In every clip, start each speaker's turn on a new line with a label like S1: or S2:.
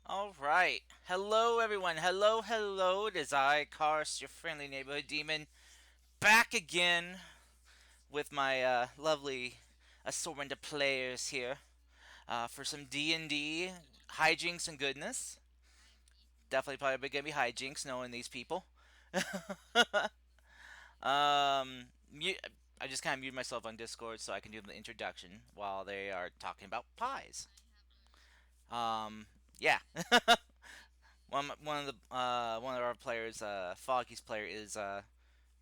S1: All right. Hello, everyone. Hello, hello. It is I, Kars, your friendly neighborhood demon, back again with my lovely assortment of players here for some D&D hijinks and goodness. Definitely probably going to be hijinks knowing these people. I just kind of muted myself on Discord so I can do the introduction while they are talking about pies. Um, yeah. One of our players, Foggy's player, is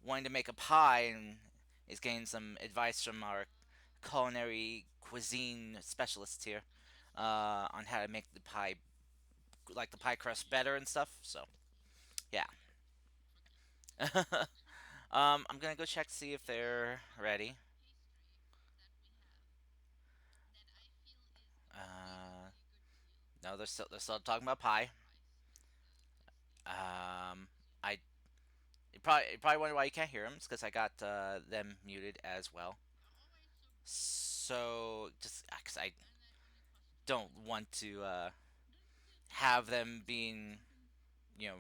S1: wanting to make a pie and is getting some advice from our culinary cuisine specialists here on how to make the pie, like the pie crust, better and stuff. So yeah, I'm gonna go check to see if they're ready. Uh, no, they're still talking about pie. I you probably wonder why you can't hear them. It's because I got them muted as well. So just because I don't want to have them being, you know,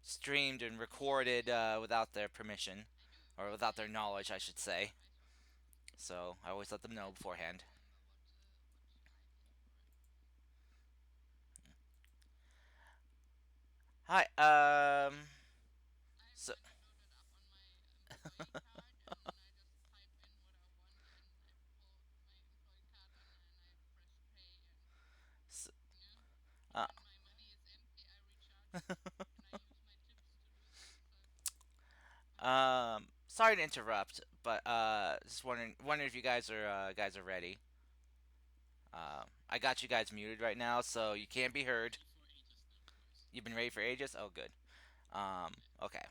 S1: streamed and recorded without their permission or without their knowledge, I should say. So I always let them know beforehand. Hi. So, so uh, sorry to interrupt, but just wondering if you guys are ready. I got you guys muted right now, so you can't be heard. You've been ready for ages. Oh, good. Okay.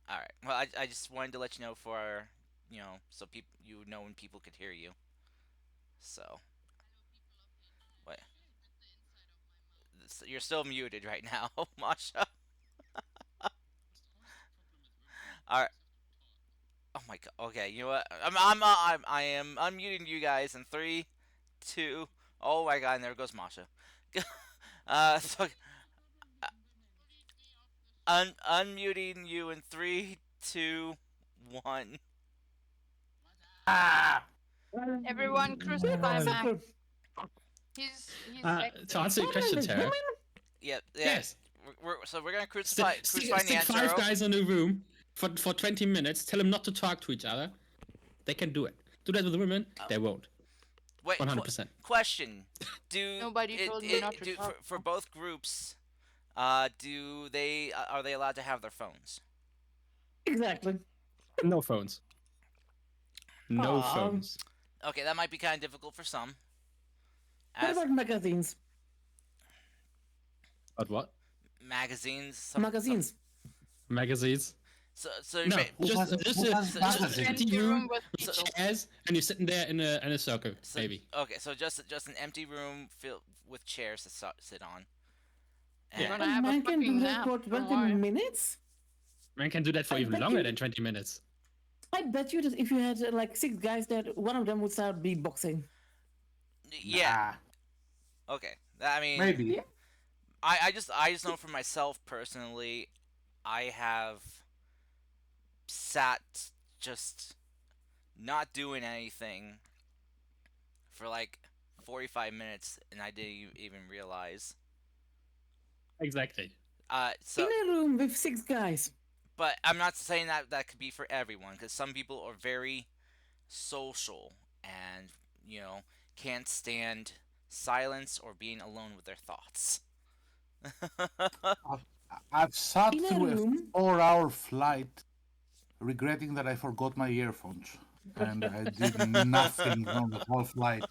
S1: All right. Well, I just wanted to let you know for so people you would know when people could hear you. So wait, you're still muted right now, Masha. All right. Oh my god. Okay. You know what? I am unmuting you guys in three, two. Oh my god. And there goes Masha. So unmuting you in three, two, one.
S2: Ah!
S3: Everyone crucify Mac. He's
S2: To answer your question, Tara.
S1: Yep. Yeah.
S2: Yes.
S1: So we're gonna crucify
S2: Stick five
S1: Niantaro.
S2: guys in a room for 20 minutes. Tell them not to talk to each other. They can do it. Do that with women. They won't.
S1: Wait,
S2: 100%.
S1: question: Do
S3: Nobody told me not to
S1: do
S3: talk.
S1: for both groups? Do they are they allowed to have their phones?
S4: Exactly.
S2: No phones. No
S4: Aw.
S2: phones.
S1: Okay, that might be kind of difficult for some.
S4: What
S1: As
S4: about magazines?
S2: But what?
S1: magazines,
S4: Magazines.
S2: Magazines?
S1: so
S2: No,
S1: ba-
S2: just
S3: Empty
S2: empty room
S3: with
S2: with
S3: people.
S2: chairs, and you're sitting there in a circle, maybe.
S1: okay, so just an empty room filled with chairs to sit on.
S3: We're
S1: And,
S3: gonna have a
S4: Man can do
S3: fucking
S4: that
S3: nap.
S4: for
S3: Don't
S4: 20
S3: worry.
S4: minutes?
S2: Man can do that for
S4: I
S2: even
S4: bet
S2: longer
S4: you-
S2: than 20 minutes.
S4: I bet you that if you had like 6 guys, that one of them would start beatboxing.
S1: yeah. Okay. I mean,
S5: Maybe.
S4: Yeah.
S1: I just know for myself personally, I have sat just not doing anything for like 45 minutes and I didn't even realize.
S2: Exactly.
S1: So
S4: In a room with 6 guys.
S1: but I'm not saying that that could be for everyone because some people are very social and can't stand silence or being alone with their thoughts.
S5: I've sat
S4: In a
S5: through a
S4: room?
S5: 4-hour flight regretting that I forgot my earphones. And I did nothing on the whole flight.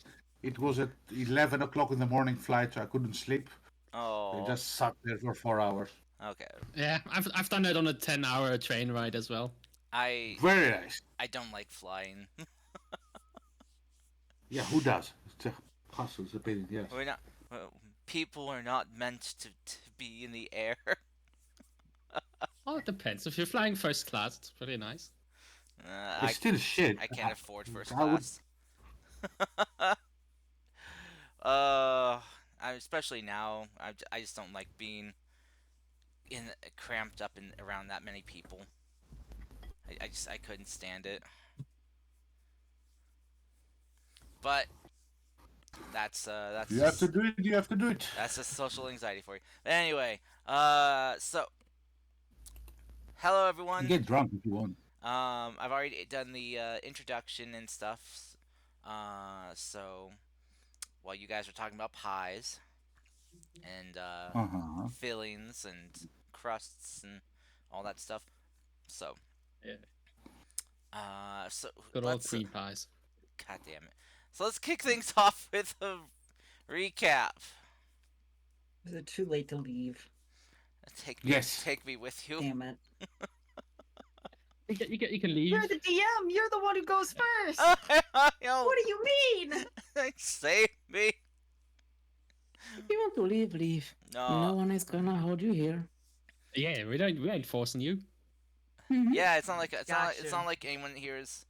S5: It was at 11 o'clock in the morning flight, so I couldn't sleep. I
S1: Oh,
S5: just sat there for 4 hours.
S1: okay.
S2: Yeah, I've done that on a 10-hour train ride as well.
S1: I
S5: Very nice.
S1: I don't like flying.
S5: Yeah, who does? It's a hustle, it's a pain, yes.
S1: We're not. People are not meant to be in the air.
S2: Oh, it depends. If you're flying first class, it's pretty nice.
S5: It's still shit.
S1: I can't afford first
S5: I would-
S1: class. Especially now, I just don't like being cramped up in around that many people. I couldn't stand it. But that's
S5: You have to
S1: just
S5: do it. You have to do it.
S1: that's just social anxiety for you. But anyway, so hello
S5: You
S1: everyone.
S5: get drunk if you want.
S1: I've already done the introduction and stuff. So while you guys were talking about pies and
S5: Uh-huh.
S1: fillings and crusts and all that stuff. So,
S2: Yeah.
S1: so
S2: Good old
S1: let's.
S2: cream pies.
S1: God damn it! So let's kick things off with a recap.
S6: Is it too late to leave?
S5: Yes.
S1: Take me with you.
S6: Damn it.
S2: You can leave.
S6: You're the DM. You're the one who goes first.
S1: Yo,
S6: What do you mean?
S1: save me.
S4: If you want to leave, leave. No
S1: No.
S4: one is gonna hold you here.
S2: Yeah, we ain't forcing you.
S4: Mhm.
S1: Yeah, it's not like it's
S6: Gotcha.
S1: not like anyone here is,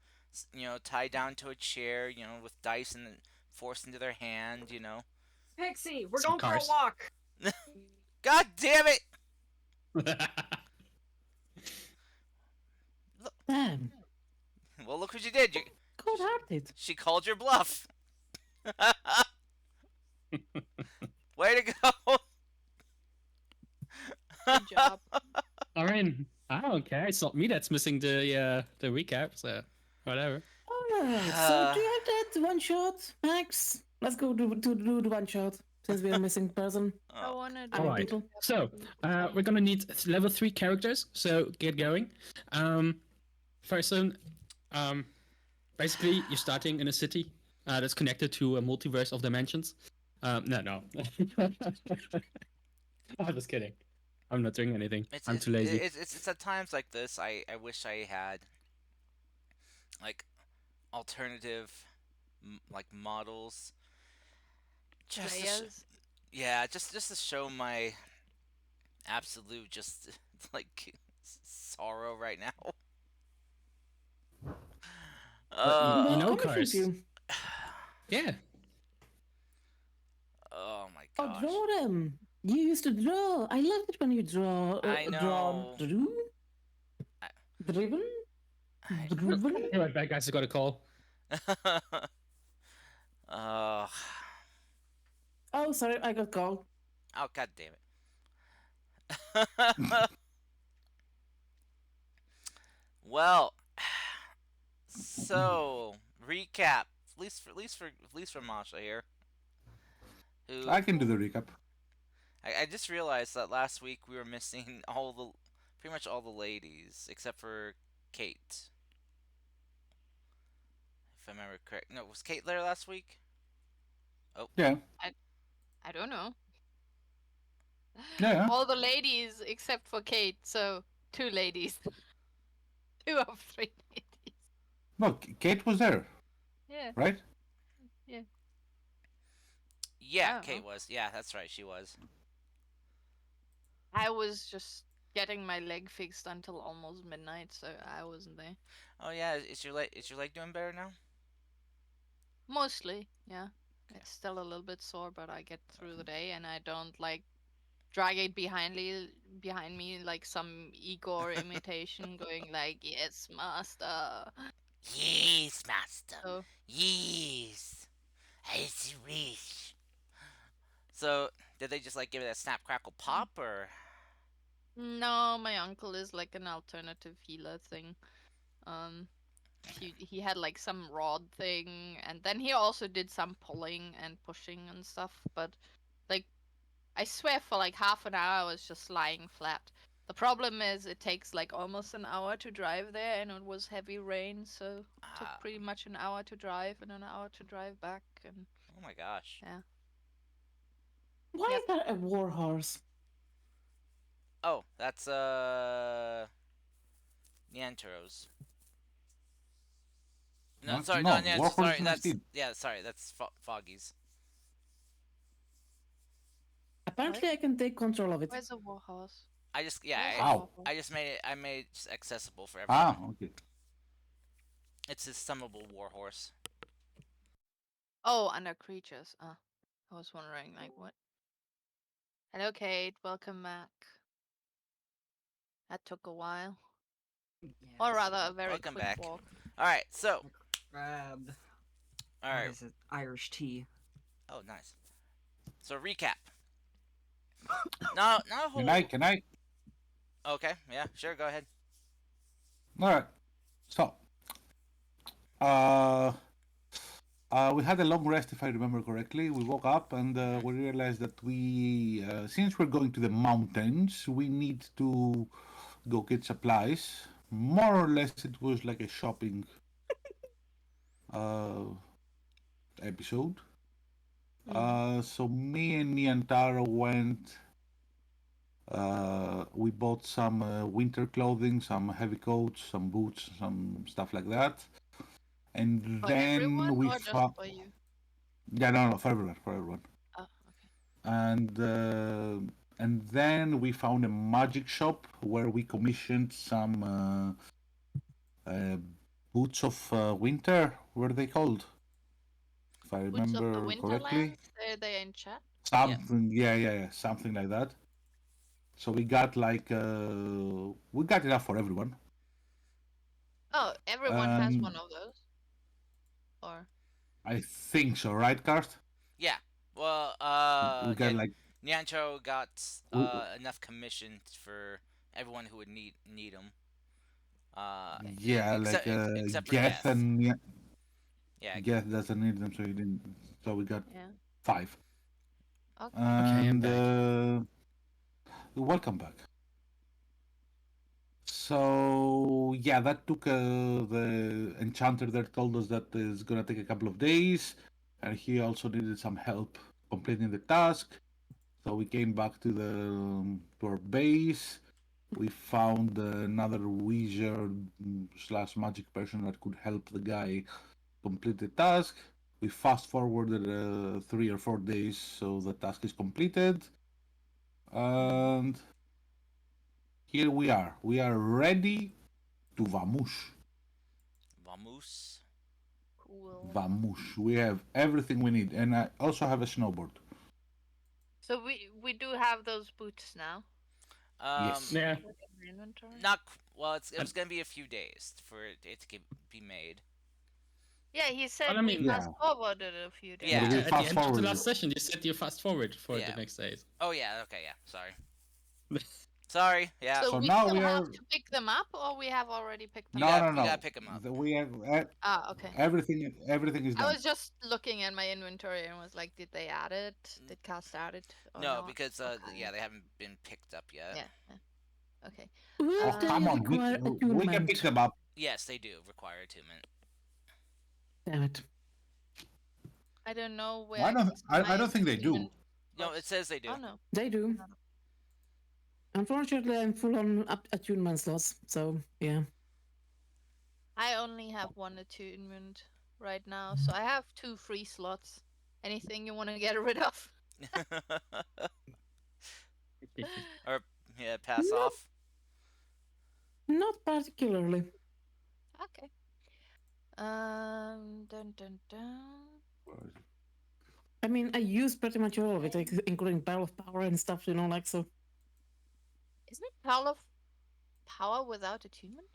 S1: tied down to a chair, with dice and forced into their hand,
S6: Pixie, we're
S2: Some
S6: going
S2: cars.
S6: for a walk.
S1: God damn it!
S4: Damn,
S1: Well, look what you did.
S4: cold-hearted.
S1: She called your bluff. Way to go!
S3: Good job.
S2: I mean, I don't care. It's not me that's missing the recap, so whatever.
S4: Alright, so do you have that one shot, Max? Let's go do the one shot, since we're missing person.
S3: I
S1: Oh,
S3: wanna
S4: I
S3: do
S4: mean,
S2: Alright.
S4: people.
S2: So we're gonna need level 3 characters. So get going. First one, basically you're starting in a city that's connected to a multiverse of dimensions. No. I'm just kidding. I'm not doing anything. I'm too lazy.
S1: It's at times like this. I wish I had like alternative like models. Just to
S3: players.
S1: yeah, just to show my absolute just like sorrow right now.
S2: But you
S4: They're
S2: know,
S4: coming
S2: Cars.
S4: from you.
S2: Yeah.
S1: Oh my
S4: Oh,
S1: gosh.
S4: draw them. You used to draw. I love it when you draw.
S1: I know.
S4: Drew?
S1: I-
S4: Driven?
S1: I-
S4: Driven?
S2: Right back, guys. I got a call.
S1: Oh,
S4: Oh, sorry, I got called.
S1: oh god damn it. Well, so recap. At least for Masha here. Who
S5: I can do the recap.
S1: I just realized that last week we were missing pretty much all the ladies except for Kate. If I remember correct. No, was Kate there last week?
S5: Yeah.
S3: I don't know.
S5: Yeah.
S3: All the ladies except for Kate, so 2 ladies. 2 of 3 ladies.
S5: No, Kate was there,
S3: Yeah.
S5: right?
S1: Yeah,
S3: Oh.
S1: Kate was. Yeah, that's right, she was.
S3: I was just getting my leg fixed until almost midnight, so I wasn't there.
S1: Oh yeah, is your leg doing better now?
S3: Mostly, yeah. It's still a little bit sore, but I get through the day, and I don't like drag it behind me like some Igor imitation, going like, "Yes, master."
S1: Yes, master.
S3: So
S1: Yes. I wish. So, did they just like give it a snap crackle pop or?
S3: no, my uncle is like an alternative healer thing. He had like some rod thing, and then he also did some pulling and pushing and stuff. But like, I swear for like half an hour I was just lying flat. The problem is it takes like almost an hour to drive there, and it was heavy rain, so it took
S1: Ah,
S3: pretty much an hour to drive and an hour to drive back. And
S1: oh my gosh.
S4: Why
S3: Yep.
S4: is that a war horse?
S1: Oh, that's Niantaros. No,
S5: No,
S1: sorry,
S5: no,
S1: not Niantaros.
S5: Warhorse
S1: Sorry,
S5: is
S1: that's
S5: Steed.
S1: sorry, that's Foggies.
S4: Apparently, I can take control of it.
S3: where's a warhorse?
S1: I just
S3: Where's a
S5: Ow.
S3: warhorse?
S1: I just made it just accessible for everyone.
S5: Ah, okay.
S1: It's a summable warhorse.
S3: Oh, under creatures. I was wondering, like, what? Hello, Kate. Welcome back. That took a while, or
S6: Yes.
S3: rather, a very
S1: Welcome
S3: quick
S1: back.
S3: walk.
S1: All right, so
S6: Grab.
S1: all
S6: What
S1: right.
S6: is it? Irish tea.
S1: Oh, nice. So recap. Not a whole.
S5: Can I?
S1: Okay, yeah, sure. Go ahead.
S5: All right. So, uh, we had a long rest, if I remember correctly. We woke up and we realized that since we're going to the mountains, we need to go get supplies. More or less, it was like a shopping uh, episode. So me and Niantara went. We bought some winter clothing, some heavy coats, some boots, some stuff like that. And
S3: For
S5: then
S3: everyone,
S5: we
S3: or just
S5: found.
S3: for you?
S5: Yeah, no, for everyone, for everyone.
S3: Oh, okay.
S5: And then we found a magic shop where we commissioned some boots of winter. What are they called? If I
S3: Boots of the
S5: remember correctly,
S3: Winterlands. They're in chat.
S5: something. Yeah, something like that. So we got we got enough for everyone.
S3: Oh, everyone has
S5: Um,
S3: one of those. Or
S5: I think so, right, Karst?
S1: Yeah. Well,
S5: We got
S1: yeah,
S5: like
S1: Nyancho got
S5: we-
S1: enough commission for everyone who would need them.
S5: yeah,
S1: except
S5: like
S1: except for
S5: Geth
S1: Geth.
S5: and
S1: Yeah.
S5: Geth doesn't need them, so he didn't. So we got
S3: yeah.
S5: 5.
S3: Okay.
S2: I'm
S5: And
S2: back.
S5: welcome back. So yeah, that took the enchanter there told us that it's gonna take a couple of days, and he also needed some help completing the task. So we came back to our base. We found another wizard slash magic person that could help the guy complete the task. We fast forwarded 3 or 4 days, so the task is completed. And here we are. We are ready to Vamos.
S1: Vamos.
S3: Cool.
S5: Vamos. We have everything we need, and I also have a snowboard.
S3: So we do have those boots now.
S5: Yes.
S2: Yeah.
S3: Look at your inventory.
S1: Well, it was gonna be a few days for it to be made.
S3: Yeah, he said
S2: Well, I mean-
S3: we fast forwarded a few days.
S1: Yeah.
S5: We
S2: At the
S5: fast
S2: end of the
S5: forward.
S2: last session, you said you fast forward for
S1: Yeah.
S2: the next days.
S1: Oh yeah. Okay. Yeah. Sorry. Sorry. Yeah.
S3: So
S5: So
S3: we
S5: now
S3: still
S5: we
S3: have
S5: are-
S3: to pick them up, or we have already picked them
S1: You
S5: No,
S3: up?
S1: got-
S5: no,
S1: you
S5: no.
S1: gotta pick 'em up.
S5: We have
S3: Ah, okay.
S5: everything is
S3: I
S5: done.
S3: was just looking at my inventory and was like, did they add it? Did Cast add it? Or
S1: No,
S3: not?
S1: because
S3: Okay.
S1: yeah, they haven't been picked up yet.
S3: Yeah. Okay.
S5: Oh,
S3: Uh,
S5: come on. We can pick them up.
S1: Yes, they do require attunement.
S4: Damn it.
S3: I don't know where.
S5: I don't.
S3: can see my
S5: I don't think they do.
S3: attunement
S1: No,
S3: box.
S1: it says they do.
S3: Oh no.
S4: They do. Unfortunately, I'm full on attunement slots, so yeah.
S3: I only have one attunement right now, so I have 2 free slots. Anything you want to get rid of?
S1: Or yeah, pass
S4: No.
S1: off.
S4: Not particularly.
S3: Okay. Dun dun dun.
S4: I mean, I use pretty much all of it, like, including Battle of Power and stuff, like, so.
S3: Isn't it Pearl of Power without attunement?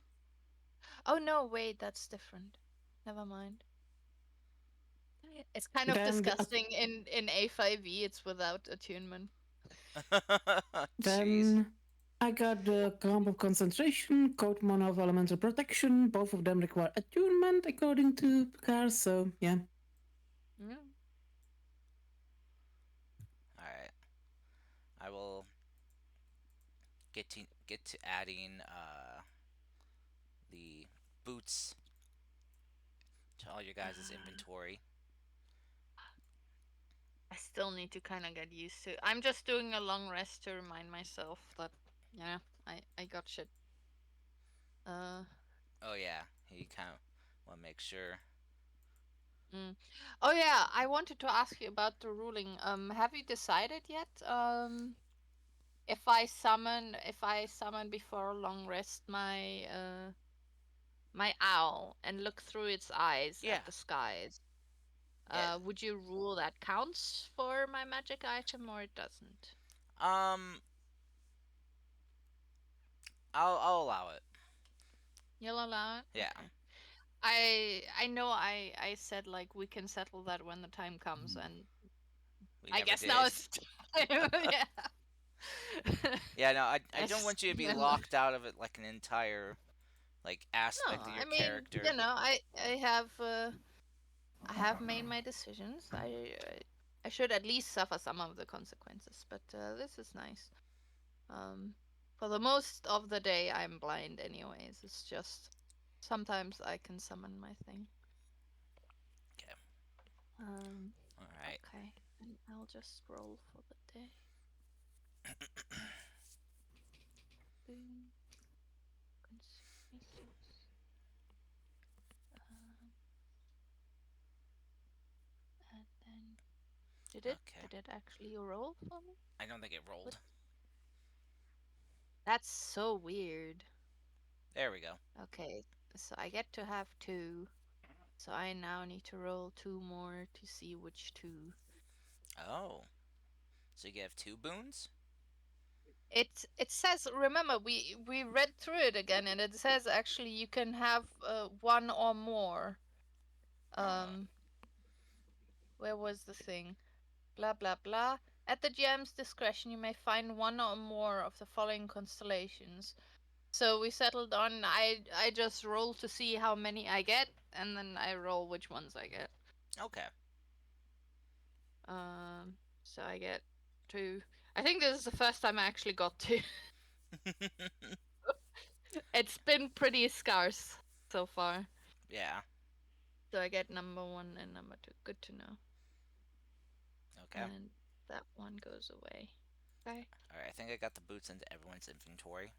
S3: Oh no, wait, that's different. Never mind. It's kind of
S4: Then the
S3: disgusting. In A5e, it's without attunement.
S1: Jeez.
S4: Then I got the Calm of Concentration, Code Mono of Elemental Protection. Both of them require attunement, according to cars, so yeah.
S3: Mm.
S1: All right. I will get to adding the boots to all your guys' inventory.
S3: I still need to kind of get used to. I'm just doing a long rest to remind myself that, I got shit.
S1: Oh yeah, you kind of want to make sure.
S3: Oh yeah, I wanted to ask you about the ruling. Have you decided yet? If I summon before a long rest my my owl and look through its eyes
S1: Yeah.
S3: at the skies,
S1: Yeah.
S3: Would you rule that counts for my magic item or it doesn't?
S1: I'll allow it.
S3: You'll allow it?
S1: Yeah.
S3: Okay. I know I said like we can settle that when the time comes, and
S1: We
S3: I
S1: never
S3: guess
S1: did.
S3: now it's time. Yeah.
S1: Yeah, no, I don't
S3: Yes,
S1: want you to be
S3: never.
S1: locked out of it like an entire like
S3: No,
S1: aspect of
S3: I
S1: your
S3: mean,
S1: character.
S3: you know, I have made my decisions. I should at least suffer some of the consequences, but this is nice. For the most of the day, I'm blind anyways. It's just sometimes I can summon my thing.
S1: Okay.
S3: Um,
S1: All right.
S3: okay, and I'll just roll for the day. Boom. Consume resource. And then did it?
S1: Okay.
S3: Did it actually roll for me?
S1: I don't think it rolled.
S3: That's so weird.
S1: There we go.
S3: Okay, so I get to have 2. So I now need to roll 2 more to see which 2.
S1: Oh. So you can have 2 boons?
S3: It says, remember we read through it again, and it says actually you can have 1 or more. Where was the thing? Blah blah blah. At the GM's discretion, you may find 1 or more of the following constellations. So we settled on I just roll to see how many I get, and then I roll which ones I get.
S1: Okay.
S3: So I get 2. I think this is the first time I actually got 2. It's been pretty scarce so far.
S1: Yeah.
S3: So I get number 1 and number 2. Good to know.
S1: Okay.
S3: And that one goes away. Okay.
S1: Alright, I think I got the boots into everyone's inventory.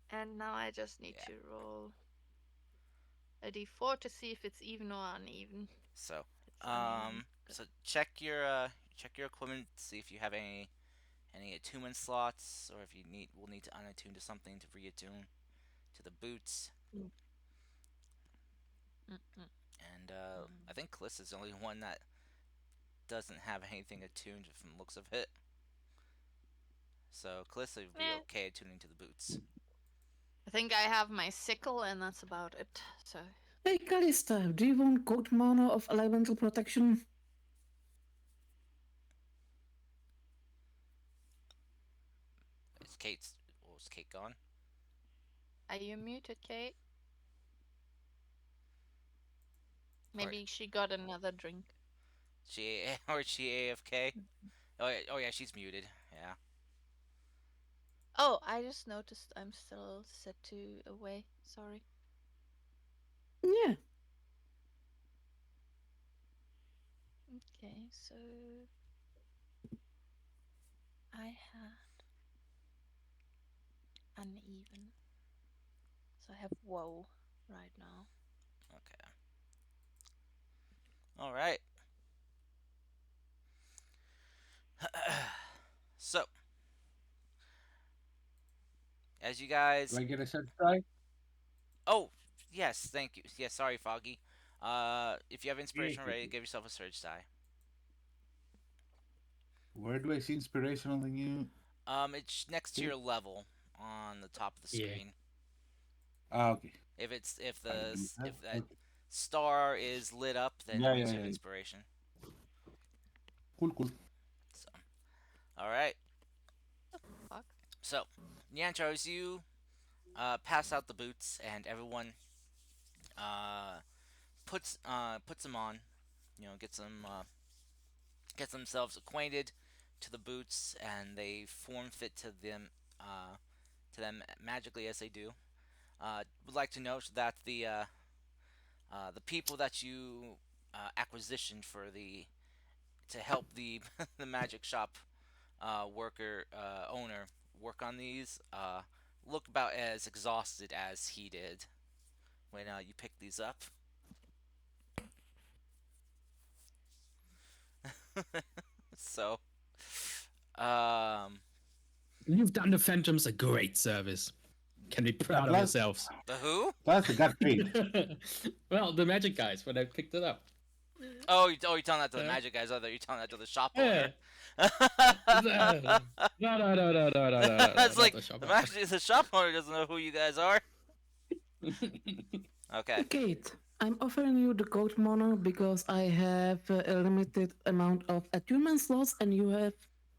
S3: And now I just need to roll a d4 to see if it's even or uneven.
S1: So,
S3: It's uneven.
S1: so check your equipment, see if you have any attunement slots, or if we'll need to unattune to something to reattune to the boots.
S3: Mm-mm.
S1: And I think Callista's is the only one that doesn't have anything attuned from the looks of it. So Callista would be okay attuning to the boots.
S3: I think I have my sickle, and that's about it. So
S4: Hey, Callista, do you want gold mana of elemental protection?
S1: Is Kate gone?
S3: are you muted, Kate? Maybe she got another drink.
S1: She AFK? Oh yeah, she's muted. Yeah.
S3: Oh, I just noticed I'm still set to away. Sorry.
S4: Yeah.
S3: Okay, so I had uneven. So I have woe right now.
S1: Okay. All right. So, as you guys,
S5: Do I get a set die?
S1: oh yes, thank you. Yeah, sorry, Foggy. If you have inspiration already, give yourself a surge die.
S5: Where do I see inspiration on the new?
S1: It's next to your level on the top of the
S2: Yeah.
S1: screen.
S5: Ah, okay.
S1: If
S5: I do that.
S1: if that star is lit up, then
S5: Yeah,
S1: it means
S5: yeah,
S1: you have
S5: yeah.
S1: inspiration.
S5: Cool.
S1: So, all right.
S3: Fuck.
S1: So, Niancho, as you pass out the boots, and everyone puts them on, gets themselves acquainted to the boots, and they form fit to them magically as they do. Would like to note that the people that you acquisitioned to help the the magic shop owner work on these look about as exhausted as he did when you picked these up. So,
S2: You've done the Phantoms a great service. Can be proud of
S5: Well-
S2: yourselves.
S1: the who?
S5: Plus, I got paid.
S2: Well, the magic guys when I picked it up.
S1: you're telling that to the
S2: Yeah.
S1: magic guys. I thought you're telling that to the shop
S2: Yeah.
S1: owner.
S2: No.
S1: It's
S2: not
S1: like
S2: the shop
S1: the shop owner doesn't know who you guys are. Okay.
S4: Kate, I'm offering you the goat mono because I have a limited amount of attunement slots and you have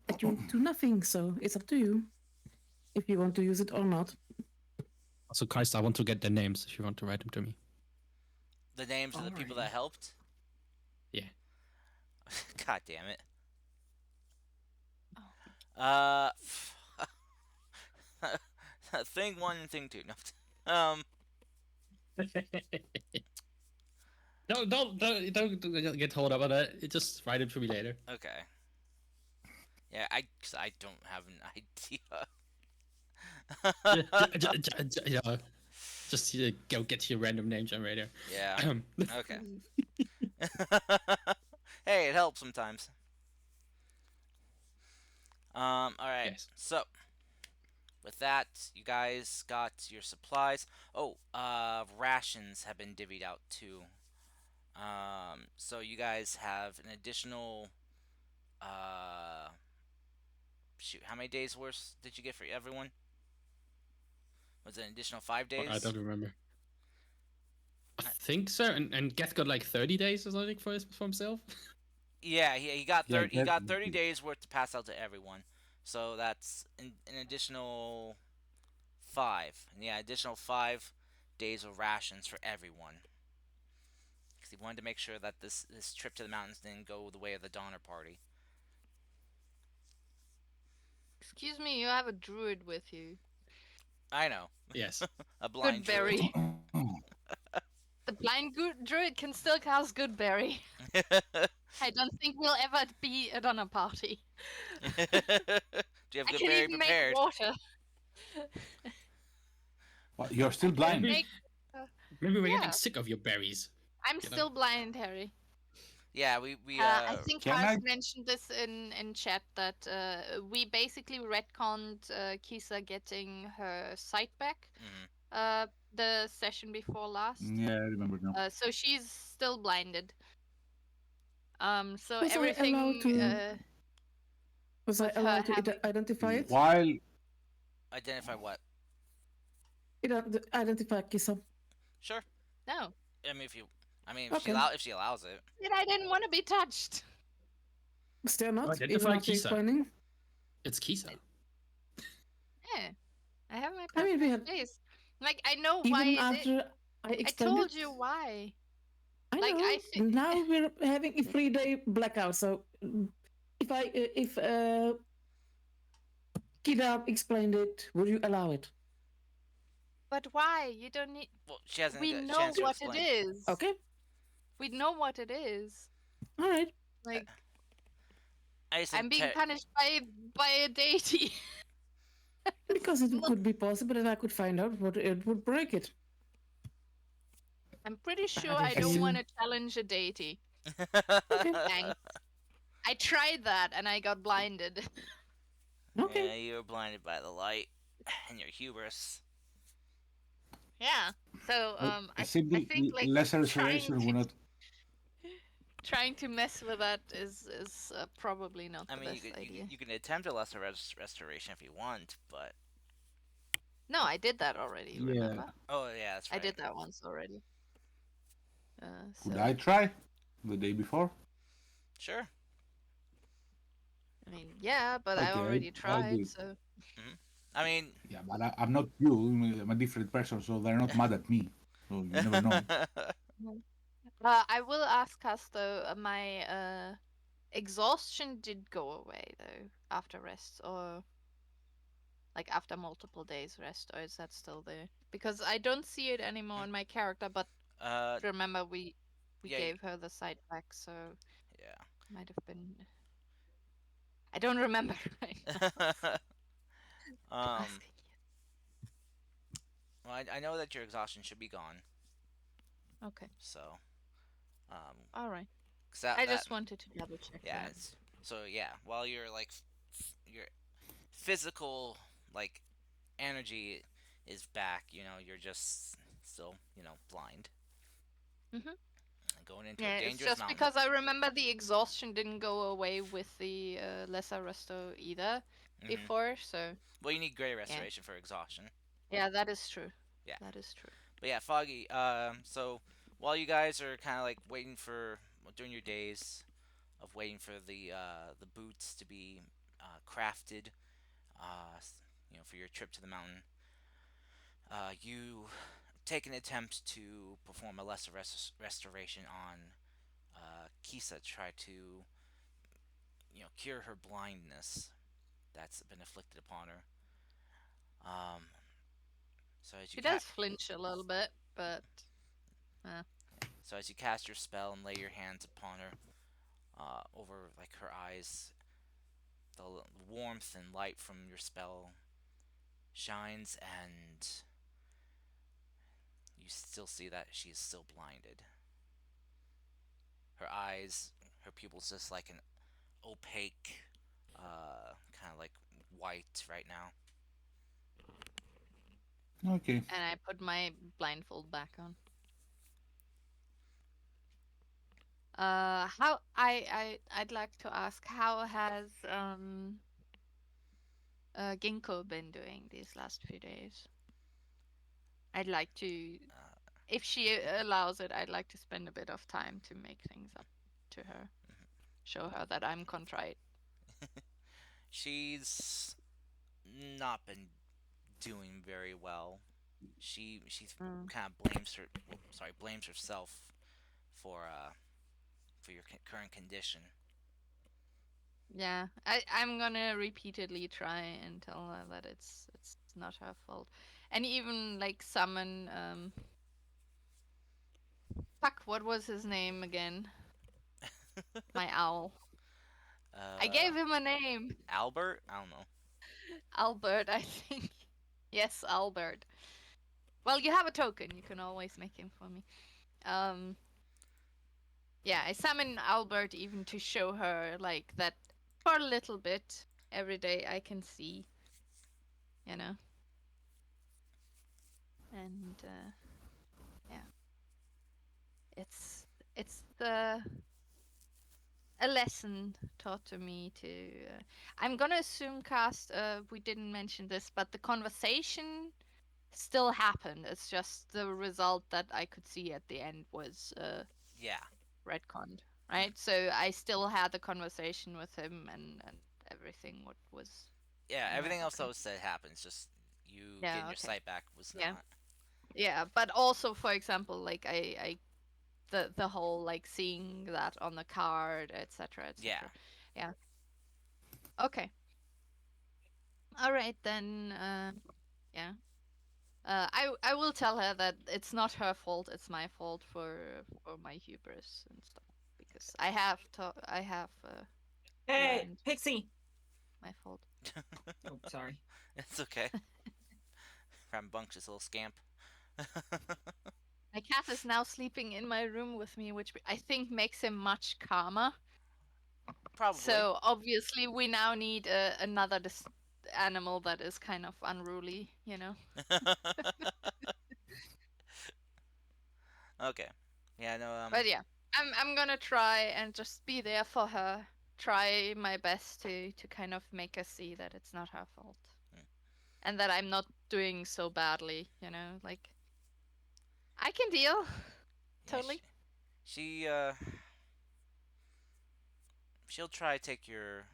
S4: attuned to nothing, so it's up to you if you want to use it or not.
S2: Also, Christ, I want to get their names if you want to write them to me.
S1: The names of the people that
S6: Alright.
S1: helped.
S2: Yeah.
S1: God damn it. Thing 1 and thing 2. No.
S2: Don't get hold up on that. Just write it to me later.
S1: Okay. Yeah, cause I don't have an idea.
S2: Just go get your random name generator.
S1: Yeah. Okay. Hey, it helps sometimes. All right.
S2: Yes.
S1: So, with that, you guys got your supplies. Oh, rations have been divvied out too. So you guys have an additional. Shoot, how many days worth did you get for everyone? Was it an additional 5 days?
S2: I don't remember. I think so. And Geth got like 30 days or something for himself.
S1: Yeah, he got
S5: Yeah,
S1: 30. He got 30
S5: definitely.
S1: days worth to pass out to everyone. So that's an additional 5. And yeah, additional 5 days of rations for everyone. Because he wanted to make sure that this trip to the mountains didn't go the way of the Donner Party.
S3: Excuse me, you have a druid with you.
S1: I know,
S2: Yes.
S1: a blind druid.
S3: Goodberry. The blind druid can still cast Goodberry. I don't think we'll ever be at on a party.
S1: Do you have
S3: I
S1: good
S3: can
S1: berry
S3: even
S1: prepared?
S3: make water.
S5: Well, you're still blind.
S3: Make,
S2: Maybe we're
S3: Yeah.
S2: getting sick of your berries.
S3: I'm
S2: You know.
S3: still blind, Harry.
S1: Yeah, we
S3: I think
S5: Can
S3: Kars
S5: I-
S3: mentioned this in chat that we basically retconned Kisa getting her sight back
S1: mhm.
S3: the session before last.
S5: Yeah, I remember now.
S3: So she's still blinded. So
S4: Was I
S3: everything
S4: allowed to- Was I
S3: with her
S4: allowed to
S3: having-
S4: identify it?
S5: While
S1: Identify what?
S4: Identify Kisa.
S1: Sure.
S3: no,
S1: I mean, if
S4: Okay.
S1: if she allows it.
S3: and I didn't want to be touched.
S4: Still not, even
S2: Identify
S4: after
S2: Kisa.
S4: explaining.
S2: It's Kisa.
S3: Yeah, I have my
S4: I mean, we
S3: perfect
S4: had
S3: face. Like I know
S4: even
S3: why.
S4: after I
S3: I
S4: explained
S3: told
S4: it,
S3: you why.
S4: I
S3: like,
S4: know.
S3: I thi-
S4: Now we're having a 3-day blackout. So if Kida explained it, would you allow it?
S3: But why? You don't need.
S1: Well, she hasn't
S3: We
S1: got a
S3: know
S1: chance to
S3: what it
S1: explain.
S3: is.
S4: Okay.
S3: We know what it is.
S4: All right.
S3: Like
S1: I just
S3: I'm
S1: think
S3: being punished by a deity.
S4: Because it could be possible that I could find out what it would break it.
S3: I'm pretty sure I
S4: I
S3: don't
S4: see.
S3: want to challenge a deity. Thanks. I tried that and I got blinded.
S4: Okay.
S1: Yeah, you were blinded by the light and your hubris.
S3: Yeah. So I
S5: simply
S3: think like
S5: lesser
S3: trying
S5: restoration
S3: to,
S5: will not.
S3: trying to mess with that is probably not
S1: I
S3: the
S1: mean,
S3: best idea.
S1: you can attempt a lesser restoration if you want, but
S3: No, I did that already.
S5: Yeah.
S3: Remember?
S1: oh yeah, that's right.
S3: I did that once already.
S5: Could
S3: So,
S5: I try the day before?
S1: Sure.
S3: I mean, yeah, but I
S5: Okay,
S3: already
S5: I'll do
S3: tried.
S5: it.
S3: So
S1: I mean,
S5: Yeah, but I'm not you. I'm a different person, so they're not mad at me. So you never know.
S3: I will ask us though. My exhaustion did go away though after rest, or like after multiple days rest, or is that still there? Because I don't see it anymore in my character. But remember, we
S1: yeah,
S3: gave her the sight back, so
S1: yeah.
S3: might have been. I don't remember right now. Asking you.
S1: Well, I know that your exhaustion should be gone,
S3: Okay.
S1: so
S3: All right.
S1: 'cause that,
S3: I
S1: that-
S3: just wanted to double check.
S1: yeah.
S3: that.
S1: So yeah, while your like your physical like energy is back, you're just still blind.
S3: Mhm.
S1: going into
S3: Yeah,
S1: a
S3: it's
S1: dangerous
S3: just
S1: mountain.
S3: because I remember the exhaustion didn't go away with the lesser resto either
S1: Mhm.
S3: before, so
S1: Well, you need greater restoration for exhaustion.
S3: yeah, that is true.
S1: Yeah.
S3: That is true.
S1: But yeah, Foggy. So while you guys are kind of like waiting for during your days of waiting for the boots to be crafted, for your trip to the mountain, you take an attempt to perform a lesser restoration on Kisa to try to cure her blindness that's been afflicted upon her. Um, so as you
S3: She does flinch a little bit, but
S1: so as you cast your spell and lay your hands upon her, over like her eyes, the warmth and light from your spell shines, and you still see that she is still blinded. Her eyes, her pupils, just like an opaque, kind of like white right now.
S5: Okay.
S3: and I put my blindfold back on. How I'd like to ask, how has Ginkgo been doing these last few days? I'd like to, if she allows it, I'd like to spend a bit of time to make things up to her, show her that I'm contrite.
S1: She's not been doing very well. She kind of blames herself for your current condition.
S3: Yeah, I'm gonna repeatedly try and tell her that it's not her fault, and even like summon fuck, what was his name again? My owl. I gave him a name.
S1: Albert. I don't know.
S3: Albert, I think. Yes, Albert. Well, you have a token. You can always make him for me. Yeah, I summon Albert even to show her like that for a little bit every day I can see, you know. And yeah, it's the a lesson taught to me to. I'm gonna assume, cast. We didn't mention this, but the conversation still happened. It's just the result that I could see at the end was
S1: Yeah.
S3: retconned, right? So I still had the conversation with him and everything. What was?
S1: Yeah.
S3: Yeah,
S1: Everything else that
S3: okay.
S1: was said happens. Just you
S3: Yeah,
S1: getting your
S3: okay.
S1: sight back was
S3: Yeah.
S1: not.
S3: Yeah, but also, for example, like I the whole like seeing that on the card, etc., etc.
S1: Yeah.
S3: Yeah. Okay. All right then. Yeah. I will tell her that it's not her fault. It's my fault for my hubris and stuff because I have
S6: Hey,
S3: learned
S6: Pixie.
S3: my fault.
S6: Oh, sorry.
S1: It's okay. Rambunctious little scamp.
S3: My cat is now sleeping in my room with me, which I think makes him much calmer.
S1: Probably.
S3: So obviously we now need another animal that is kind of unruly, you know.
S1: Okay. Yeah. No.
S3: But yeah, I'm gonna try and just be there for her. Try my best to kind of make her see that it's not her fault, and that I'm not doing so badly. You know, like I can deal.
S1: Yeah,
S3: Totally.
S1: She'll try to take your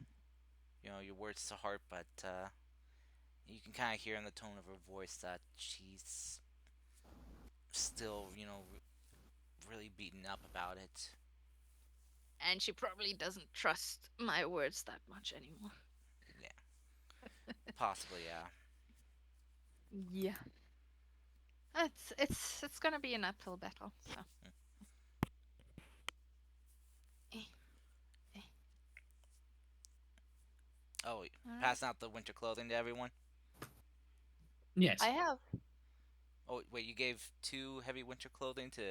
S1: words to heart, but you can kind of hear in the tone of her voice that she's still really beaten up about it.
S3: And she probably doesn't trust my words that much anymore.
S1: Possibly, yeah.
S3: Yeah. It's gonna be an uphill battle. So.
S1: Oh,
S3: Alright.
S1: passing out the winter clothing to everyone.
S2: Yes.
S3: I have.
S1: Oh wait, you gave 2 heavy winter clothing to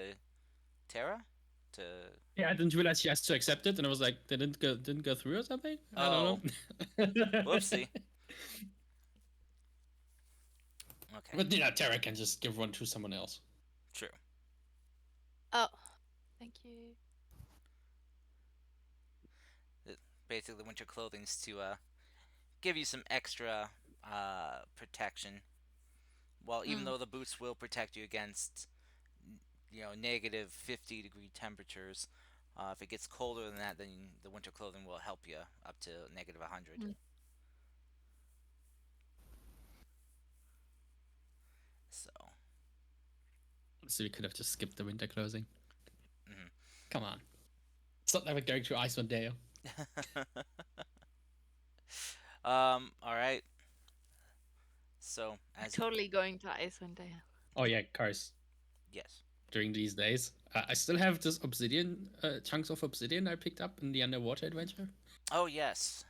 S1: Tara? To
S2: Yeah, I didn't realize she has to accept it, and I was like, they didn't go through or something. I
S1: Oh.
S2: don't know.
S1: Whoopsie. Okay.
S2: But Tara can just give one to someone else.
S1: True.
S3: Oh, Thank you.
S1: Basically, the winter clothing's to give you some extra protection. Well, even
S3: Mm.
S1: though the boots will protect you against negative 50-degree temperatures. If it gets colder than that, then the winter clothing will help you up to negative 100.
S3: Mm.
S1: So,
S2: So we could have just skipped the winter clothing.
S1: mhm.
S2: Come on. It's not like we're going to Iceland Dale.
S1: All right. So, as you,
S3: Totally going to Iceland Dale.
S2: Oh yeah, cars.
S1: yes.
S2: During these days, I still have this obsidian, chunks of obsidian I picked up in the underwater adventure.
S1: Oh yes.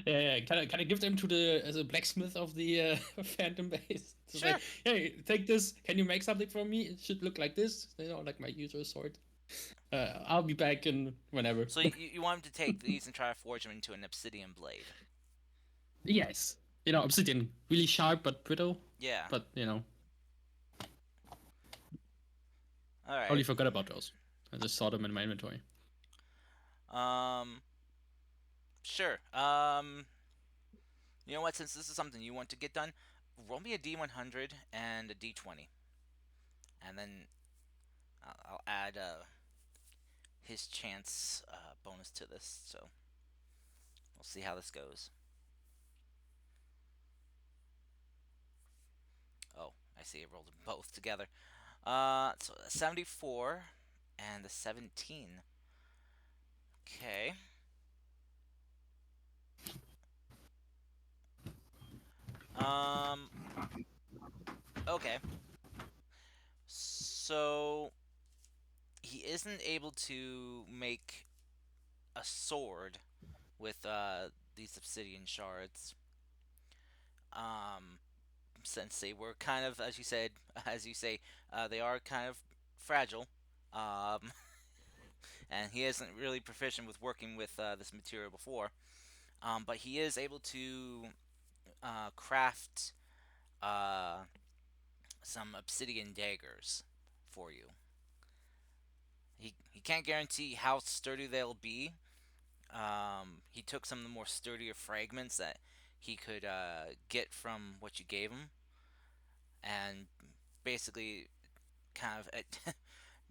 S2: Yeah, can I give them to the as a blacksmith of the Phantom base? It's
S1: Sure.
S2: like, hey, take this. Can you make something for me? It should look like this. Like my usual sword. I'll be back in whenever.
S1: So you want him to take these and try to forge them into an obsidian blade?
S2: Yes. Obsidian, really sharp but brittle.
S1: Yeah.
S2: But
S1: All right.
S2: totally forgot about those. I just saw them in my inventory.
S1: Sure. You know what? Since this is something you want to get done, roll me a D100 and a D20, and then I'll add his chance bonus to this. So we'll see how this goes. Oh, I see. I rolled them both together. So a 74 and a 17. Okay. Okay. So he isn't able to make a sword with these obsidian shards. Since they were kind of, as you said, as you say, they are kind of fragile. Um, and he isn't really proficient with working with this material before. But he is able to craft some obsidian daggers for you. He can't guarantee how sturdy they'll be. He took some of the more sturdier fragments that he could get from what you gave him, and basically kind of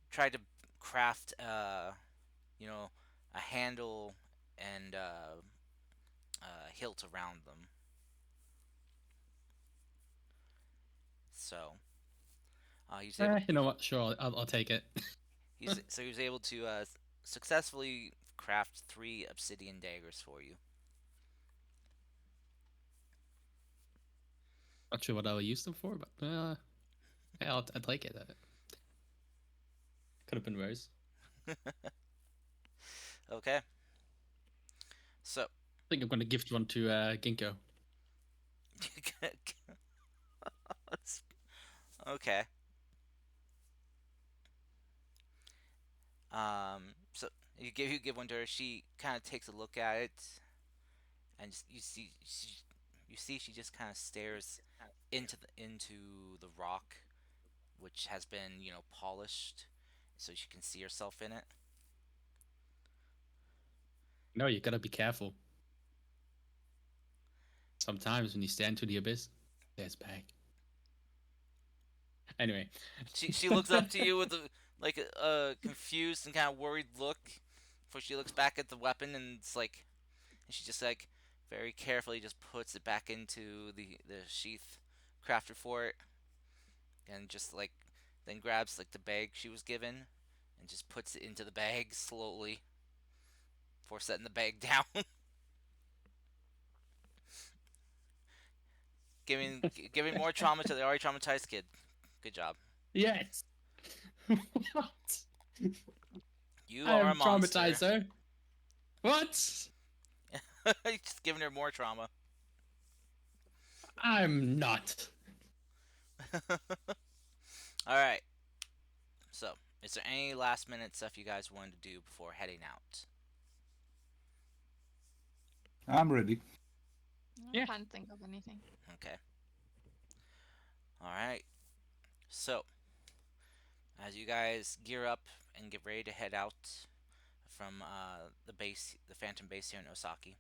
S1: tried to craft, a handle and hilt around them. So he's able.
S2: You know what? Sure, I'll take it.
S1: He was able to successfully craft 3 obsidian daggers for you.
S2: Not sure what I'll use them for, but yeah, I'll take it. Could have been worse.
S1: Okay. So.
S2: I think I'm gonna gift one to Ginkgo.
S1: Okay. So you give one to her. She kind of takes a look at it, and you see she just kind of stares into the rock, which has been polished, so she can see herself in it.
S2: No, you gotta be careful. Sometimes when you stare into the abyss, there's back. Anyway,
S1: She looks up to you with a confused and kind of worried look, before she looks back at the weapon, and she just very carefully just puts it back into the sheath crafted for it, and just then grabs the bag she was given, and just puts it into the bag slowly before setting the bag down. giving more trauma to the already traumatized kid. Good job.
S2: yes. What?
S1: You
S2: I
S1: are a
S2: am
S1: monster.
S2: traumatized, sir. What?
S1: Just giving her more trauma.
S2: I'm not.
S1: Alright. So, is there any last minute stuff you guys wanted to do before heading out?
S5: I'm ready.
S2: Yeah.
S3: I can't think of anything.
S1: Okay. Alright. So, as you guys gear up, and get ready to head out from the Phantom Base here in Osaki.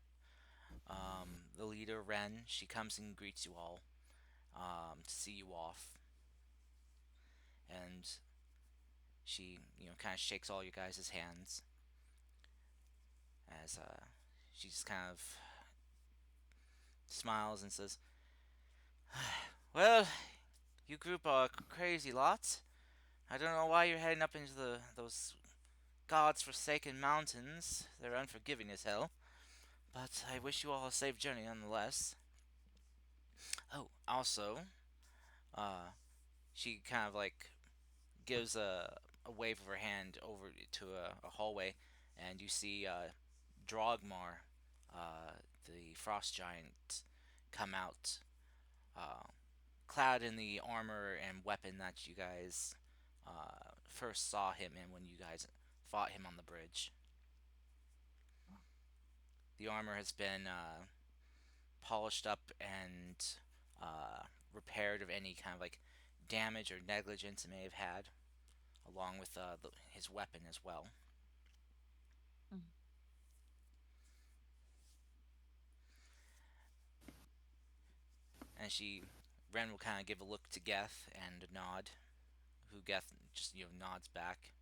S1: The leader, Ren, she comes and greets you all to see you off, and she, kind of shakes all you guys' hands as she just kind of smiles and says, "Well, you group are crazy lots. I don't know why you're heading up into those God's forsaken mountains. They're unforgiving as hell. But I wish you all a safe journey nonetheless." Oh, also, uh, she kind of like gives a wave of her hand over to a hallway, and you see Drogmar, the frost giant, come out, uh, clad in the armor and weapon that you guys first saw him in when you guys fought him on the bridge. The armor has been polished up and repaired of any kind of like damage or negligence it may have had, along with his weapon as well.
S3: Mm.
S1: And Ren will kind of give a look to Geth and a nod, who Geth just nods back,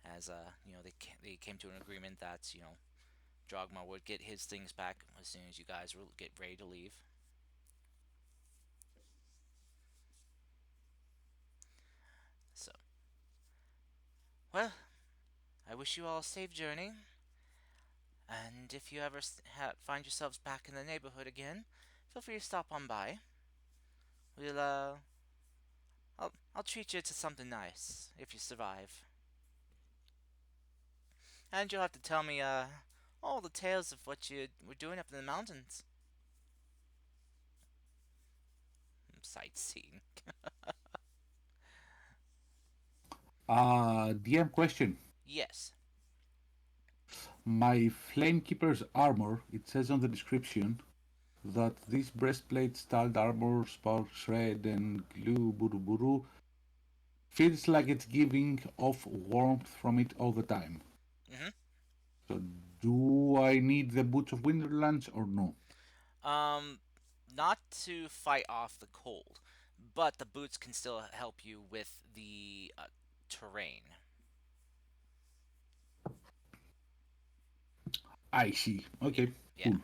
S1: as they came to an agreement that Drogma would get his things back as soon as you guys will get ready to leave. So, well, I wish you all a safe journey. And if you ever find yourselves back in the neighborhood again, feel free to stop on by. We'll I'll treat you to something nice if you survive. And you'll have to tell me all the tales of what you were doing up in the mountains. Sightseeing.
S5: DM question.
S1: Yes.
S5: My Flamekeeper's armor, it says on the description that this breastplate, styled armor, sparks red and glue buru buru, feels like it's giving off warmth from it all the time.
S1: Mm-hmm.
S5: So do I need the Boots of Winterlands or no?
S1: Not to fight off the cold, but the boots can still help you with the terrain.
S5: I see. Okay,
S1: Yeah.
S5: cool.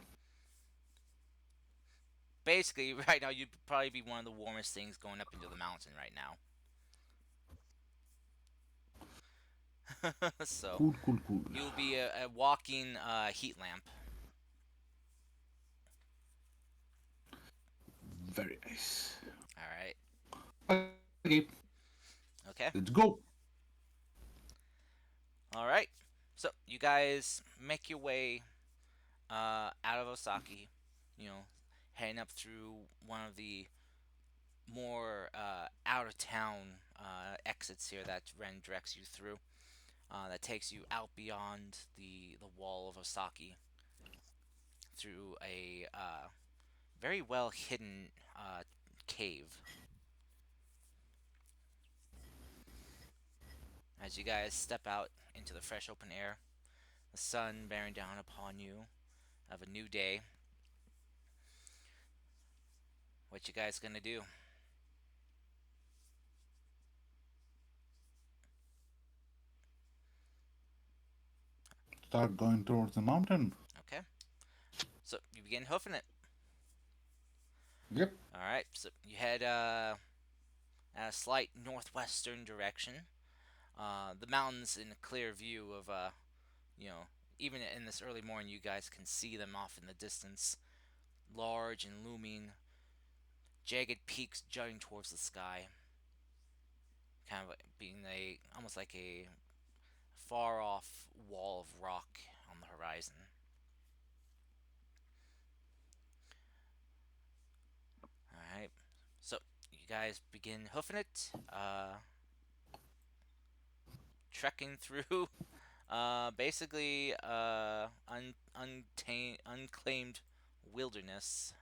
S1: Basically, right now you'd probably be one of the warmest things going up into the mountain right now. So
S5: Cool.
S1: you'll be a walking heat lamp.
S5: Very nice.
S1: All right.
S5: Okay,
S1: Okay.
S5: let's go.
S1: All right. So you guys make your way out of Osaki. Heading up through one of the more out of town exits here that Ren directs you through. That takes you out beyond the wall of Osaki through a very well hidden cave. As you guys step out into the fresh open air, the sun bearing down upon you of a new day, what you guys gonna do?
S5: Start going towards the mountain.
S1: Okay. So you begin hoofing it.
S5: Yep.
S1: All right. So you head at a slight northwestern direction. The mountains in a clear view of even in this early morning, you guys can see them off in the distance, large and looming, jagged peaks jutting towards the sky, kind of being almost like a far off wall of rock on the horizon. Alright, so you guys begin hoofing it, trekking through basically unclaimed wilderness.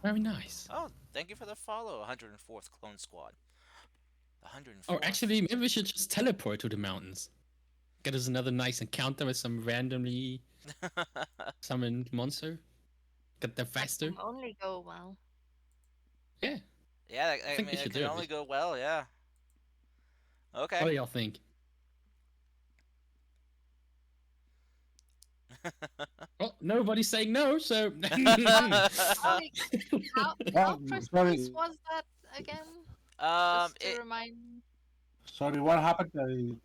S2: Very nice.
S1: Oh, thank you for the follow, 104th Clone Squad. The 104th.
S2: Oh, actually, maybe we should just teleport to the mountains. Get us another nice encounter with some randomly summoned monster. Get there
S3: That
S2: faster.
S3: can only go well.
S2: Yeah.
S1: Yeah, I
S2: think we
S1: mean, it
S2: should
S1: can
S2: do it.
S1: only go well, yeah. Okay.
S2: What do y'all think? Well, nobody's saying no, so.
S3: How, how
S5: Um,
S3: precise
S5: sorry.
S3: was that again?
S1: um,
S3: Just to
S1: it,
S3: remind.
S5: Sorry, what happened?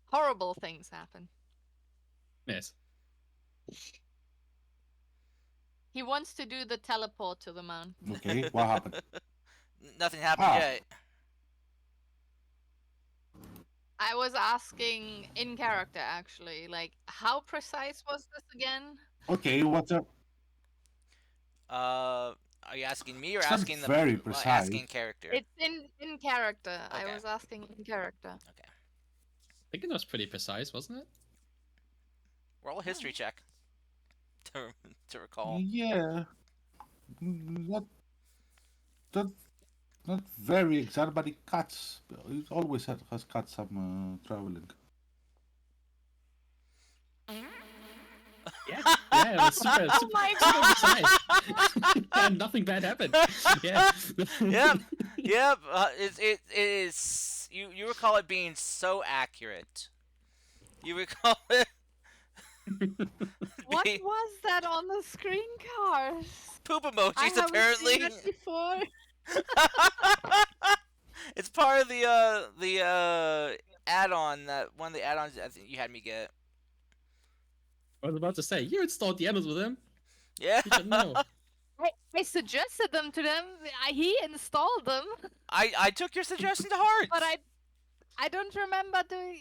S3: Horrible things happen.
S2: Yes.
S3: He wants to do the teleport to the mountain.
S5: Okay, what happened?
S1: nothing happened
S5: Ah.
S1: yet.
S3: I was asking in character actually, like how precise was this again?
S5: Okay, what's up?
S1: Are you asking me or
S5: It's not
S1: asking the
S5: very
S1: well,
S5: precise.
S1: asking character?
S3: It's in character. I
S1: Okay.
S3: was asking in character.
S1: Okay.
S2: I think it was pretty precise, wasn't it?
S1: Roll a history check. To recall.
S5: Yeah, not not not very exact, but it cuts. It always has cut some traveling.
S2: Yeah. Yeah, it was super,
S3: Oh
S2: super,
S3: my
S2: super precise. And nothing bad happened. Yeah.
S1: Yep. Yep. It is. You recall it being so accurate. You recall it.
S3: What
S1: being-
S3: was that on the screen card?
S1: poop
S3: I
S1: emojis
S3: haven't
S1: apparently.
S3: seen it before.
S1: It's part of the add-on that one of the add-ons I think you had me get.
S2: I was about to say, you installed the add-ons with him.
S1: Yeah.
S2: You should know.
S3: I suggested them to them. He installed them,
S1: I took your suggestion to heart.
S3: but I don't remember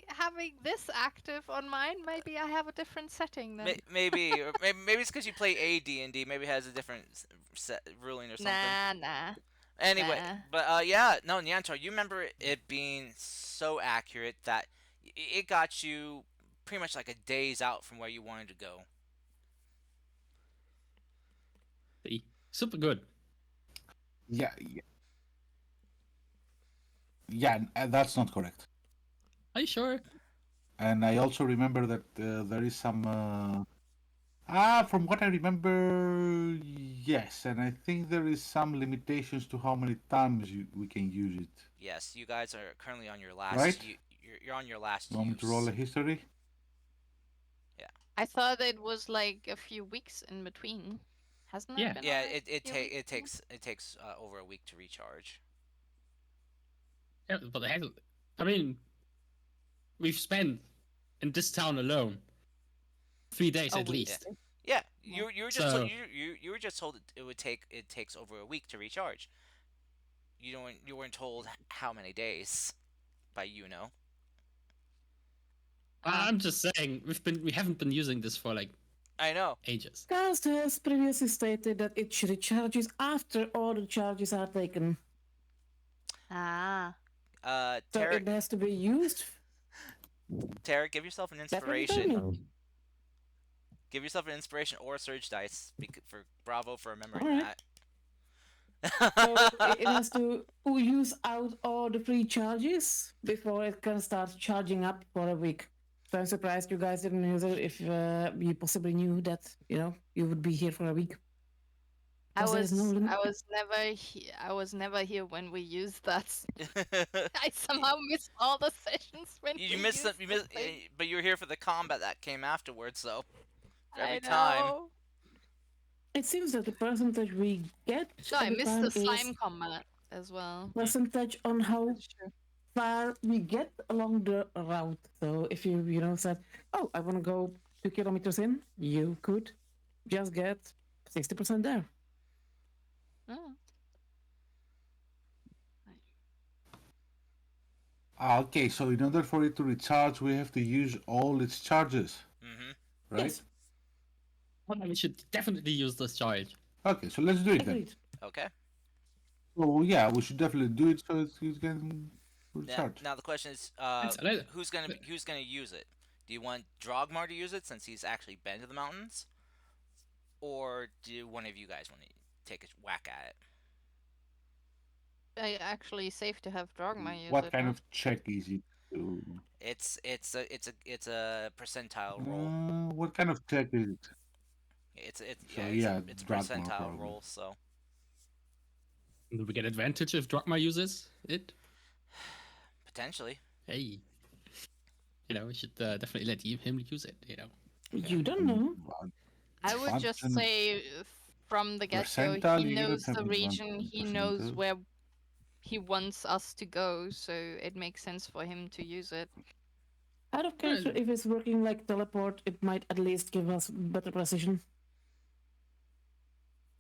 S3: having this active on mine. Maybe I have a different setting then.
S1: Maybe or maybe it's because you play AD&D. Maybe it has a different set ruling or something.
S3: Nah.
S1: Anyway,
S3: Nah.
S1: but yeah, no, Nyanto, you remember it being so accurate that it got you pretty much like a days out from where you wanted to go.
S2: See? Super good.
S5: Yeah, that's not correct.
S2: Are you sure?
S5: And I also remember that there is some. From what I remember, yes, and I think there is some limitations to how many times we can use it.
S1: Yes, you guys are currently on your last.
S5: Right?
S1: You're on your last
S5: You want me
S1: use.
S5: to roll a history?
S3: I thought it was like a few weeks in between. Hasn't
S2: Yeah.
S3: it been
S1: Yeah,
S3: already a few weeks?
S1: it takes over a week to recharge.
S2: Yeah, but I mean, we've spent in this town alone 3 days
S3: A
S2: at
S3: week.
S2: least.
S1: Yeah, you were just
S2: So-
S1: told, you were just told it takes over a week to recharge. You weren't told how many days by
S2: I'm just saying we haven't been using this for like
S1: I know.
S2: ages.
S4: Cast has previously stated that it recharges after all the charges are taken.
S3: Ah.
S4: So
S1: Tarek,
S4: it has to be used.
S1: give yourself an
S4: That's what he told
S1: inspiration.
S4: me.
S1: Give yourself an inspiration or a surge dice for Bravo for remembering
S4: Alright.
S1: that.
S4: So it has to use out all the free charges before it can start charging up for a week. So I'm surprised you guys didn't use it if you possibly knew that, you would be here for a week.
S3: I
S4: 'Cause there's no limit.
S3: I was never here when we used that. I somehow missed all the sessions when
S1: you
S3: we
S1: missed
S3: used
S1: you
S3: the
S1: missed,
S3: thing.
S1: but you were here for the combat that came afterwards, though. For every
S3: I
S1: time.
S3: know.
S4: It seems that the percentage we get
S3: No, I
S4: every
S3: missed
S4: time
S3: the
S4: is
S3: slime combat as well.
S4: percentage on how
S3: That's true.
S4: far we get along the route. So if you said, oh, I want to go 2 kilometers in, you could just get 60% there.
S3: Oh.
S5: Okay, so in order for it to recharge, we have to use all its charges,
S1: Mm-hmm.
S5: right?
S4: Yes,
S2: Well, we should definitely use this charge.
S5: Okay, so let's do it then.
S4: agreed.
S1: Okay.
S5: So yeah, we should definitely do it so it can
S1: Now,
S5: recharge.
S1: now the question is,
S2: Let's-
S1: who's gonna use it? Do you want Drogmar to use it since he's actually been to the mountains, or do one of you guys want to take a whack at it?
S3: Actually safe to have Drogma use
S5: What
S3: it.
S5: kind
S3: huh?
S5: of check is it?
S1: It's a percentile roll.
S5: What kind of check is it? So yeah,
S1: It's a
S5: Dragmar
S1: percentile
S5: probably.
S1: roll. So
S2: Do we get advantage if Drogma uses it?
S1: potentially.
S2: Hey. We should definitely let him use it,
S4: You don't know.
S3: I would just say from the get-go,
S5: Percentile,
S3: he
S5: you don't
S3: knows
S5: have
S3: the region,
S5: advantage
S3: he
S5: on
S3: knows
S5: percentile.
S3: where he wants us to go, so it makes sense for him to use it.
S4: Out of character, if it's working like teleport, it might at least give us better precision.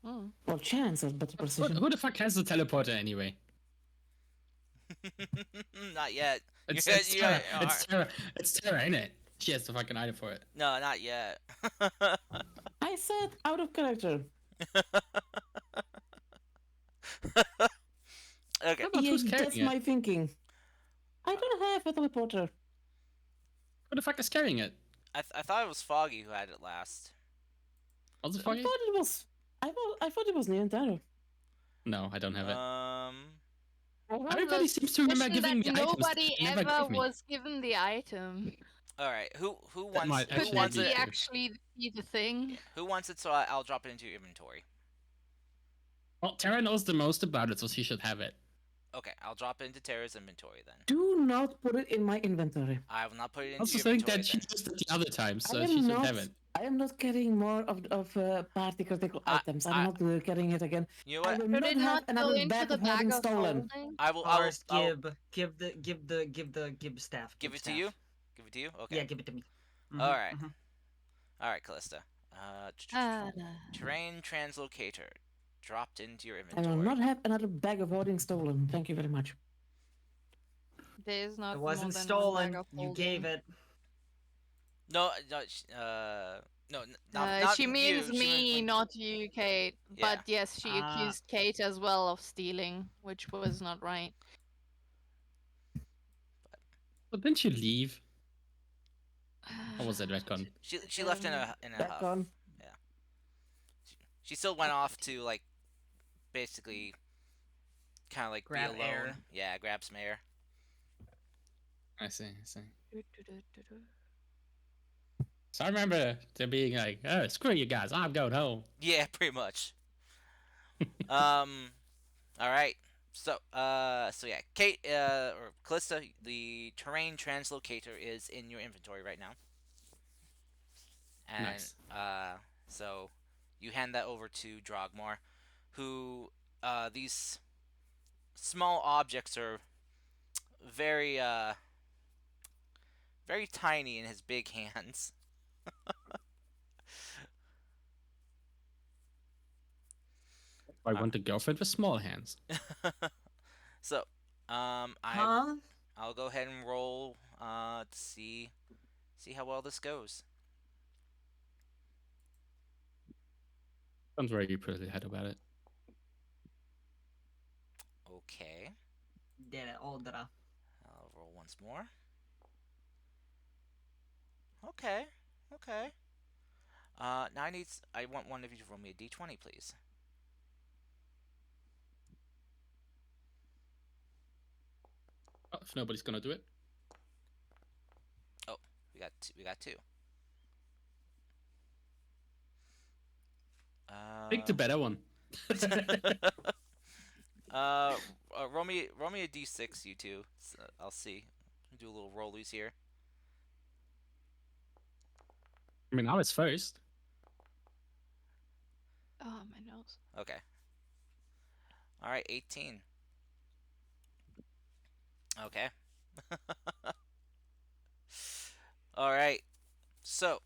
S3: Hmm.
S4: Or chance of better precision.
S2: Who the fuck has the teleporter anyway?
S1: Not yet.
S2: It's,
S1: Yeah,
S2: it's,
S1: yeah,
S2: Tara.
S1: yeah,
S2: It's Tara. It's Tara, ain't it? She has the fucking item for it.
S1: No, not yet.
S4: I said out of character.
S1: Okay.
S2: But
S4: Yeah,
S2: who's carrying
S4: that's
S2: it?
S4: my thinking. I don't have a teleporter.
S2: Who the fuck is carrying it?
S1: I thought it was Foggy who had it last.
S2: Also
S4: I
S2: Foggy?
S4: thought it was. I thought it was Leontaro.
S2: No, I don't have it. Everybody seems to remember
S3: Suspicion
S2: giving
S3: that
S2: me items that
S3: nobody
S2: they never
S3: ever
S2: gave me.
S3: was given the item.
S1: All right. Who
S2: That
S1: wants
S2: might
S1: who
S2: actually
S1: wants
S3: Could
S2: be
S3: that
S1: it?
S3: be
S2: true.
S3: actually be the thing?
S1: Who wants it? So I'll drop it into your inventory.
S2: Well, Tara knows the most about it, so she should have it.
S1: Okay, I'll drop it into Tara's inventory then.
S4: Do not put it in my inventory.
S1: I will not put it
S2: I
S1: into
S2: also
S1: your
S2: think
S1: inventory
S2: that she
S1: then.
S2: used it the other time, so
S4: I
S2: she
S4: am
S2: should
S4: not.
S2: have it.
S4: I am not carrying more of party critical items. I'm not carrying it again.
S1: You know
S4: I
S1: what?
S4: will
S3: Could
S4: not
S3: it
S4: have
S3: not go
S4: another
S3: into
S4: bag
S3: the
S4: of holding
S3: bag of
S4: stolen.
S3: holding?
S1: I will
S6: Forrest,
S1: I'll
S6: give staff.
S1: give it to
S6: staff.
S1: you. Give it to you. Okay.
S6: Yeah, give it to me.
S1: All right. All right, Callista.
S3: Ah,
S1: Terrain translocator dropped into your
S4: I
S1: inventory.
S4: will not have another bag of holding stolen. Thank you very much.
S3: there's not
S6: It
S3: more
S6: wasn't
S3: than one
S6: stolen.
S3: bag of
S6: You gave
S3: holding.
S6: it.
S1: No, not
S3: She
S1: you.
S3: means
S1: She
S3: me,
S1: meant-
S3: not you, Kate.
S1: Yeah.
S3: But yes, she
S6: Ah.
S3: accused Kate as well of stealing, which was not right.
S2: But didn't you leave? Or was that retcon?
S1: She left in a
S4: Back
S1: huff.
S4: on.
S1: She still went off to like basically kind of like
S6: Grab
S1: be alone.
S6: air.
S1: Yeah, grab some air.
S2: I see. So I remember there being like, oh, screw you guys, I'm going home.
S1: Yeah, pretty much. All right. So yeah, Kate or Callista, the terrain translocator is in your inventory right now. And
S2: Nice.
S1: so you hand that over to Drogmar, who these small objects are very very tiny in his big hands.
S2: I want a girlfriend with small hands.
S1: So,
S6: Huh?
S1: I'll go ahead and roll to see how well this goes.
S2: Sounds very pretty head about it.
S1: Okay,
S6: Dere åldra.
S1: I'll roll once more. Okay. Now I want one of you to roll me a d20, please.
S2: Oh, if nobody's gonna do it.
S1: Oh, we got two.
S2: Pick the better one.
S1: Roll me a d6, you two. I'll see. Do a little roll loose here.
S2: I mean, I was first.
S3: Oh, my nose.
S1: Okay. All right, 18. Okay. All right. So,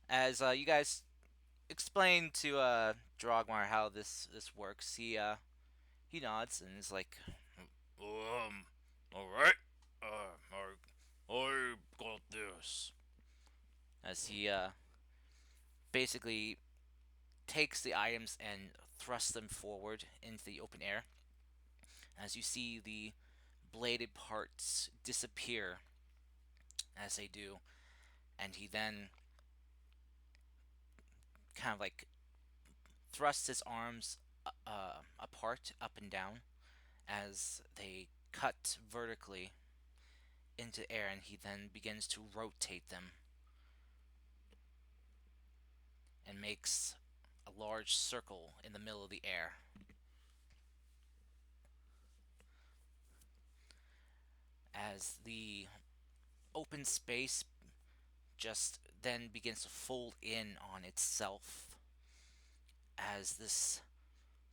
S1: as you guys explain to Drogmar how this works, he nods and is like, all right. I got this. As he basically takes the items and thrusts them forward into the open air. As you see the bladed parts disappear as they do, and he then kind of like thrusts his arms apart, up and down, as they cut vertically into air, and he then begins to rotate them and makes a large circle in the middle of the air. As the open space just then begins to fold in on itself as this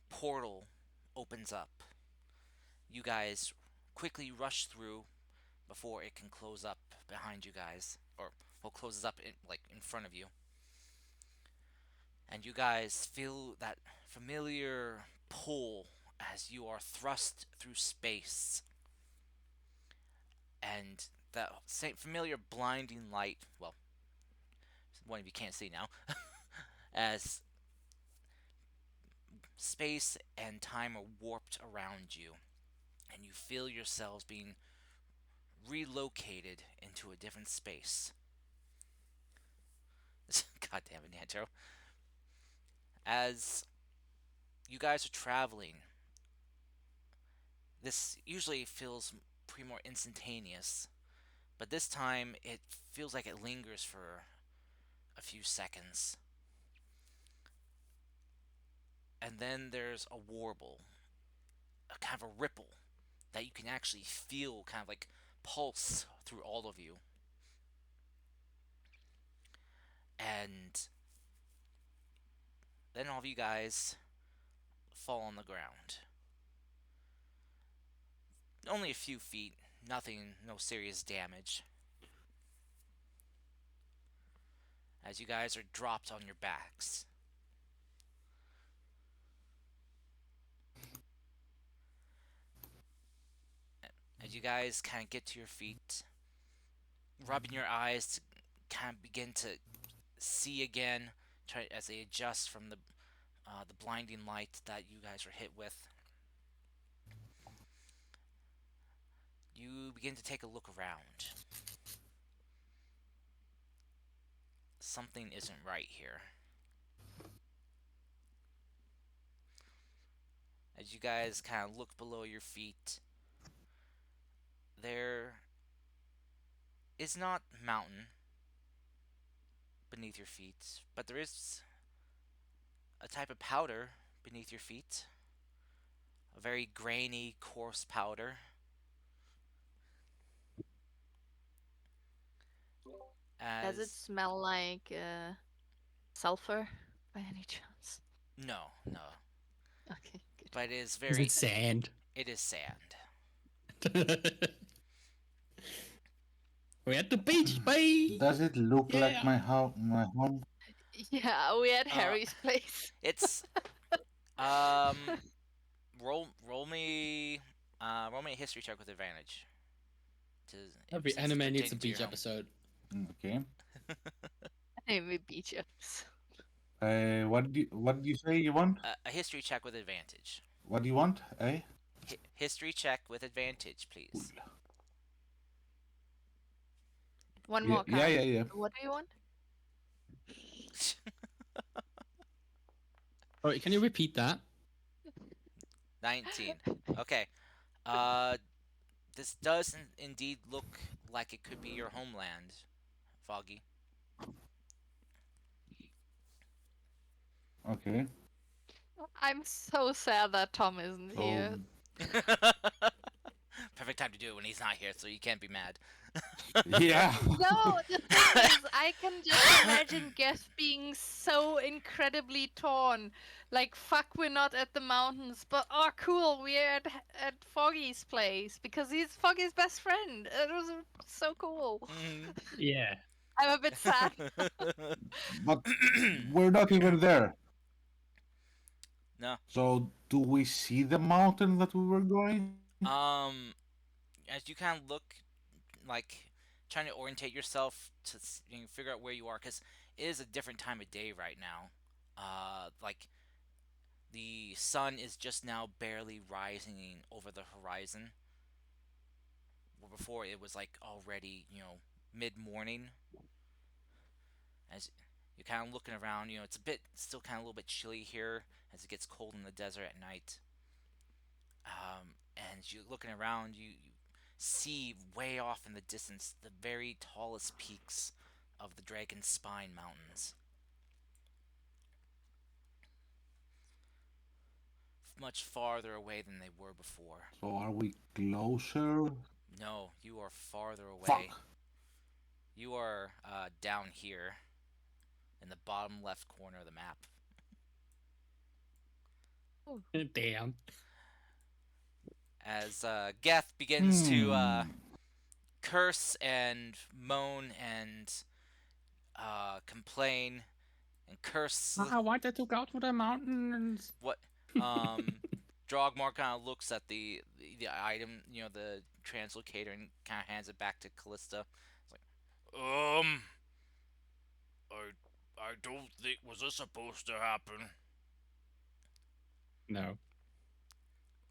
S1: portal opens up. You guys quickly rush through before it can close up behind you guys, or well, closes up in front of you. And you guys feel that familiar pull as you are thrust through space. And that same familiar blinding light, well, one of you can't see now, as space and time are warped around you, and you feel yourselves being relocated into a different space. God damn it, Nantro. As you guys are traveling, this usually feels pretty more instantaneous, but this time it feels like it lingers for a few seconds. And then there's a warble, a kind of a ripple that you can actually feel kind of like pulse through all of you. And then all of you guys fall on the ground. Only a few feet, nothing, no serious damage. As you guys are dropped on your backs. As you guys kind of get to your feet, rubbing your eyes to kind of begin to see again, as they adjust from the blinding light that you guys were hit with. You begin to take a look around. Something isn't right here. As you guys kind of look below your feet, there is not mountain beneath your feet, but there is a type of powder beneath your feet. A very grainy, coarse powder.
S3: Does it smell like sulfur by any chance?
S1: No, no.
S3: Okay, good.
S1: But it is
S2: Is
S1: very.
S2: it sand?
S1: It is sand.
S2: We're at the beach, babe.
S5: Does it look
S2: Yeah.
S5: like my home?
S3: Yeah, we at Harry's place.
S1: It's roll me a history check with advantage.
S2: Every
S1: since
S2: anime
S1: it's
S2: needs a
S1: pertaining to your
S2: beach
S1: home.
S2: episode.
S5: Okay.
S3: Maybe beach jokes.
S5: What do you say you want?
S1: A history check with advantage.
S5: What do you want? Eh?
S1: History check with advantage, please.
S3: One
S5: Yeah,
S3: more card.
S5: yeah.
S3: What do you want?
S2: Oh, can you repeat that?
S1: 19. Okay. This does indeed look like it could be your homeland, Foggy.
S5: Okay.
S3: I'm so sad that Tom isn't
S5: So
S3: here.
S1: Perfect time to do it when he's not here, so you can't be mad.
S5: yeah.
S3: No, the thing is, I can just imagine Guess being so incredibly torn. Like, fuck, we're not at the mountains, but oh, cool, we're at Foggy's place because he's Foggy's best friend. It was so cool.
S2: Yeah.
S3: I'm a bit sad.
S5: But we're not even there.
S1: No.
S5: So do we see the mountain that we were going?
S1: As you kind of look, like trying to orientate yourself to figure out where you are, because it is a different time of day right now. Like the sun is just now barely rising over the horizon. Where before it was like already, mid morning. As You're kind of looking around. You know, it's a bit still kind of a little bit chilly here as it gets cold in the desert at night. And as you're looking around, you see way off in the distance the very tallest peaks of the Dragon Spine Mountains. Much farther away than they were before.
S5: So are we closer?
S1: No, you are farther away.
S5: Fuck.
S1: You are down here in the bottom left corner of the map.
S2: Damn.
S1: As Geth begins to curse and moan and complain and curse.
S2: I wanted to go to the mountains.
S1: What? Drogmar kind of looks at the item, you know, the translocator, and kind of hands it back to Callista. It's like, I don't think, was this supposed to happen?
S2: No.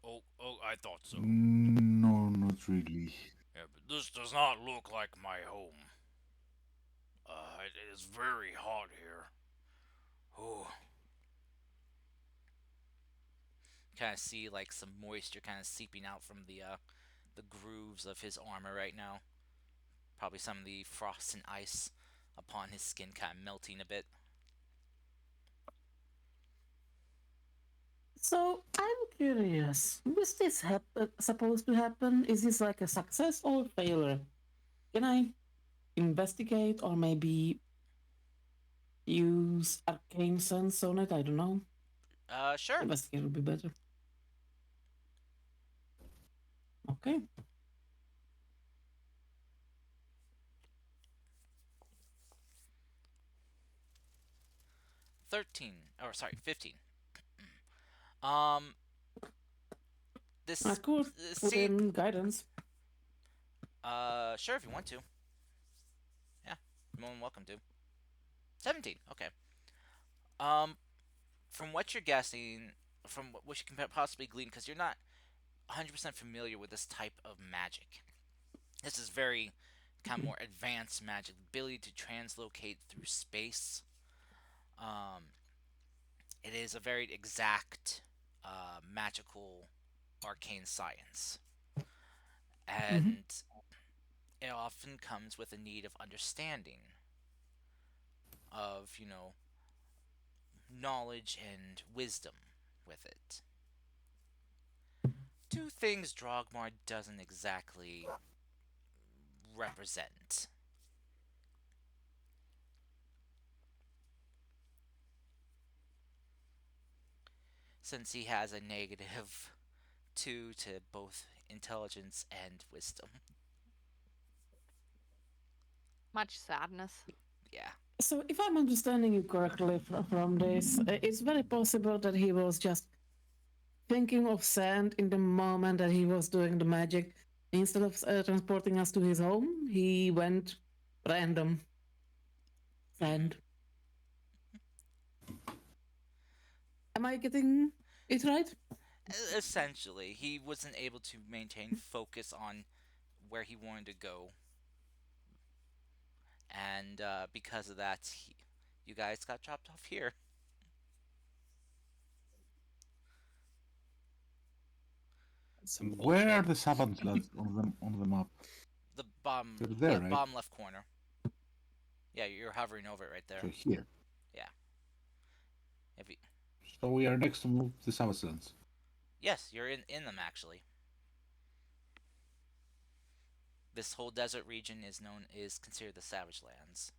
S1: Oh, I thought so.
S5: No, not really.
S1: Yeah, but this does not look like my home. It is very hot here. Oh. Kind of see like some moisture kind of seeping out from the grooves of his armor right now. Probably some of the frost and ice upon his skin kind of melting a bit.
S4: So I'm curious. Was this supposed to happen? Is this like a success or failure? Can I investigate or maybe use arcane sense on it? I don't know.
S1: Sure.
S4: Investigate would be better. Okay.
S1: Or sorry, 15. This
S4: That's cool. Put
S1: see,
S4: in guidance.
S1: sure if you want to. Yeah, you're more than welcome to. 17. Okay. From what you're guessing, from what you can possibly glean, because you're not 100% familiar with this type of magic. This is very kind of more advanced magic, the ability to translocate through space. It is a very exact magical arcane science, and it often comes with a need of understanding of, you know, knowledge and wisdom with it. Two things Drogmar doesn't exactly represent. Since he has a negative 2 to both intelligence and wisdom.
S3: Much sadness.
S1: Yeah.
S4: So, if I'm understanding you correctly from this, it's very possible that he was just thinking of sand in the moment that he was doing the magic. Instead of transporting us to his home, he went random sand. Am I getting it right?
S1: Essentially, he wasn't able to maintain focus on where he wanted to go. And because of that, you guys got dropped off here.
S2: Some bullshit.
S5: Where are the savants on the map?
S1: The bottom,
S5: They're there, right?
S1: bottom left corner. Yeah, you're hovering over it right there.
S5: So here.
S1: Yeah. If you,
S5: So we are next to the Savage.
S1: yes, you're in them actually. This whole desert region is considered the Savage Lands.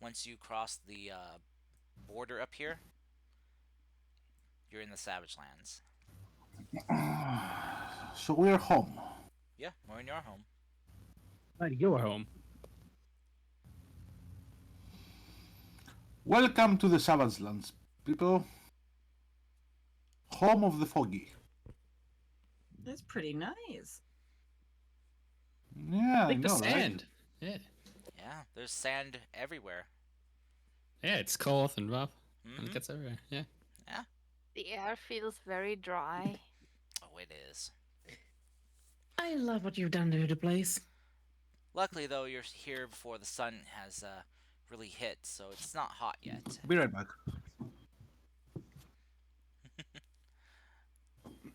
S1: Once you cross the border up here, you're in the Savage Lands.
S5: So we are home.
S1: Yeah, we're in your home.
S2: Right, your home.
S5: Welcome to the Savage Lands, people. Home of the Foggy.
S6: That's pretty nice.
S5: Yeah, I
S2: Like the
S5: know, right?
S2: sand. Yeah.
S1: Yeah, there's sand everywhere.
S2: Yeah, it's cold and rough. And
S1: Mhm.
S2: it gets everywhere. Yeah.
S3: The air feels very dry.
S1: Oh, it is.
S4: I love what you've done to the place.
S1: Luckily, though, you're here before the sun has really hit, so it's not hot yet.
S5: Be right back.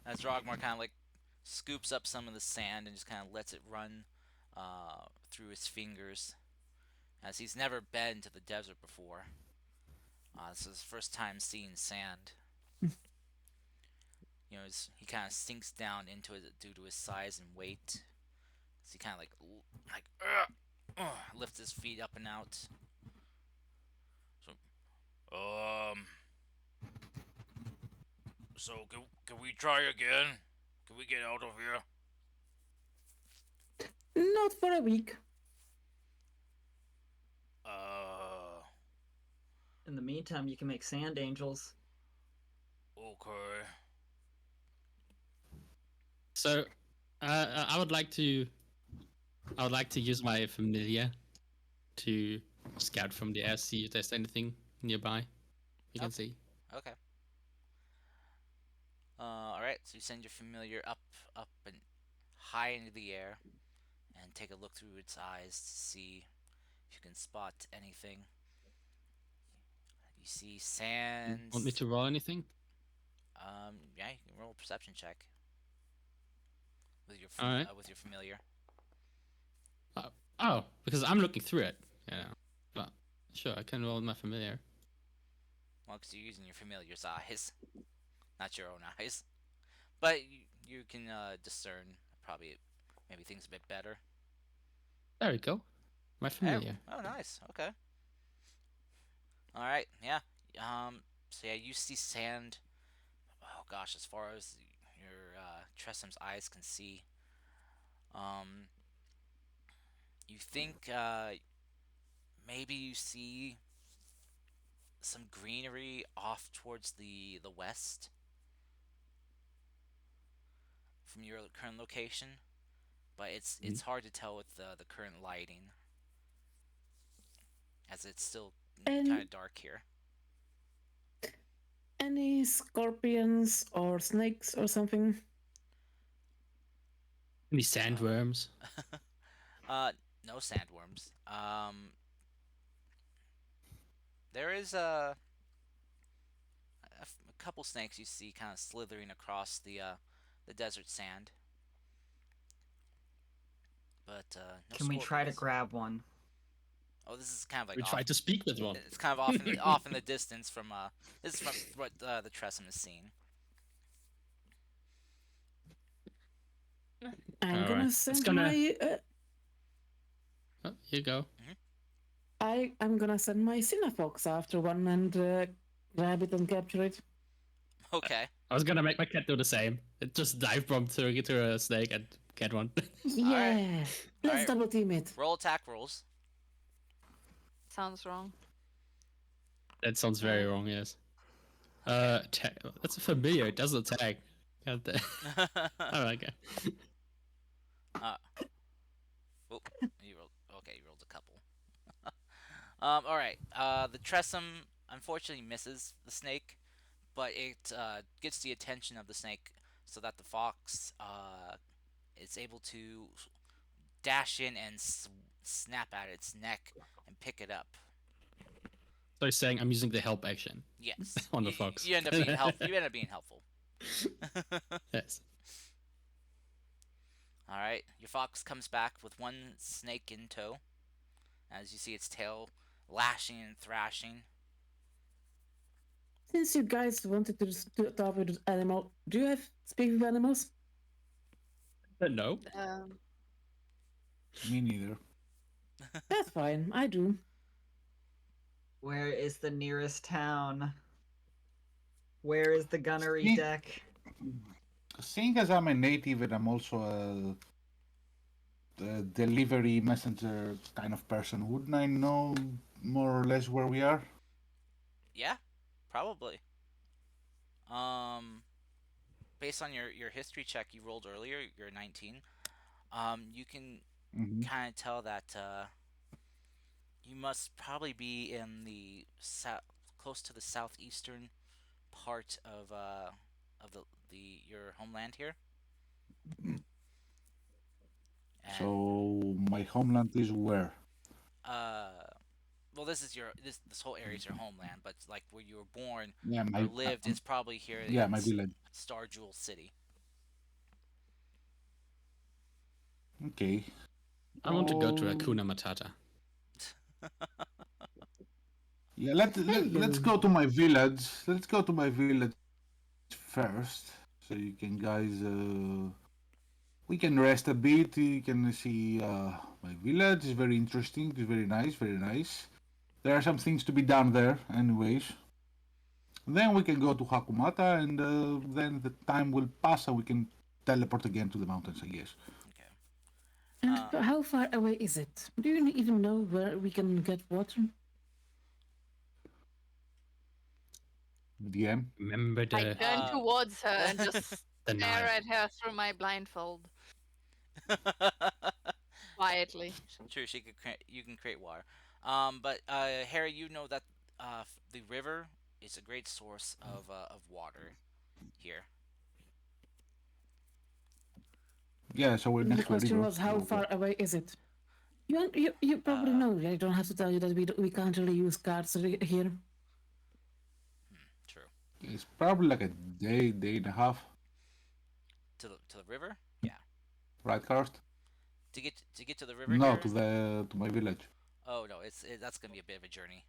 S1: As Rogmar kind of like scoops up some of the sand and just kind of lets it run through his fingers, as he's never been to the desert before. This is his first time seeing sand. You know, he kind of sinks down into it due to his size and weight. So he kind of lifts his feet up and out. So, so can we try again? Can we get out of here?
S4: Not for a week.
S7: In the meantime, you can make sand angels.
S1: Okay.
S2: So, I would like to use my familiar to scout from the air, see if there's anything nearby you can see.
S1: Okay. Alright, so you send your familiar up and high into the air and take a look through its eyes to see if you can spot anything. You see sand.
S2: Want me to roll anything?
S1: Yeah, you can roll a perception check with your
S2: Alright.
S1: with your familiar.
S2: Oh, because I'm looking through it. Yeah. But sure, I can roll my familiar.
S1: Well, because you're using your familiar's eyes, not your own eyes. But you can discern probably maybe things a bit better.
S2: There we go. My familiar.
S1: Oh, nice. Okay. All right. Yeah. So yeah, you see sand. Oh gosh, as far as your Tressem's eyes can see. You think maybe you see some greenery off towards the west from your current location, but it's hard to tell with the current lighting, as it's still
S4: And-
S1: kind of dark here.
S4: Any scorpions or snakes or something?
S2: Any sandworms?
S1: No sandworms. There is a couple snakes you see kind of slithering across the desert sand. But no
S7: Can we try to
S1: scorpions.
S7: grab one?
S1: Oh, this is kind of like
S2: We
S1: off,
S2: try to speak with one.
S1: it's kind of off in the, off in the distance from this is from what the Tressum is seeing.
S4: I'm
S2: Alright,
S4: gonna
S2: it's
S4: send
S2: gonna-
S4: my
S2: Oh, here you go.
S4: I'm gonna send my Cinefox after one and grab it and capture it.
S1: Okay.
S2: I was gonna make my cat do the same. It just dive bomb to a snake and get one.
S4: Yeah. Let's
S1: Alright.
S4: double team it.
S1: Roll attack rolls.
S3: Sounds wrong.
S2: That sounds very wrong. Yes. That's a familiar. It doesn't attack. God damn. Oh, okay.
S1: Oh, you rolled. Okay, you rolled a couple. All right. The Tressum unfortunately misses the snake, but it gets the attention of the snake, so that the fox is able to dash in and snap at its neck and pick it up.
S2: So you're saying I'm using the help action.
S1: Yes.
S2: On the
S1: You-
S2: fox.
S1: You end up being helpful. You end up being helpful.
S2: Yes.
S1: All right. Your fox comes back with one snake in tow, as you see its tail lashing and thrashing.
S4: Since you guys wanted to talk with animal, do you have speak with animals?
S2: No.
S5: Me neither.
S4: That's fine. I do.
S7: Where is the nearest town? Where is the gunnery
S5: Me-
S7: deck?
S5: Seeing as I'm a native and I'm also a delivery messenger kind of person, wouldn't I know more or less where we are?
S1: Yeah, probably. Based on your history check you rolled earlier, you're 19. You can
S5: Mhm.
S1: kind of tell that you must probably be in the close to the southeastern part of your homeland here. And,
S5: So my homeland is where?
S1: well, this whole area is your homeland, but like where you were born
S5: Yeah,
S1: or
S5: my
S1: lived is probably here
S5: yeah,
S1: in
S5: my village.
S1: Star Jewel City.
S5: Okay.
S2: I want to go to
S5: Oh.
S2: Hakuna Matata.
S5: Yeah, let's go to my village. Let's go to my village first, so you can guys. We can rest a bit. You can see my village. It's very interesting. It's very nice. Very nice. There are some things to be done there, anyways. Then we can go to Hakumata, and then the time will pass, and we can teleport again to the mountains, I guess.
S1: Okay.
S4: And how far away is it? Do you even know where we can get water?
S5: DM.
S2: Remember
S3: I
S2: the
S3: turn towards her and just
S2: the
S3: stare
S2: Nile.
S3: at her through my blindfold quietly.
S1: True, you can create water. But Harry, you know that the river is a great source of water here.
S5: Yeah, so we're
S4: The
S5: next to a
S4: question
S5: river.
S4: was, how
S5: so-
S4: far away is it? You probably know. I don't have to tell you that we can't really use cards here.
S1: True.
S5: It's probably like a day and a half,
S1: To the river? Yeah.
S5: right, Karst?
S1: To get to the river
S5: No,
S1: here?
S5: to my village.
S1: Oh no, that's gonna be a bit of a journey.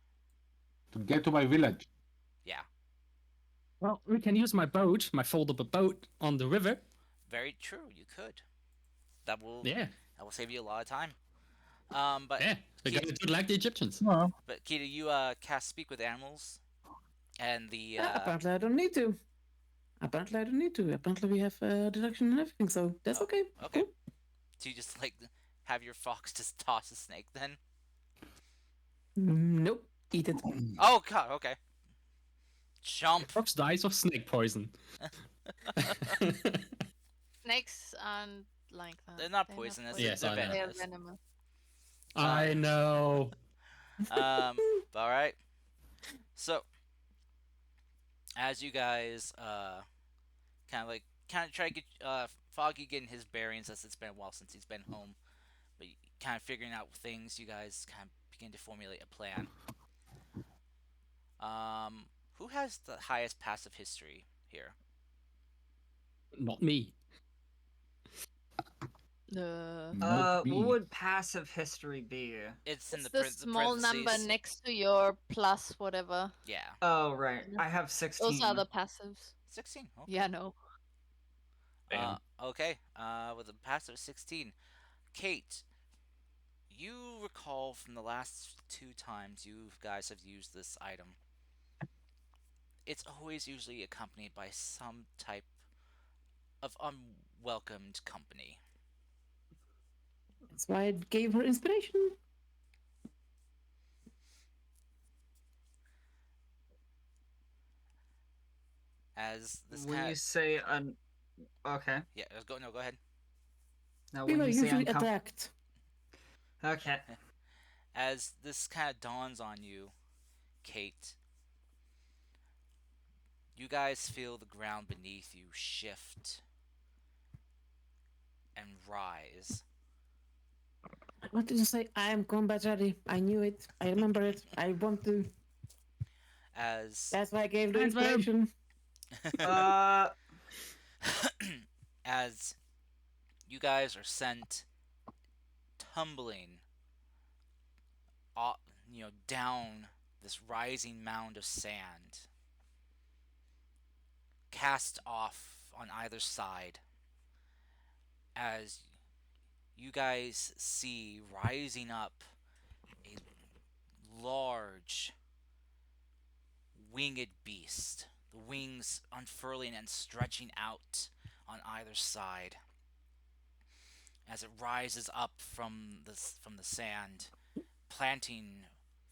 S5: To get to my village.
S1: Yeah.
S2: Well, we can use my boat, my foldable boat on the river.
S1: Very true. You could. That will
S2: Yeah,
S1: save you a lot of time. But
S2: yeah. We're
S1: Keita,
S2: gonna do it like the Egyptians.
S5: No.
S1: but Kita, you cast speak with animals, and the
S4: Apparently, I don't need to. Apparently, we have deduction and everything, so that's okay.
S1: okay.
S4: Cool.
S1: So you just like have your fox just toss a snake then?
S4: Nope. Eat it.
S1: Oh god. Okay. Jump.
S2: Fox dies of snake poison.
S3: Snakes aren't like that.
S1: They're not poisonous.
S2: Yes,
S1: They're
S2: I know.
S3: They're
S1: venomous.
S3: venomous.
S2: I know.
S1: All right. So, as you guys kind of try to get Foggy getting his bearings, as it's been a while since he's been home, but kind of figuring out things, you guys kind of begin to formulate a plan. Who has the highest passive history here?
S2: Not me.
S5: Not me.
S7: What would passive history be?
S1: It's in
S3: It's
S1: the,
S3: the
S1: the
S3: small number
S1: parentheses.
S3: next to your plus whatever.
S1: Yeah,
S7: Oh, right. I have 16.
S3: Those are the passives.
S1: 16. Okay.
S3: Yeah, no.
S1: Okay. With a passive of 16, Kate, you recall from the last 2 times you guys have used this item. It's always usually accompanied by some type of unwelcomed company.
S4: That's why I gave her inspiration.
S1: As this
S7: When
S1: kind
S7: you say un... Okay.
S1: yeah, go ahead.
S7: Now
S4: We
S7: when
S4: were
S7: you say
S4: usually
S7: uncom...
S4: attacked.
S7: Okay.
S1: As this kind of dawns on you, Kate, you guys feel the ground beneath you shift and rise.
S4: What did you say? I am combat ready. I knew it. I remember it. I want to.
S1: As
S4: That's why I gave the
S2: Thanks, ma'am.
S4: inspiration.
S7: Uh,
S1: as you guys are sent tumbling down this rising mound of sand, cast off on either side, as you guys see rising up a large winged beast, the wings unfurling and stretching out on either side as it rises up from the sand, planting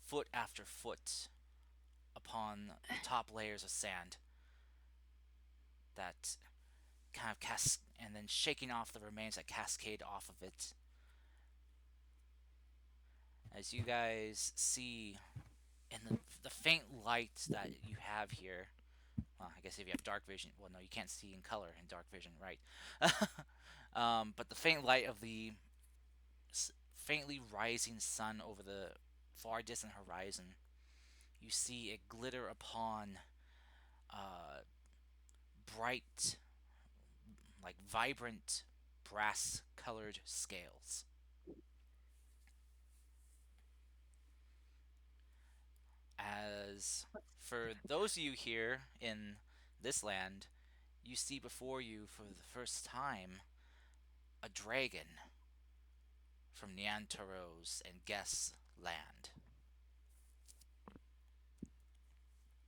S1: foot after foot upon the top layers of sand that kind of and then shaking off the remains that cascade off of it. As you guys see in the faint light that you have here, well, I guess if you have dark vision, well, no, you can't see in color in dark vision, right? But the faint light of the faintly rising sun over the far distant horizon, you see it glitter upon bright, like vibrant brass colored scales. As for those of you here in this land, you see before you for the first time a dragon from Neantaros and Guess land.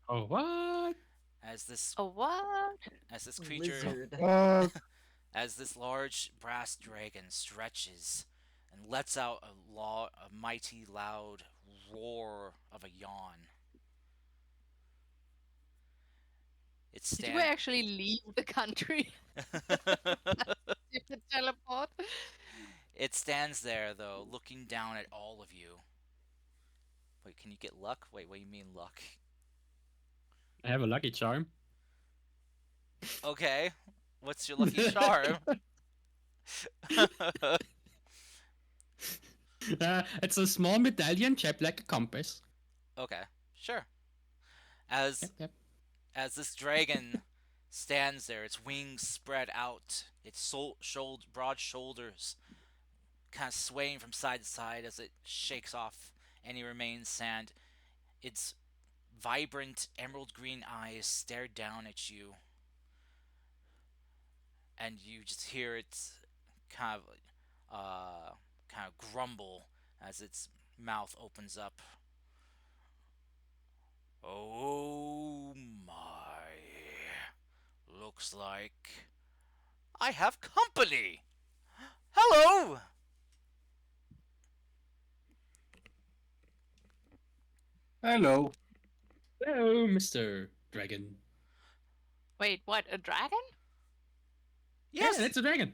S2: Oh, what?
S1: As this
S3: Oh, what?
S1: creature,
S7: Lizard.
S1: as this large brass dragon stretches and lets out a mighty loud roar of a yawn. It
S3: Did we
S1: stands.
S3: actually leave the country? Did it teleport?
S1: It stands there though, looking down at all of you. Wait, can you get luck? Wait, what do you mean luck?
S2: I have a lucky charm.
S1: Okay, what's your lucky charm?
S2: It's a small medallion shaped like a compass.
S1: Okay, sure. As
S2: Yep.
S1: as this dragon stands there, its wings spread out, its broad shoulders kind of swaying from side to side as it shakes off any remaining sand, its vibrant emerald green eyes stare down at you, and you just hear it kind of grumble as its mouth opens up. Oh my. Looks like I have company. Hello.
S5: Hello.
S2: Hello, Mr. Dragon.
S3: Wait, what? A dragon?
S1: Yes.
S2: Yeah, that's a dragon.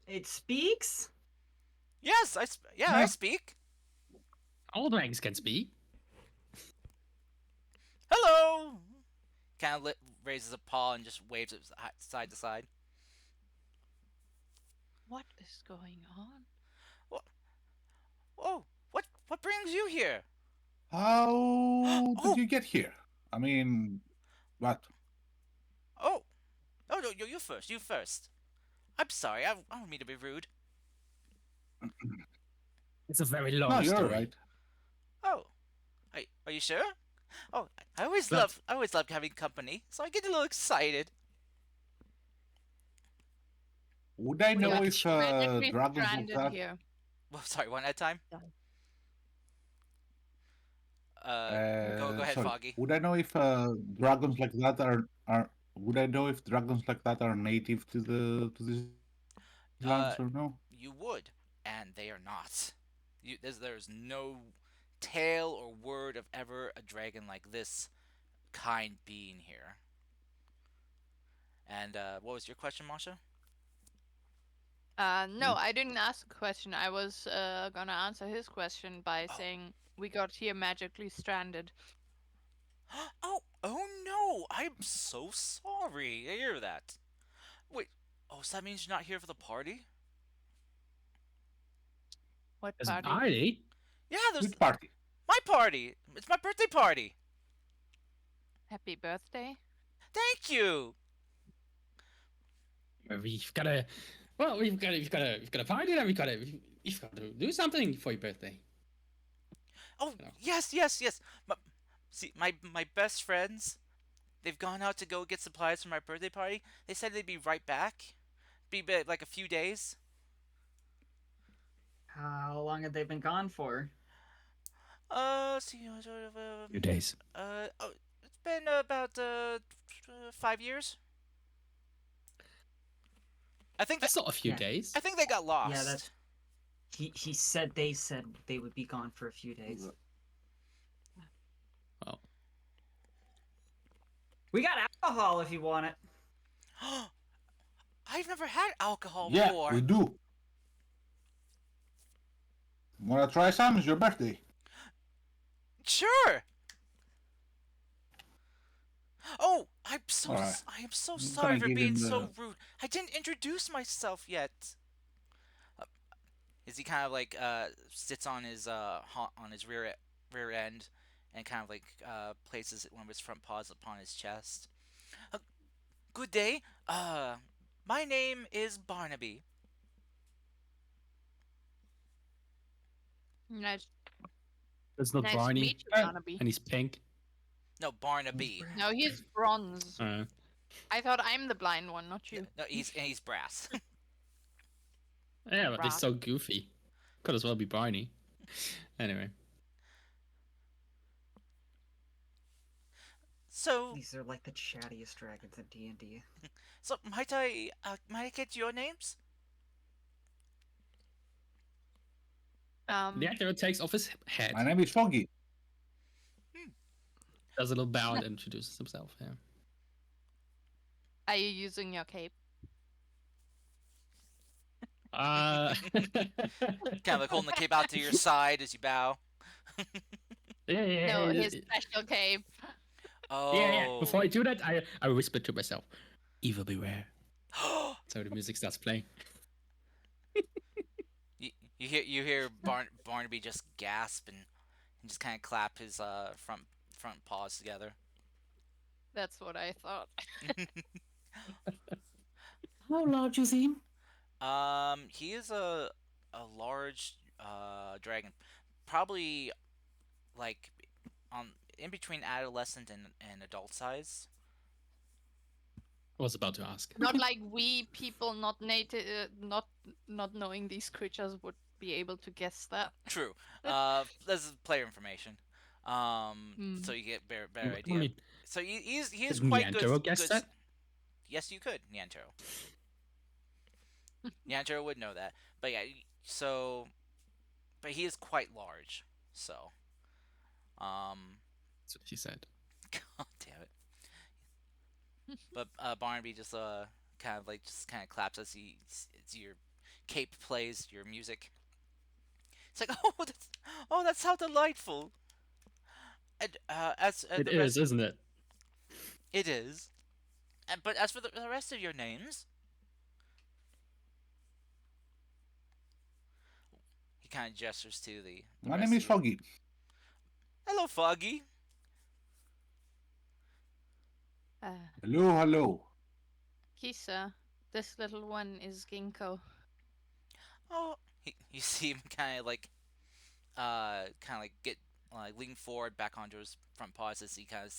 S7: It speaks?
S1: Yes, I
S5: Yeah.
S1: speak.
S2: All dragons can speak.
S1: Hello. Kind of raises a paw and just waves it side to side.
S3: What is going on?
S1: Oh, what brings you here?
S5: How
S1: Oh.
S5: did you get here? I mean, what?
S1: Oh, no, you first. You first. I'm sorry. I don't mean to be rude.
S2: It's a very long
S5: No, you're
S2: story.
S5: right.
S1: Oh, are you sure? Oh, I always
S2: Well-
S1: love having company, so I get a little excited.
S5: Would I
S3: We
S5: know
S3: got
S5: if
S3: magically
S5: dragons like
S3: stranded
S5: that?
S3: here.
S1: Well, sorry, one at a time.
S3: Done.
S1: Go ahead,
S5: sorry.
S1: Foggy.
S5: Would I know if dragons like that are? Would I know if dragons like that are native to these lands or no?
S1: You would, and they are not. There's no tale or word of ever a dragon like this kind being here. And what was your question, Masha?
S3: No, I didn't ask a question. I was gonna answer his question by
S1: Oh.
S3: saying we got here magically stranded.
S1: Oh no! I'm so sorry to hear that. Wait, so that means you're not here for the party?
S3: What
S2: There's a
S3: party?
S2: party.
S1: Yeah, there's
S5: Which party?
S1: my party. It's my birthday party.
S3: Happy birthday.
S1: Thank you.
S2: We've got a. Well, we've got a party that we've got to do something for your birthday.
S1: Oh,
S2: Yeah.
S1: yes. My best friends, they've gone out to go get supplies for my birthday party. They said they'd be right back. Be like a few days.
S7: How long have they been gone for?
S1: See, sort of,
S2: Few days.
S1: It's been about 5 years. I think
S2: That's not a few
S7: Yeah.
S2: days.
S1: I think they got lost.
S7: Yeah, that's. He said they would be gone for a few days.
S2: Oh.
S7: We got alcohol if you want it.
S1: I've never had alcohol
S5: Yeah,
S1: before.
S5: we do. Wanna try some? It's your birthday.
S1: Sure. Oh, I
S5: Alright.
S1: am so
S5: I'm
S1: sorry
S5: gonna
S1: for
S5: give
S1: being
S5: him
S1: so
S5: the-
S1: rude. I didn't introduce myself yet. Is he kind of like sits on his rear rear end and kind of like places one of his front paws upon his chest. Uh, Good day. My name is Barnaby.
S3: Nice,
S2: It's not
S3: nice to
S2: Barney,
S3: meet you, Barnaby.
S2: and he's pink.
S1: No, Barnaby.
S3: No, he's bronze. I thought I'm the blind one, not you.
S1: No, he's brass.
S2: Yeah, but he's
S3: Right.
S2: so goofy. Could as well be Barney. Anyway,
S1: So,
S7: These are like the chattiest dragons in D&D.
S1: might I get your names?
S2: the actor takes off his hat,
S5: My name is Foggy.
S2: does a little bow, and introduces himself. Yeah.
S3: Are you using your cape?
S1: Kind of like holding the cape out to your side as you bow.
S2: yeah.
S3: No, his special cape.
S1: Oh.
S2: Yeah. Before I do that, I whisper to myself, "Evil beware." So the music starts playing.
S1: You hear Barnaby just gasp and just kind of clap his front paws together.
S3: That's what I thought.
S4: How large is he?
S1: He is a large dragon, probably like in between adolescent and adult size.
S2: I was about to ask.
S3: Not like we people, not native, not knowing these creatures would be able to guess that.
S1: True. This is player information. So you get better
S2: I
S1: idea.
S2: mean,
S1: So he is
S2: could
S1: quite good.
S2: Niantoro guess that?
S1: Yes, you could, Niantoro. Niantoro would know that, but yeah. But he is quite large. So,
S2: That's what she said.
S1: God damn it. But Barnaby just kind of claps as your cape plays your music. It's like, that's how delightful. And as
S2: It
S1: the rest,
S2: is, isn't it?
S1: it is. But as for the rest of your names, he kind of gestures to the
S5: My
S1: rest
S5: name is
S1: of you.
S5: Foggy.
S1: Hello, Foggy.
S5: Hello.
S3: Kisa, this little one is Ginkgo.
S1: Oh, you see him kind of like get lean forward back onto his front paws as he kind of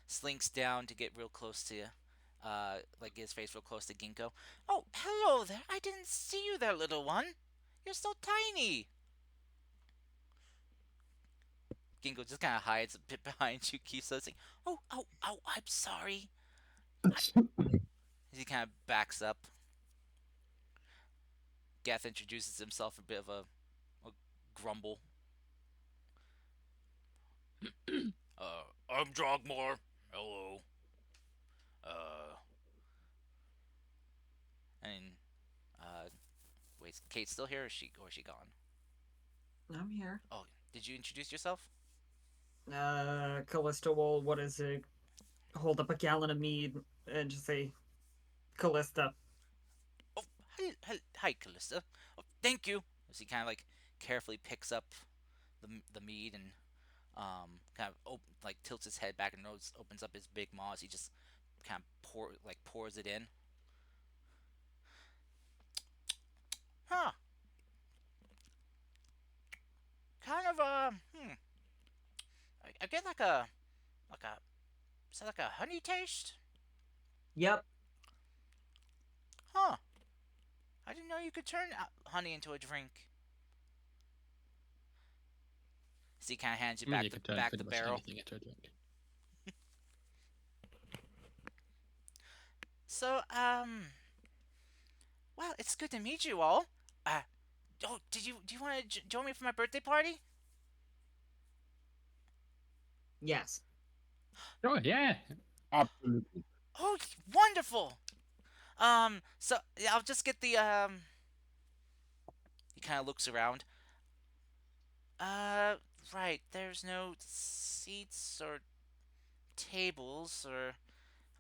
S1: slinks down to get real close to like his face real close to Ginkgo. Oh, hello there. I didn't see you there, little one. You're so tiny. Ginkgo just kind of hides a bit behind you, Kisa, saying, "Oh, I'm sorry." As he kind of backs up. Geth introduces himself, a bit of a grumble. I'm Drogmore. Hello. And wait, is Kate still here? Or is she gone?
S7: I'm here.
S1: Oh, did you introduce yourself?
S7: Callista will, what is it? Hold up a gallon of mead and just say, Callista.
S1: Oh, hi, Callista. Oh, thank you. As he kind of like carefully picks up the mead and kind of tilts his head back and opens up his big maw as he just kind of pours it in. Huh. Kind of I get like a is that like a honey taste?
S7: Yep.
S1: Huh. I didn't know you could turn honey into a drink. So he kind of hands you
S2: I mean,
S1: back
S2: you
S1: the
S2: could turn
S1: back
S2: pretty
S1: the
S2: much
S1: barrel.
S2: anything into a drink.
S1: So well, it's good to meet you all. Oh, do you want to join me for my birthday party?
S7: Yes.
S2: Oh yeah.
S5: Absolutely.
S1: Oh, wonderful. So yeah, I'll just get the He kind of looks around. Right. There's no seats or tables or.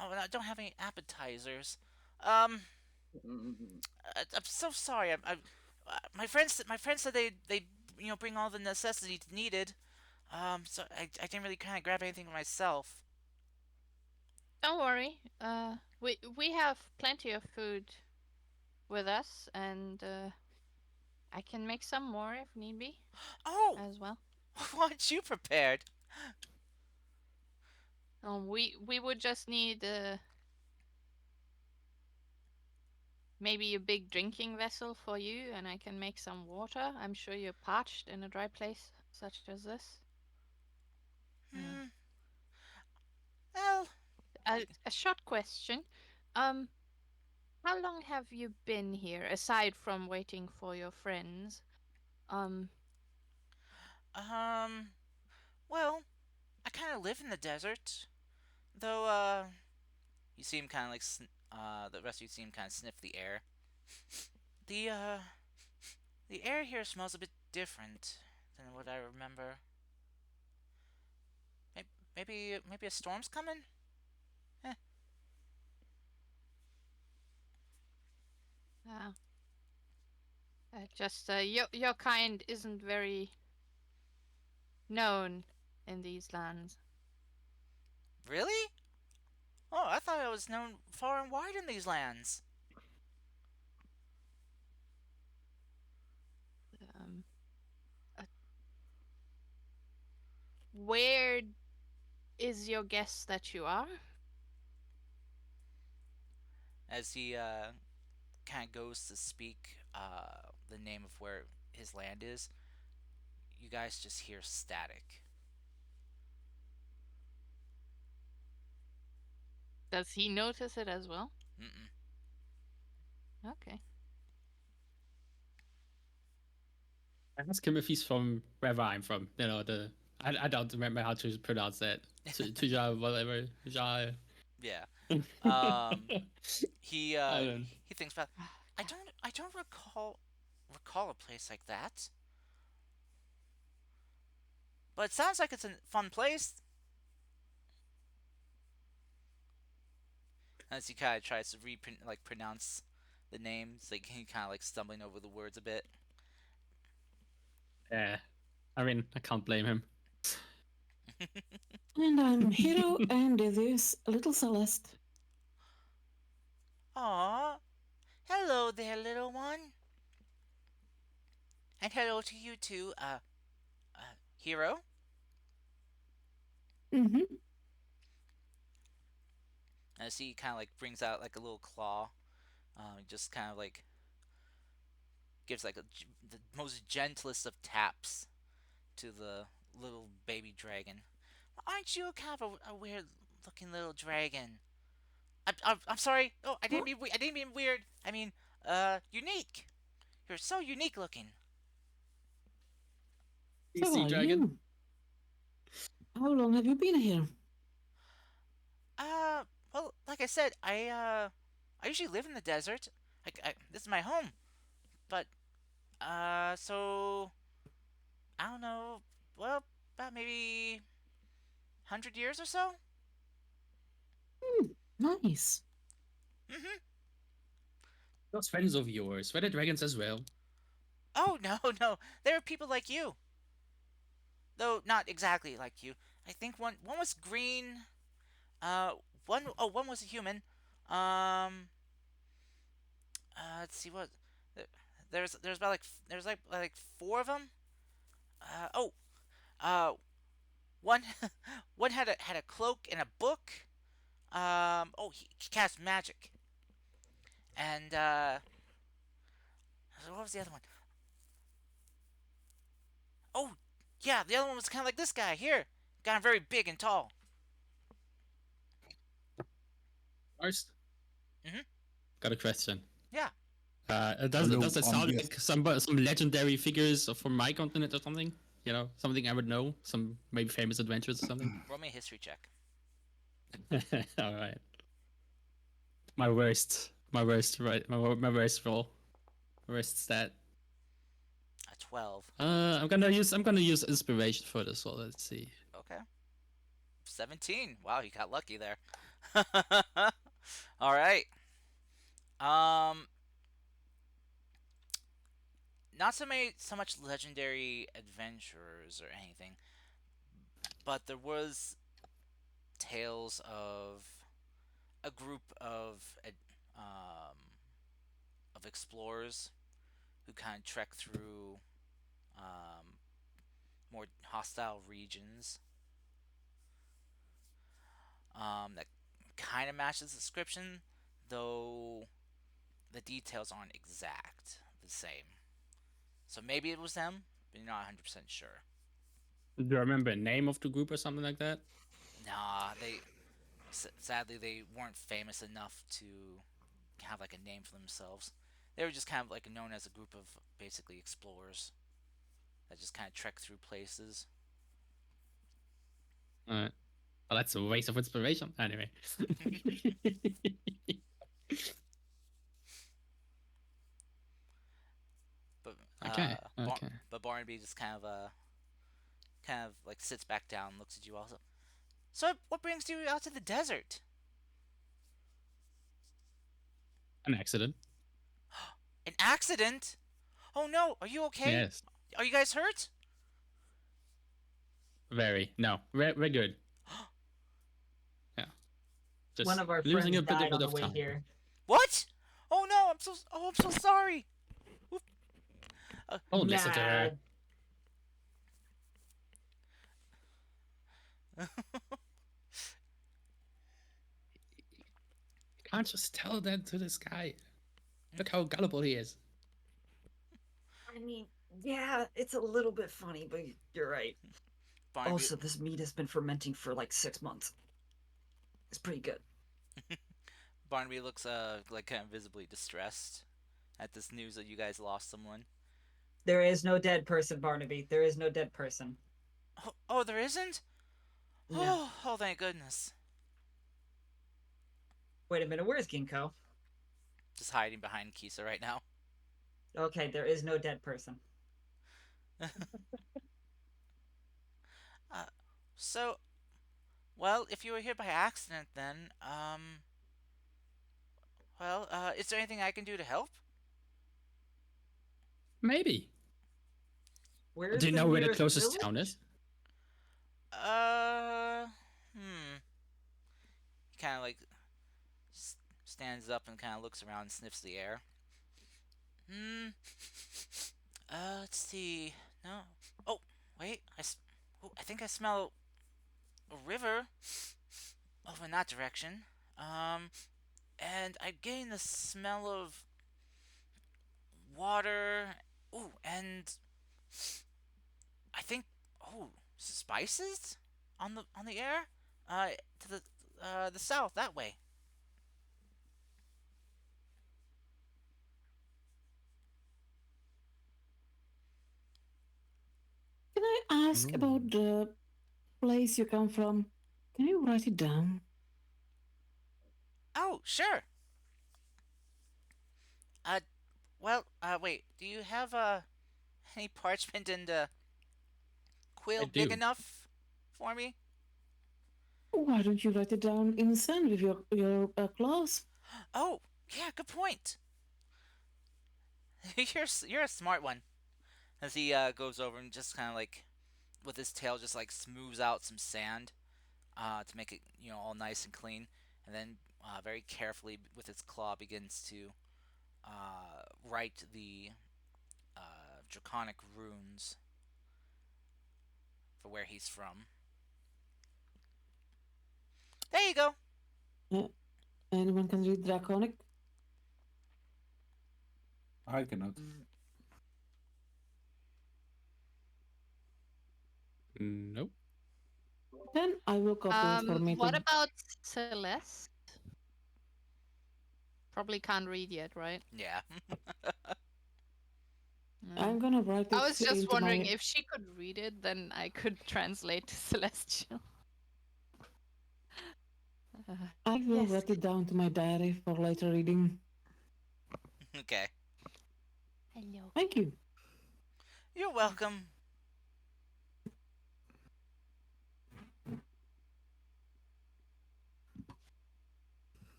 S1: Oh, and I don't have any appetizers. I'm so sorry. My friends said they bring all the necessities needed. So I didn't really kind of grab anything for myself.
S3: Don't worry. We have plenty of food with us, and I can make some more if need be
S1: Oh,
S3: as well.
S1: what you prepared?
S3: We would just need maybe a big drinking vessel for you, and I can make some water. I'm sure you're parched in a dry place such as this.
S1: Hmm. Well,
S3: A short question. Um, how long have you been here, aside from waiting for your friends? Um,
S1: um, well, I kind of live in the desert, though. You seem kind of like the rest of you seem kind of sniff the air. The the air here smells a bit different than what I remember. Maybe a storm's coming. Eh.
S3: uh, just your kind isn't very known in these lands.
S1: Really? Oh, I thought I was known far and wide in these lands.
S3: Um, uh, where is your guess that you are?
S1: As he kind of goes to speak the name of where his land is, you guys just hear static.
S3: Does he notice it as well?
S1: Mm-mm.
S3: Okay.
S2: I ask him if he's from wherever I'm from. You know, I don't remember how to pronounce that. Tuja, whatever. Ja.
S1: Yeah. Um, he
S2: I don't.
S1: he thinks about. I don't recall a place like that. But it sounds like it's a fun place. As he kind of tries to pronounce the names, like he kind of like stumbling over the words a bit.
S2: Yeah. I mean, I can't blame him.
S4: And I'm Hero, and this is Little Celeste.
S1: Aw, hello there, little one. And hello to you too, Hero.
S4: Mm-hmm.
S1: As he kind of like brings out like a little claw, just kind of like gives like the most gentlest of taps to the little baby dragon. Aren't you kind of a weird looking little dragon? I'm sorry. Oh, I didn't mean weird. I mean, unique. You're so unique looking.
S4: So
S2: DC
S4: are
S2: Dragon.
S4: you? How long have you been here?
S1: Well, like I said, I usually live in the desert. This is my home. But, so I don't know. Well, about maybe 100 years or so.
S4: Nice.
S1: Mm-hmm.
S2: Those friends of yours, were they dragons as well?
S1: Oh no, no, there are people like you. Though not exactly like you. I think one was green. Uh, one was a human. Um, let's see what. There's about like there's like four of them. Oh, uh, one one had a cloak and a book. Oh, he cast magic. And so what was the other one? Oh, yeah, the other one was kind of like this guy here. Got very big and tall.
S2: First,
S1: Mhm.
S2: got a question.
S1: Yeah.
S2: Does
S5: Hello,
S2: does it sound
S5: yes.
S2: like some legendary figures from my continent or something? You know, something I would know, some maybe famous adventures or something.
S1: Roll me a history check.
S2: All right. My worst, right? My worst roll, worst stat.
S1: A 12.
S2: I'm gonna use inspiration for this. So let's see.
S1: Okay. 17. Wow, you got lucky there. All right. Um, not so much legendary adventurers or anything, but there was tales of a group um, of explorers who kind of trek through um, more hostile regions that kind of matches the description, though the details aren't exact the same. So maybe it was them, but you're not 100% sure.
S2: Do you remember a name of the group or something like that?
S1: Nah, sadly they weren't famous enough to have like a name for themselves. They were just kind of like known as a group of basically explorers that just kind of trek through places.
S2: Well, that's a waste of inspiration. Anyway.
S1: But
S2: Okay, okay.
S1: But Barnaby just kind of like sits back down, and looks at you also. So what brings you out to the desert?
S2: An accident.
S1: An accident? Oh no, are you okay?
S2: Yes.
S1: Are you guys hurt?
S2: Very. No. We're good. Yeah. Just
S7: One of our
S2: losing
S7: friends
S2: a bit
S7: died on the
S2: of
S7: way
S2: time.
S7: here.
S1: What? Oh no, I'm so sorry.
S2: Oh, listen to her. Can't just tell that to this guy. Look how gullible he is.
S7: I mean, yeah, it's a little bit funny, but you're right.
S1: Barnaby,
S7: Also, this meat has been fermenting for like 6 months. It's pretty good.
S1: Barnaby looks like kind of visibly distressed at this news that you guys lost someone.
S7: There is no dead person, Barnaby. There is no dead person.
S1: Oh, there isn't?
S7: No.
S1: Oh, thank goodness.
S7: Wait a minute, where's Ginkgo?
S1: Just hiding behind Kisa right now.
S7: Okay, there is no dead person.
S1: So, well, if you were here by accident, then, is there anything I can do to help?
S2: Maybe.
S7: Where is
S2: Do you know where the
S7: nearest
S2: closest
S7: village?
S2: town is?
S1: He kind of like stands up and kind of looks around and sniffs the air. Let's see. No. Oh, wait. I think I smell a river over in that direction. And I'm getting the smell of water. Ooh, and I think spices on the air. To the south that way.
S4: Can I ask about the place you come from? Can you write it down?
S1: Oh, sure. Wait. Do you have any parchment and quill big
S2: do.
S1: enough for me?
S4: Why don't you write it down in sand with your claws?
S1: Oh, yeah, good point. You're a smart one. As he goes over and just kind of like with his tail just like smooths out some sand to make it all nice and clean, and then very carefully with its claw begins to write the draconic runes for where he's from. There you go.
S4: Anyone can read Draconic?
S5: I cannot.
S2: Nope.
S4: Then I will copy it for me.
S3: What about Celeste? Probably can't read yet, right?
S1: Yeah.
S4: I'm gonna write it.
S3: I was just
S4: into
S3: wondering
S4: my...
S3: if she could read it, then I could translate to Celestial.
S4: I will
S3: Yes.
S4: write it down to my diary for later reading.
S1: Okay.
S3: Hello.
S4: Thank you.
S1: You're welcome.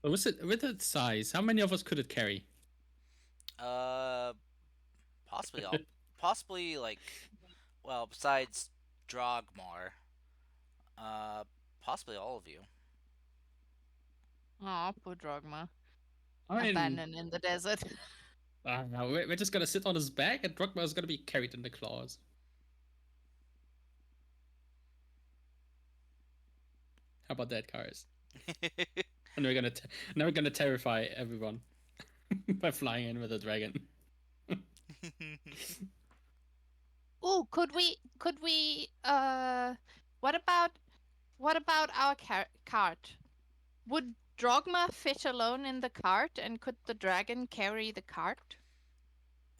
S2: Was it with its size? How many of us could it carry?
S1: Possibly possibly like, well, besides Drogmar, uh, possibly all of you.
S3: Oh, poor Drogma.
S2: I mean,
S3: Abandoned in the desert.
S2: no, we're just gonna sit on his back, and Drogma is gonna be carried in the claws. How about that, Cars? And now we're gonna terrify everyone by flying in with a dragon.
S3: Oh, could we what about our cart? Would Drogma fit alone in the cart, and could the dragon carry the cart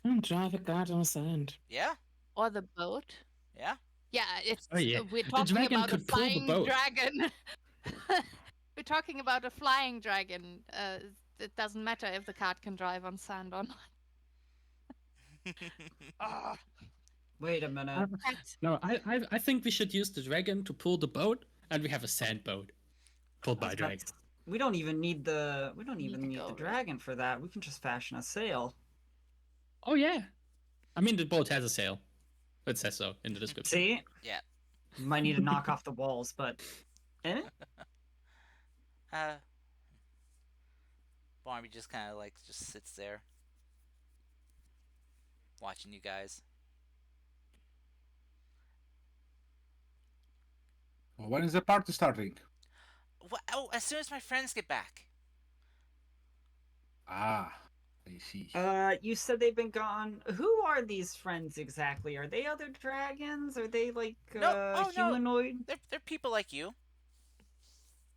S4: Don't drive a cart on sand.
S1: Yeah,
S3: or the boat?
S1: yeah.
S3: Yeah, it's
S2: Oh, yeah.
S3: we're
S2: The
S3: talking
S2: dragon
S3: about a
S2: could pull the
S3: flying
S2: boat.
S3: dragon. We're talking about a flying dragon. It doesn't matter if the cart can drive on sand or not. Ah,
S7: Wait a minute.
S2: No, I think we should use the dragon to pull the boat, and we have a sand boat pulled by a dragon.
S7: We don't even need the
S3: Need to go, right?
S7: dragon for that. We can just fashion a sail.
S2: Oh yeah, I mean the boat has a sail. It says so in the description.
S7: See?
S1: Yeah.
S7: Might need to knock off the walls, but
S1: Barnaby just kind of like just sits there, watching you guys.
S5: When is the party starting?
S1: What? Oh, as soon as my friends get back.
S5: Ah, I see.
S7: you said they've been gone. Who are these friends exactly? Are they other dragons? Are they like
S1: No, oh, no.
S7: humanoid?
S1: They're people like you.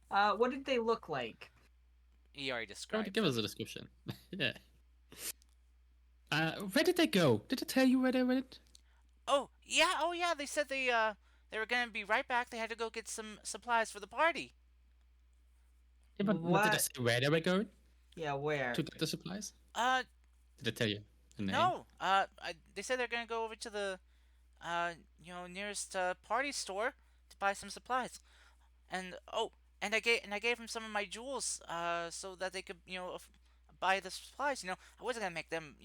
S7: What did they look like?
S1: He already
S2: Go
S1: described.
S2: give us a description. Yeah. Where did they go? Did it tell you where they went?
S1: Oh yeah. They said they were gonna be right back. They had to go get some supplies for the party.
S2: Yeah, but did
S7: What?
S2: they say where they were going
S7: Yeah, where?
S2: to get the supplies? Did it tell you the name?
S1: No. They said they're gonna go over to the nearest party store to buy some supplies, and I gave them some of my jewels so that they could buy the supplies. I wasn't gonna make them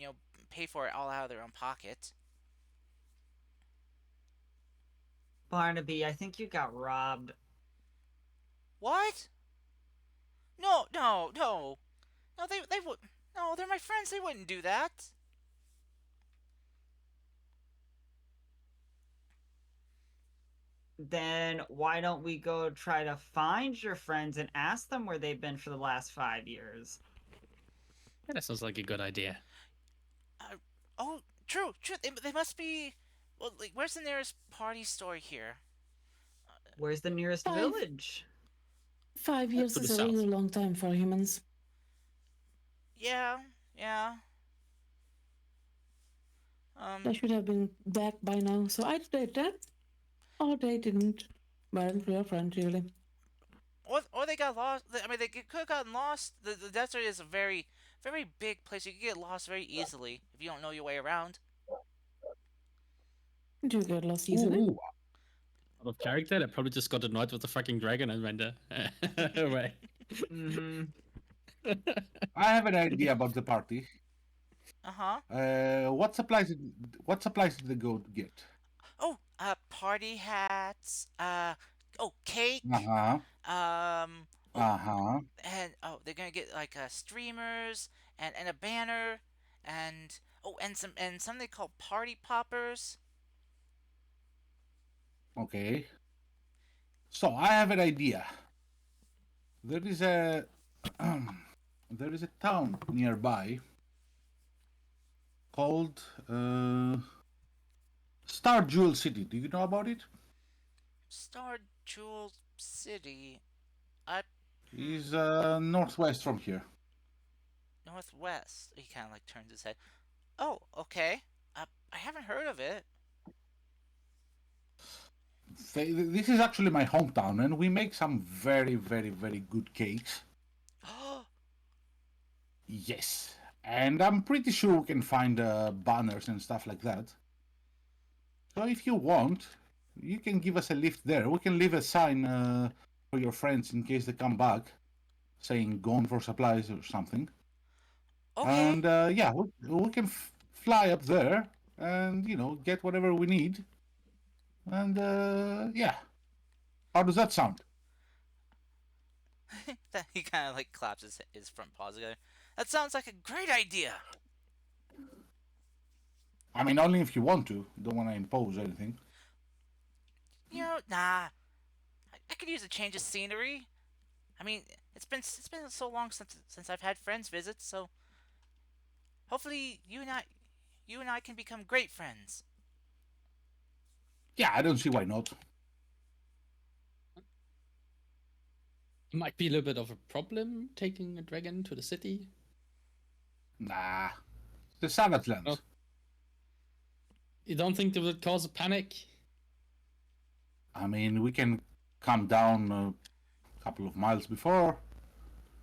S1: pay for it all out of their own pocket.
S7: Barnaby, I think you got robbed.
S1: What? No. No, they would. No, they're my friends. They wouldn't do that.
S7: Then why don't we go try to find your friends and ask them where they've been for the last 5 years?
S2: Yeah, that sounds like a good idea.
S1: Oh, true. They must be. Well, like, where's the nearest party store here?
S7: Where's the nearest
S4: 5.
S7: village?
S4: 5 years
S2: To the
S4: is a
S2: south.
S4: really long time for humans.
S1: Yeah.
S4: They should have been back by now. So either they did, or they didn't. Weren't real friends, really.
S1: Or they got lost. I mean, they could have gotten lost. The desert is a very, very big place. You can get lost very easily if you don't know your way around.
S4: Do you get lost easily?
S2: Ooh. Out of character, they probably just got annoyed with the fucking dragon and went away.
S7: Mm-hmm.
S5: I have an idea about the party. What supplies did they go to get?
S1: Oh, party hats. Cake.
S5: Uh-huh. Uh-huh.
S1: And they're gonna get like streamers and a banner and something they call party poppers.
S5: Okay. So I have an idea. There is a there is a town nearby called Star Jewel City. Do you know about it?
S1: Star Jewel City.
S5: It's northwest from here.
S1: Northwest. He kind of like turns his head. Oh, okay. I haven't heard of it.
S5: This is actually my hometown, and we make some very, very, very good cakes. Yes, and I'm pretty sure we can find banners and stuff like that. So if you want, you can give us a lift there. We can leave a sign for your friends in case they come back, saying "gone for supplies" or something.
S1: Okay.
S5: And yeah, we can fly up there and get whatever we need. And yeah, how does that sound?
S1: He kind of like claps his front paws together. That sounds like a great idea.
S5: I mean, only if you want to. Don't want to impose anything.
S1: Nah. I could use a change of scenery. I mean, it's been so long since I've had friends visit, so hopefully you and I can become great friends.
S5: Yeah, I don't see why not.
S2: It might be a little bit of a problem taking a dragon to the city.
S5: Nah, the Savage Lands.
S2: Oh. You don't think it would cause a panic?
S5: I mean, we can come down a couple of miles before,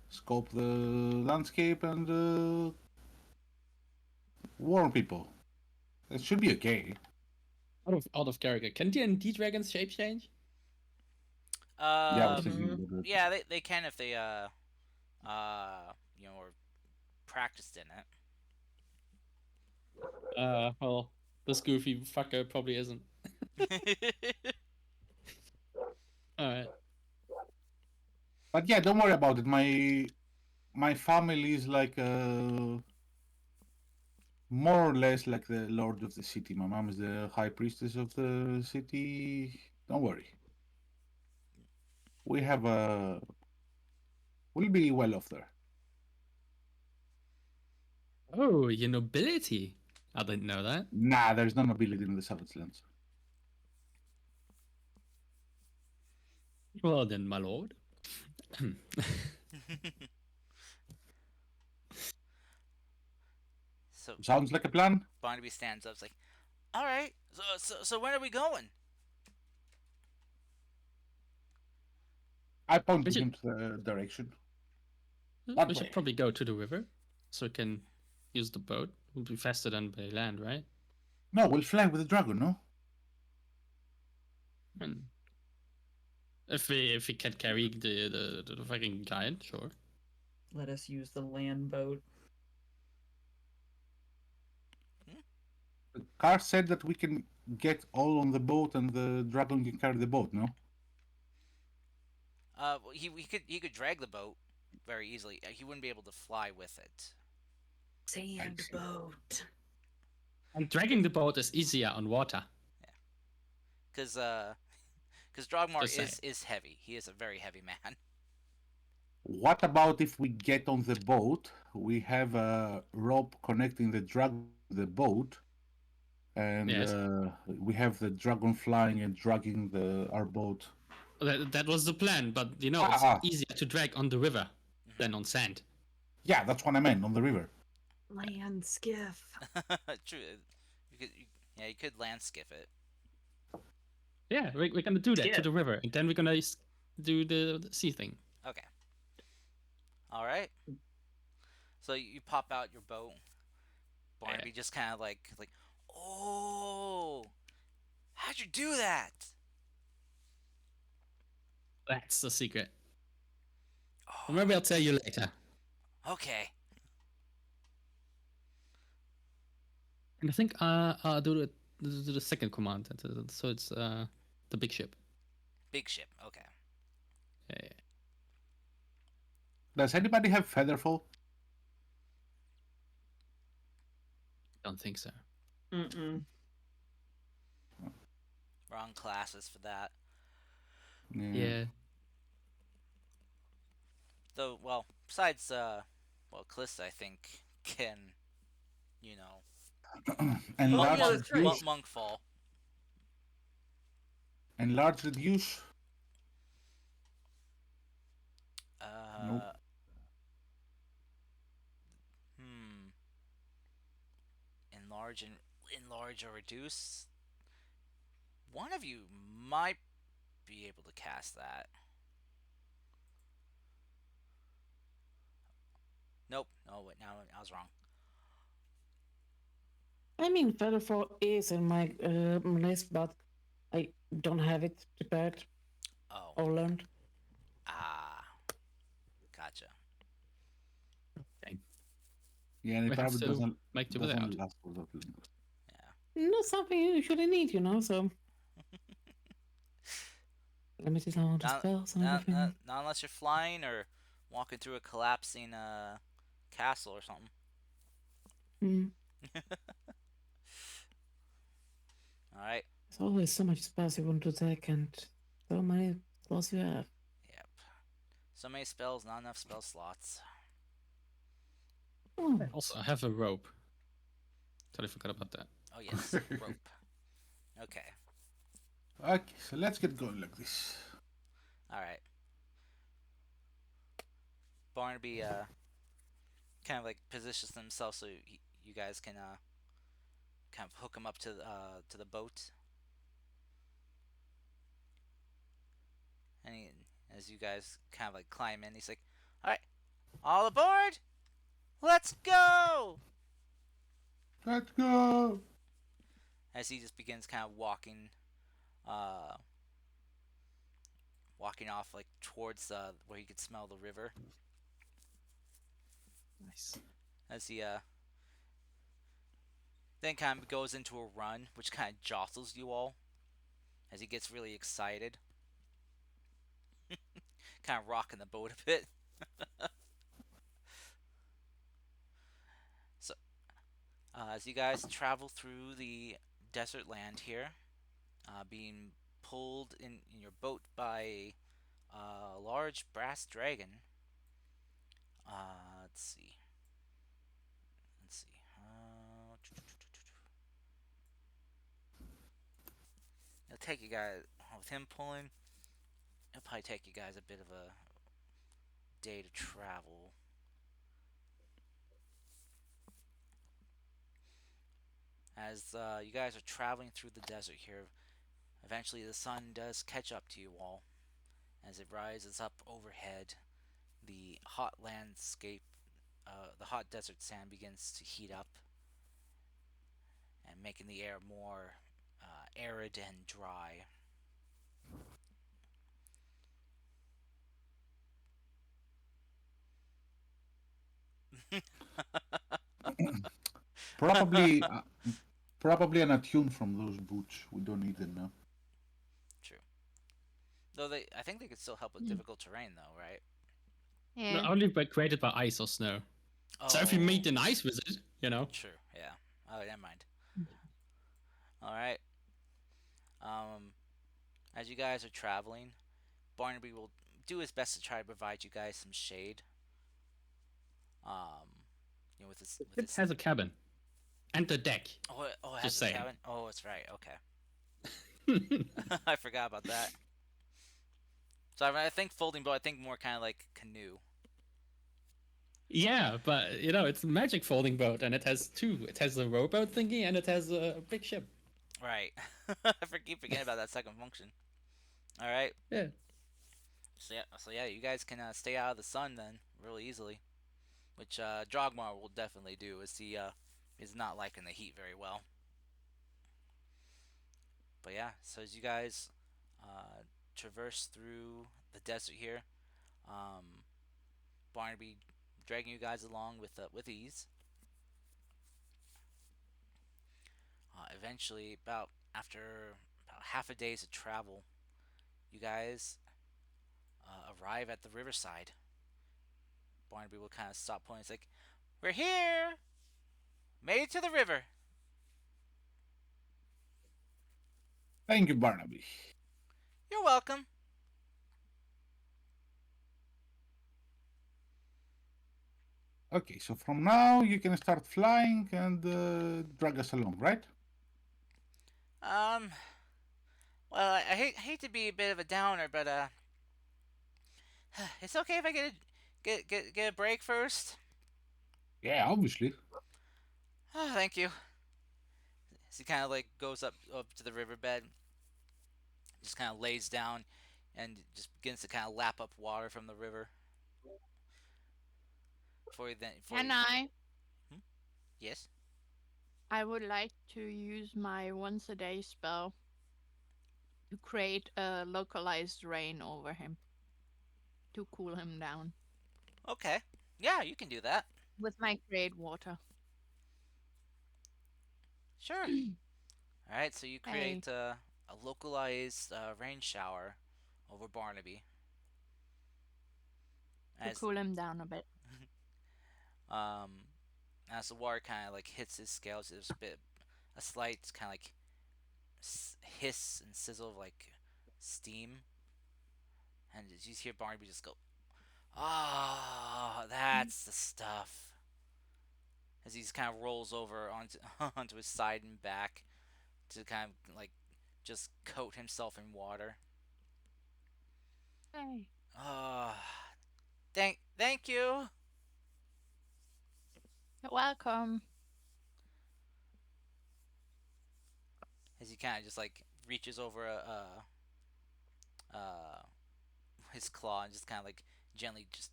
S5: scope the landscape, and warn people. It should be okay.
S2: Out of character. Can D&D dragons shape change?
S5: Yeah, I was thinking about it.
S1: Yeah, they can if they are practiced in it.
S2: Well, this goofy fucker probably isn't. Alright.
S5: But yeah, don't worry about it. My family is like more or less like the lord of the city. My mom is the high priestess of the city. Don't worry. We'll be well off there.
S2: Oh, your nobility. I didn't know that.
S5: Nah, there's no nobility in the Savage Lands.
S2: Well then, my lord.
S1: So
S5: Sounds like a plan.
S1: Barnaby stands up. It's like, all right. So when are we going?
S5: I point
S2: We should-
S5: him to the direction.
S2: We
S5: That way.
S2: should probably go to the river, so we can use the boat. We'll be faster than by land, right?
S5: No, we'll fly with the dragon, no?
S2: And if we can carry the fucking giant, sure.
S7: Let us use the land boat.
S5: The car said that we can get all on the boat and the dragon can carry the boat, no?
S1: He could drag the boat very easily. He wouldn't be able to fly with it.
S6: Sand boat.
S2: And dragging the boat is easier on water.
S1: Because Drogmar
S2: Just
S1: is heavy. He is a very heavy man.
S5: What about if we get on the boat, we have a rope connecting the dragon to the boat, and
S2: Yes.
S5: we have the dragon flying and dragging our boat.
S2: That was the plan, but it's
S5: Ah.
S2: easier to drag on the river than on sand.
S5: Yeah, that's what I meant, on the river.
S6: Land skiff.
S1: True. You could land skiff it.
S2: Yeah, we're gonna do that
S7: Yeah.
S2: to the river, and then we're gonna do the sea thing.
S1: Okay. All right. So you pop out your boat. Barnaby just kind of like, oh, how'd you do that?
S2: That's the secret.
S1: Oh,
S2: Or maybe I'll tell you later.
S1: okay.
S2: And I think I'll do the second command. So it's the big ship.
S1: Big ship. Okay.
S2: Yeah.
S5: Does anybody have Featherfall?
S2: Don't think so.
S7: Mm-mm.
S1: Wrong classes for that.
S2: Yeah.
S1: Though, well, besides, Calista, I think, can,
S5: And
S7: Oh,
S5: large
S7: yeah, that's right.
S5: reduce.
S1: Monkfall.
S5: And large reduce. Nope.
S1: Enlarge or reduce. One of you might be able to cast that. Nope. No, wait, now I was wrong.
S4: I mean, Featherfall is in my list, but I don't have it prepared
S1: Oh.
S4: or learned.
S1: Ah. Gotcha.
S5: Yeah, and it
S2: We have
S5: probably
S2: to
S5: doesn't
S2: make do with
S5: last
S2: that.
S5: for that long.
S4: not something you usually need, so limited amount of
S1: Not,
S4: spells and
S1: not, not,
S4: everything.
S1: not unless you're flying or walking through a collapsing castle or something.
S4: Mm.
S1: All right.
S4: There's always so much spells you want to take and so many slots you have.
S1: Yep. So many spells, not enough spell slots.
S4: Oh,
S2: Also, I have a rope. Totally forgot about that.
S1: Oh yes, rope. Okay.
S5: Okay, so let's get going like this.
S1: All right. Barnaby kind of like positions himself so you guys can kind of hook him up to the boat. And as you guys kind of like climb in, he's like, "All right, all aboard! Let's go!"
S5: Let's go!
S1: As he just begins kind of uh, walking off like towards where he could smell the river.
S2: Nice.
S1: As he then kind of goes into a run, which kind of jostles you all as he gets really excited, kind of rocking the boat a bit. So, as you guys travel through the desert land here, being pulled in your boat by a large brass dragon. Let's see. Let's see. It'll take you guys with him pulling. It'll probably take you guys a bit of a day to travel. As you guys are traveling through the desert here, eventually the sun does catch up to you all. As it rises up overhead, the hot landscape, the hot desert sand begins to heat up and making the air more arid and dry.
S5: Probably, probably an attune from those boots. We don't need them now.
S1: True. Though I think they could still help with difficult terrain, though, right?
S3: Yeah.
S2: No, only created by ice or snow. So if you meet an ice wizard,
S1: True. Yeah. Oh, never mind. All right. As you guys are traveling, Barnaby will do his best to try to provide you guys some shade. With his
S2: it has a cabin and a deck.
S1: it has
S2: Just
S1: a
S2: saying.
S1: cabin. Oh, that's right. Okay. I forgot about that. So I think folding boat. I think more kind of like canoe.
S2: Yeah, but it's a magic folding boat, and it has two. It has a rowboat thingy, and it has a big ship.
S1: Right. I keep forgetting about that second function. All right.
S2: Yeah.
S1: So yeah, you guys can stay out of the sun then really easily, which Drogmar will definitely do, as he is not liking the heat very well. But yeah, so as you guys traverse through the desert here, Barnaby dragging you guys along with ease. Eventually, after about half a day's of travel, you guys arrive at the riverside. Barnaby will kind of stop pointing. It's like, "We're here! Made it to the river!"
S5: Thank you, Barnaby.
S1: You're welcome.
S5: Okay, so from now you can start flying and drag us along, right?
S1: Well, I hate to be a bit of a downer, but it's okay if I get a break first.
S5: Yeah, obviously.
S1: Oh, thank you. So he kind of like goes up to the riverbed, just kind of lays down, and just begins to kind of lap up water from the river.
S3: Can I?
S1: Yes.
S3: I would like to use my once a day spell to create a localized rain over him to cool him down
S1: Okay. Yeah, you can do that.
S3: with my create water.
S1: Sure. All right, so you
S3: Hey.
S1: create a localized rain shower over Barnaby.
S3: To
S1: As
S3: cool him down a bit.
S1: um as the water kind of like hits his scales, there's a slight kind of like hiss and sizzle of like steam, and you just hear Barnaby just go, "Ah, that's the stuff." As he just kind of rolls over onto onto his side and back to kind of like just coat himself in water.
S3: Hey.
S1: Ah, thank you.
S3: You're welcome.
S1: As he kind of just like reaches over his claw and just kind of like gently just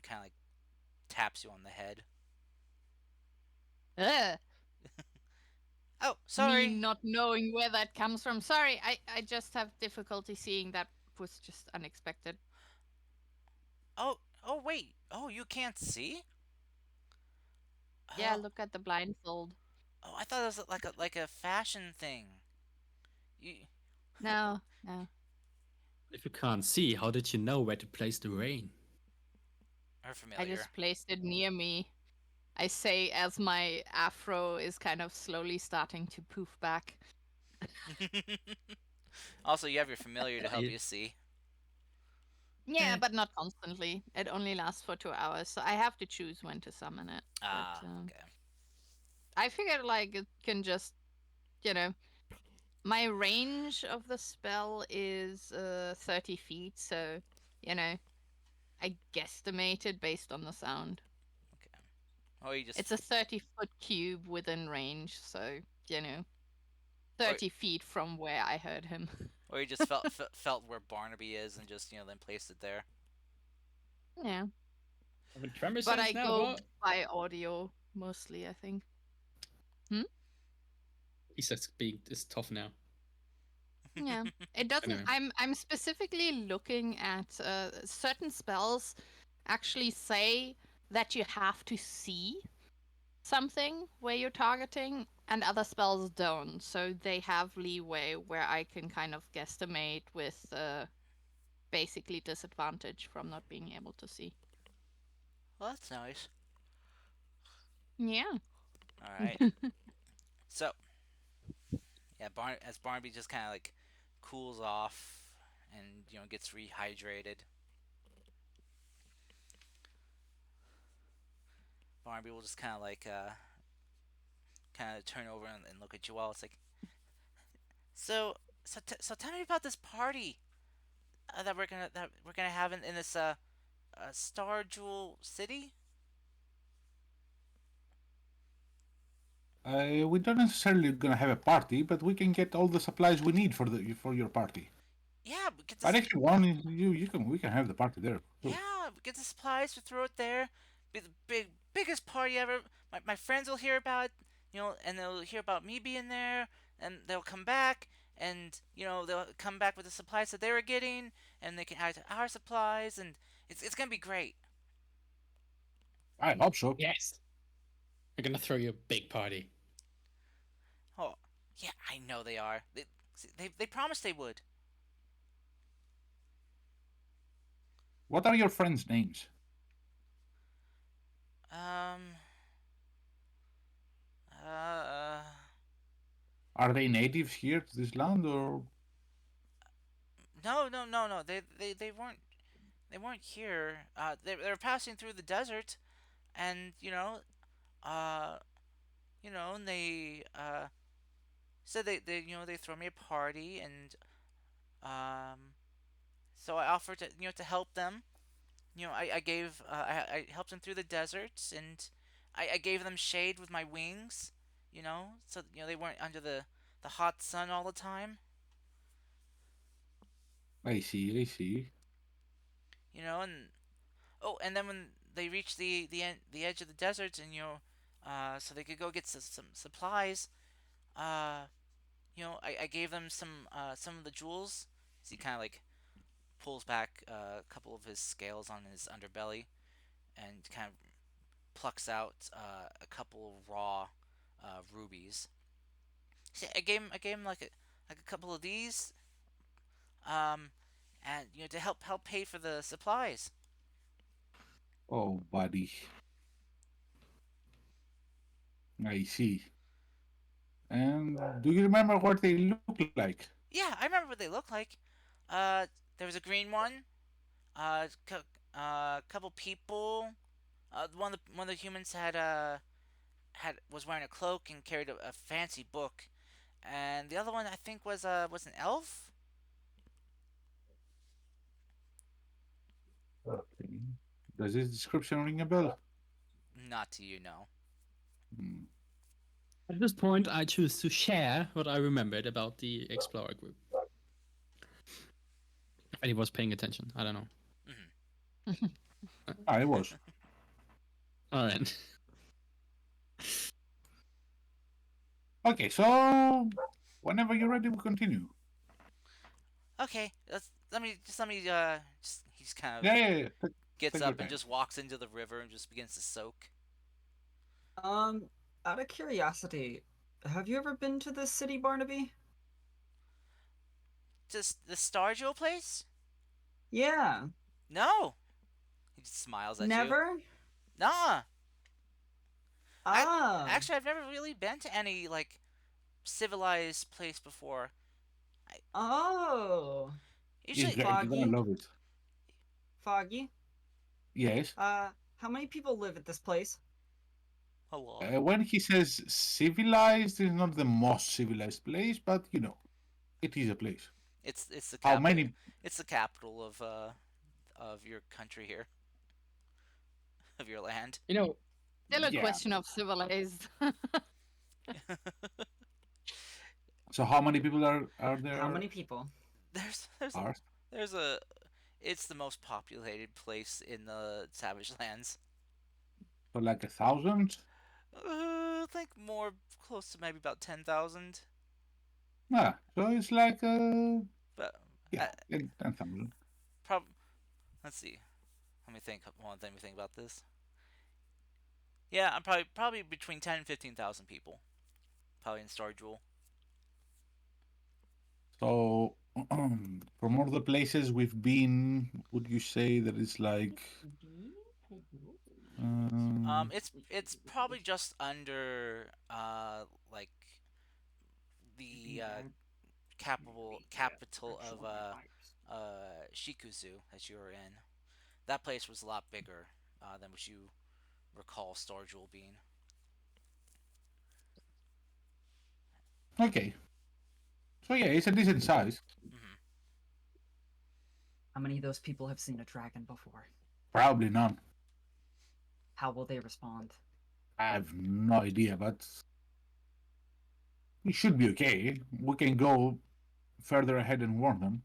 S1: kind of like taps you on the head.
S3: Ugh.
S1: Oh,
S3: Me
S1: sorry.
S3: not knowing where that comes from. Sorry, I just have difficulty seeing. That was just unexpected.
S1: Oh, wait. Oh, you can't see?
S3: Yeah,
S1: Oh,
S3: look at the blindfold.
S1: oh, I thought it was like a fashion thing. You
S3: No.
S2: If you can't see, how did you know where to place the rain?
S1: are
S3: I
S1: familiar.
S3: just placed it near me. I say as my afro is kind of slowly starting to poof back.
S1: Also, you have your familiar to help
S2: Yeah.
S1: you see.
S3: Yeah,
S2: Eh.
S3: but not constantly. It only lasts for 2 hours, so I have to choose when to summon it.
S1: Ah,
S3: But
S1: okay.
S3: I figured like it can just, you know, my range of the spell is 30 feet, so you know, I guesstimated based on the sound.
S1: Or you just
S3: It's a 30-foot cube within range, so you know, 30 feet from where I heard him.
S1: or you just felt where Barnaby is and just then placed it there.
S3: Yeah,
S2: Have a tremor
S3: but
S2: sense
S3: I
S2: now,
S3: go
S2: what?
S3: by audio mostly, I think.
S2: He says being is tough now.
S3: Yeah, it doesn't.
S2: Anyway.
S3: I'm specifically looking at certain spells actually say that you have to see something where you're targeting, and other spells don't. So they have leeway where I can kind of guesstimate with basically disadvantage from not being able to see.
S1: Well, that's nice.
S3: Yeah.
S1: All right. So, yeah, as Barnaby just kind of like cools off and gets rehydrated, Barnaby will just kind of like kind of turn over and look at you all. It's like, so tell me about this party that we're gonna have in this Star Jewel City.
S5: We don't necessarily gonna have a party, but we can get all the supplies we need for your party.
S1: Yeah, we get
S5: But
S1: this.
S5: if you want, we can have the party there. Sure.
S1: Yeah, we get the supplies. We throw it there. Be the biggest party ever. My friends will hear about it, and they'll hear about me being there, and they'll come back, and they'll come back with the supplies that they were getting, and they can add to our supplies, and it's gonna be great.
S5: I hope so.
S2: Yes. We're gonna throw you a big party.
S1: Oh, yeah, I know they are. They promised they would.
S5: What are your friends' names?
S1: Um. Uh.
S5: Are they natives here to this land, or
S1: No. They weren't. They weren't here. They were passing through the desert, and uh, and they said they throw me a party, and so I offered to help them. I gave I helped them through the desert, and I gave them shade with my wings. So they weren't under the hot sun all the time.
S5: I see, I see.
S1: And oh, and then when they reached the edge of the desert, and so they could go get some supplies. Uh, I gave them some of the jewels. So he kind of like pulls back a couple of his scales on his underbelly and kind of plucks out a couple raw rubies. See, I gave him like a couple of these, um, and to help pay for the supplies.
S5: Oh, buddy. I see. And do you remember what they look like?
S1: Yeah, I remember what they look like. Uh, there was a green one. Couple people. One of the humans had was wearing a cloak and carried a fancy book, and the other one I think was an elf.
S5: Okay. Does this description ring a bell?
S1: Not to you, no.
S5: Hmm.
S2: At this point, I choose to share what I remembered about the Explorer group. If anyone was paying attention, I don't know.
S5: I was.
S2: All right.
S5: Okay, so whenever you're ready, we continue.
S1: Okay, let me just he's kind of
S5: Yeah.
S1: gets
S5: take your
S1: up and
S5: time.
S1: just walks into the river and just begins to soak.
S7: Out of curiosity, have you ever been to this city, Barnaby?
S1: Just the Stargirl place?
S7: Yeah.
S1: No. He just smiles at you.
S7: Never?
S1: Nah.
S7: Ah.
S1: Actually, I've never really been to any like civilized place before.
S7: Oh.
S5: It's
S1: Usually,
S5: great. You're
S7: Foggy.
S5: gonna love it.
S7: Foggy.
S5: Yes.
S7: How many people live at this place?
S1: a lot.
S5: When he says civilized, it's not the most civilized place, but it is a place.
S1: It's the
S5: How
S1: capital.
S5: many?
S1: It's the capital of your country here, of your land.
S2: You know,
S3: Still a
S5: Yeah.
S3: question of civilized.
S5: So how many people are there?
S7: How many people?
S1: There's
S5: are?
S1: there's a it's the most populated place in the Savage Lands.
S5: So like 1,000?
S1: I think more close to maybe about 10,000.
S5: So it's like
S1: But
S5: yeah, 10,000.
S1: let's see. Let me think. Let me think about this. Yeah, I'm probably between 10 and 15,000 people. Probably in Star Jewel.
S5: So from all the places we've been, would you say that it's like
S1: It's probably just under like the capital of Shikuzu that you were in. That place was a lot bigger than what you recall Star Jewel being.
S5: okay. So yeah, it's a decent size.
S7: How many of those people have seen a dragon before?
S5: Probably none.
S7: How will they respond?
S5: I have no idea, but we should be okay. We can go further ahead and warn them.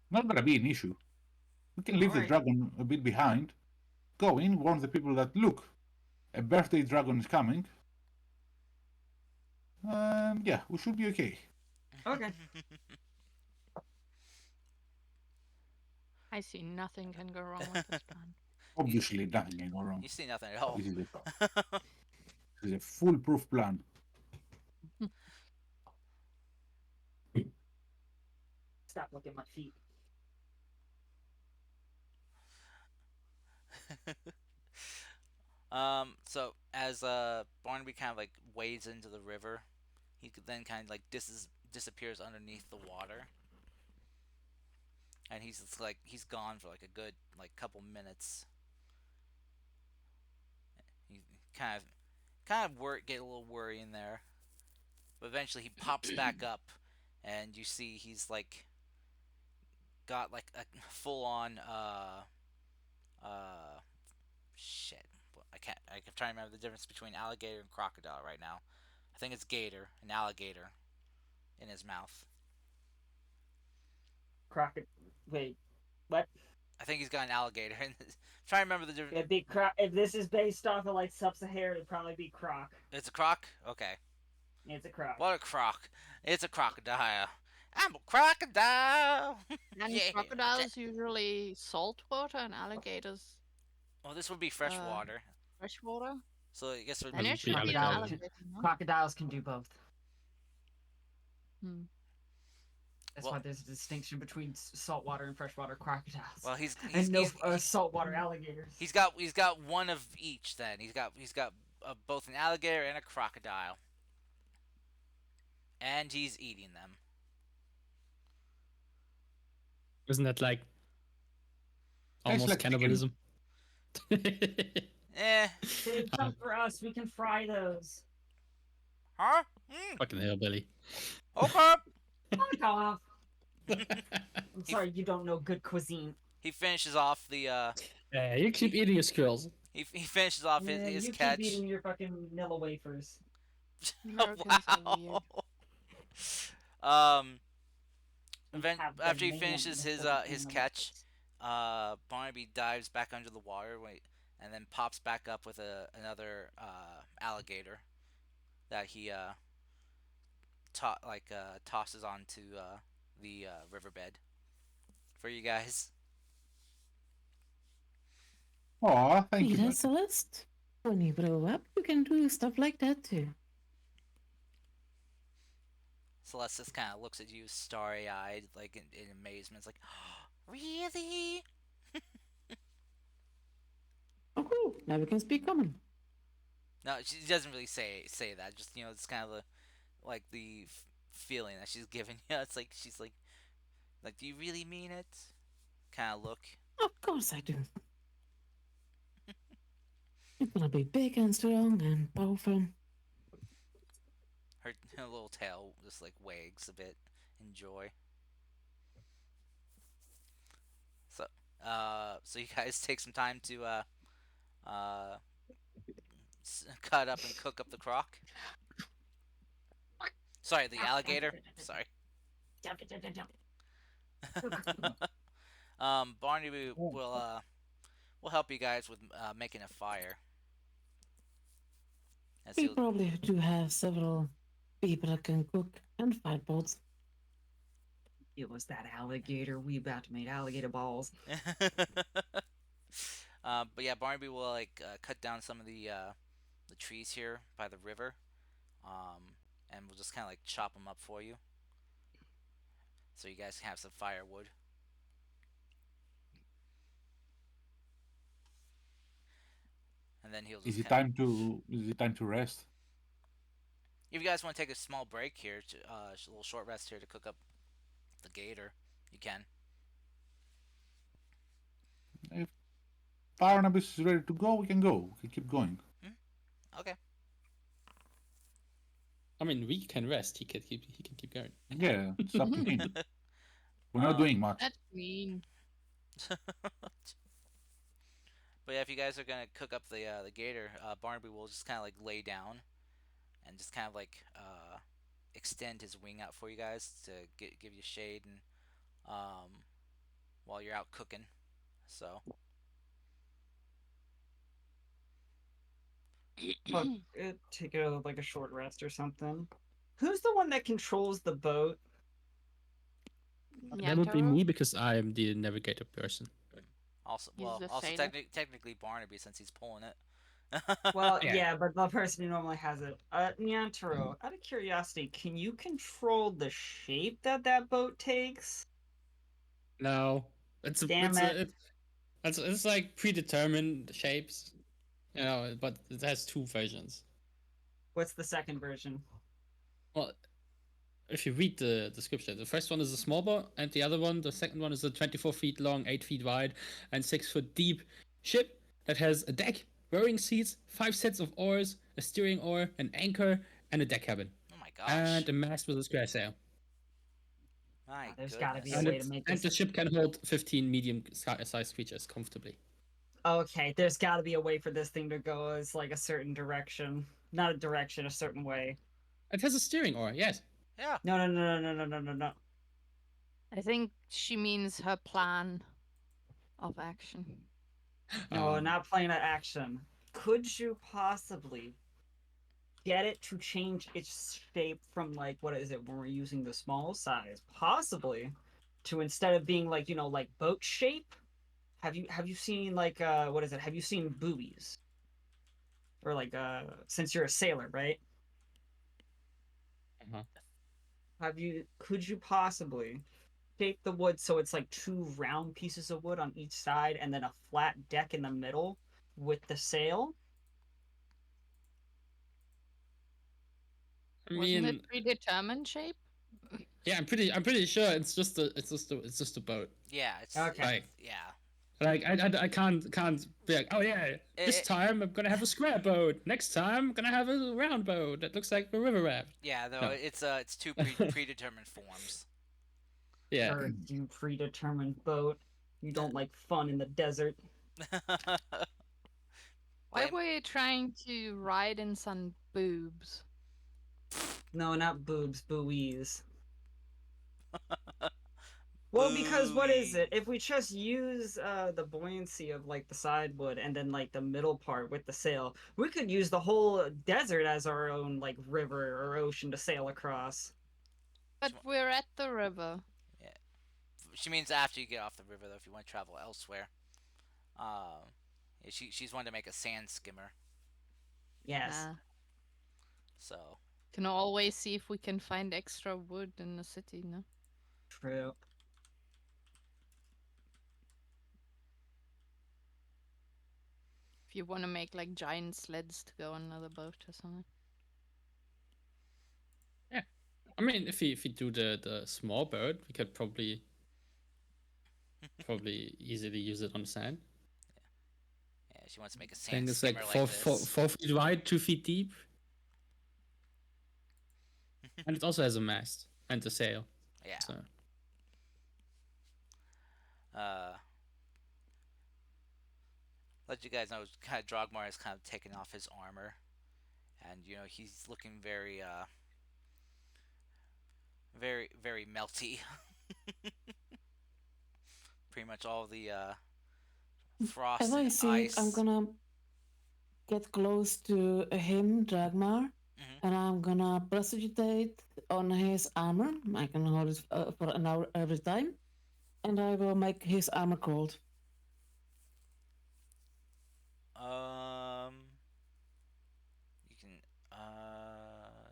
S5: Not gonna be an issue. We can leave the
S7: Alright.
S5: dragon a bit behind. Go in, warn the people that look, a birthday dragon is coming. Yeah, we should be okay.
S7: Okay.
S3: I see nothing can go wrong with this plan.
S5: Obviously, nothing can go wrong.
S1: You see nothing at all.
S5: This is a foolproof plan.
S7: Stop looking at my feet.
S1: So as Barnaby kind of like wades into the river, he could then kind of like disappears underneath the water, and he's gone for like a good like couple minutes. He kind of get a little worrying there, but eventually he pops back up, and you see he's like got like a full on shit. I'm trying to remember the difference between alligator and crocodile right now. I think it's gator, an alligator in his mouth.
S7: Wait, what?
S1: I think he's got an alligator. I'm trying to remember the difference.
S7: It'd be croc. If this is based off of like sub-Saharan, it'd probably be croc.
S1: It's a croc? Okay.
S7: It's a croc.
S1: What a croc. It's a crocodile. I'm a crocodile.
S3: And
S1: Yeah.
S3: crocodiles usually saltwater and alligators
S1: Well, this would be fresh
S3: Uh,
S1: water.
S3: freshwater.
S1: So I guess we're
S3: Then
S2: Well,
S3: it should be the
S2: alligator.
S3: alligator. No?
S7: Crocodiles can do both.
S3: Hmm.
S7: That's
S1: Well-
S7: why there's a distinction between saltwater and freshwater crocodiles.
S1: well he's
S7: and no
S1: he's,
S7: saltwater alligators.
S1: he's got one of each. Then he's got both an alligator and a crocodile, and he's eating them.
S2: Isn't that like
S5: Tastes
S2: almost
S5: like chicken.
S2: cannibalism?
S1: Eh,
S7: Save some for us. We can fry those.
S1: huh?
S2: Fucking hillbilly.
S1: Okay.
S7: Fuck off. I'm sorry, you don't know good cuisine.
S1: He finishes off the
S2: Yeah, you keep eating your squirrels.
S1: he finishes off
S7: Yeah,
S1: his
S7: you
S1: catch.
S7: keep eating your fucking vanilla wafers.
S3: Americans are weird.
S1: Um,
S7: You
S1: Then
S7: have
S1: after he
S7: banana
S1: finishes his
S7: instead of
S1: his
S7: vanilla
S1: catch,
S7: wafers.
S1: Barnaby dives back under the water, and then pops back up with another alligator that he tosses onto the riverbed for you guys.
S5: Aw, thank you.
S4: Peter
S5: bud.
S4: Celeste, when you grow up, you can do stuff like that too.
S1: Celeste just kind of looks at you, starry-eyed, like in amazement. It's like, really?
S4: Oh, cool. Now we can speak common.
S1: No, she doesn't really say that. Just it's kind of the feeling that she's giving you. It's like she's like, do you really mean it? Kind of look.
S4: Of course I do. You're gonna be big and strong and powerful.
S1: Her little tail just like wags a bit in joy. So you guys take some time to cut up and cook up the croc. Sorry, the alligator. Sorry. Barnaby will help you guys with making a fire. As
S4: We
S1: he'll-
S4: probably do have several people that can cook and fight both.
S7: It was that alligator. We about to make alligator balls.
S1: But yeah, Barnaby will cut down some of the trees here by the river, and we'll just kind of like chop them up for you, so you guys can have some firewood. And then he'll just
S5: Is it
S1: kinda-
S5: time to rest?
S1: If you guys want to take a small break here, a little short rest here to cook up the gator, you can.
S5: If Barnabas is ready to go, we can go. We can keep going.
S1: Okay.
S2: I mean, we can rest. He can keep going.
S5: Yeah, it's up to him. We're not doing much.
S3: That's mean.
S1: But yeah, if you guys are gonna cook up the gator, Barnaby will just kind of like lay down, and just kind of like extend his wing out for you guys to give you shade and while you're out cooking. So
S7: But take like a short rest or something. Who's the one that controls the boat?
S2: That would be
S3: Yantaro?
S2: me because I am the navigator person.
S1: also,
S3: He's
S1: well,
S3: the
S1: also
S3: sailor.
S1: technically Barnaby since he's pulling it.
S7: Well,
S2: Yeah.
S7: yeah, but the person who normally has it. Nyantaro, out of curiosity, can you control the shape that boat takes?
S2: No, it's
S7: Damn it.
S2: it's like predetermined shapes, you know. But it has two versions.
S7: What's the second version?
S2: Well, if you read the description, the first one is a small boat, and the second one is a 24 feet long, 8 feet wide, and 6 foot deep ship that has a deck, rowing seats, 5 sets of oars, a steering oar, an anchor, and a deck cabin,
S1: Oh my gosh!
S2: and a mast with a square sail.
S1: My
S7: There's gotta be a
S2: And,
S7: way to make
S2: and
S7: this.
S2: the ship can hold 15 medium-sized creatures comfortably.
S7: Okay, there's gotta be a way for this thing to go as like a certain direction. Not a direction, a certain way.
S2: It has a steering oar, yes.
S1: Yeah.
S7: No.
S3: I think she means her plan of action.
S7: No,
S2: Um,
S7: not playing at action. Could you possibly get it to change its shape from like what is it when we're using the small size, possibly, to instead of being like like boat shape? Have you seen like what is it? Have you seen buoys? or like since you're a sailor, right?
S2: Uh-huh.
S7: Could you possibly shape the wood so it's like two round pieces of wood on each side and then a flat deck in the middle with the sail?
S2: I
S3: Wasn't
S2: mean,
S3: it predetermined shape?
S2: yeah, I'm pretty sure it's just a boat.
S1: Yeah, it's
S7: Okay.
S2: Like,
S1: yeah.
S2: I can't be like, oh yeah, this
S1: It-
S2: time I'm gonna have a square boat. Next time I'm gonna have a round boat that looks like a river raft.
S1: Yeah, no,
S2: No.
S1: it's two predetermined forms.
S2: Yeah.
S7: Or you predetermined boat. You don't like fun in the desert.
S3: Why
S1: Blame-
S3: were you trying to ride in some boobs?
S7: No, not boobs, buoys. Well, because what is it? If we just use the buoyancy of like the side wood and then like the middle part with the sail, we could use the whole desert as our own like river or ocean to sail across.
S3: But we're at the river.
S1: She means after you get off the river, though, if you want to travel elsewhere. Yeah, she's wanting to make a sand skimmer,
S7: Yes.
S1: so
S3: Can always see if we can find extra wood in the city, no?
S7: True.
S3: If you want to make like giant sleds to go on another boat or something.
S2: I mean, if you do the small boat, we could probably easily use it on sand.
S1: yeah, she wants to make a
S2: Thing
S1: sand
S2: is
S1: skimmer
S2: like
S1: like this.
S2: 4 feet wide, 2 feet deep, and it also has a mast and a sail.
S1: Yeah.
S2: So
S1: Let you guys know, kind of Drogmar has kind of taken off his armor, and he's looking very very melty. Pretty much all the frost
S4: As I
S1: and
S4: see
S1: ice.
S4: it, I'm gonna get close to him, Dragmar, and I'm gonna precipitate on his armor. I can hold it for an hour every time, and I will make his armor cold.
S1: You can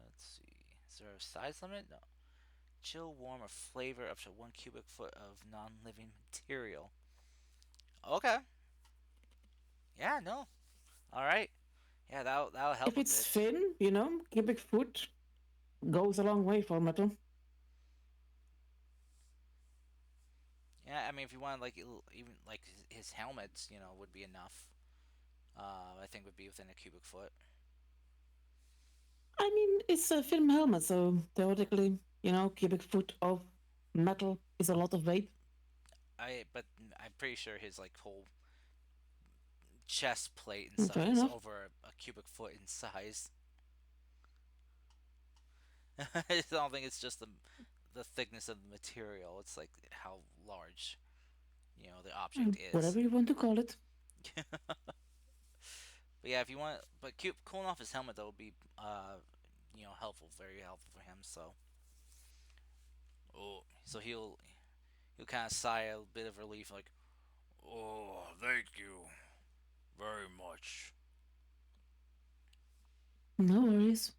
S1: let's see. Is there a size limit? No. Chill, warm, or flavor up to 1 cubic foot of non-living material. Okay. Yeah. No. All right. Yeah, that'll help
S4: If
S1: a
S4: it's
S1: bit.
S4: thin, cubic foot goes a long way for metal.
S1: Yeah, I mean, if you want like even like his helmets, would be enough. I think would be within a cubic foot.
S4: I mean, it's a film helmet, so theoretically, cubic foot of metal is a lot of weight.
S1: But I'm pretty sure his like whole chest plate and
S4: Fair
S1: stuff is
S4: enough.
S1: over a cubic foot in size. I don't think it's just the thickness of the material. It's like how large, the object is.
S4: Whatever you want to call it.
S1: But yeah, if you want, but cooling off his helmet, that would be helpful, very helpful for him. So, so he'll kind of sigh a bit of relief, like, oh, thank you very much.
S4: No worries.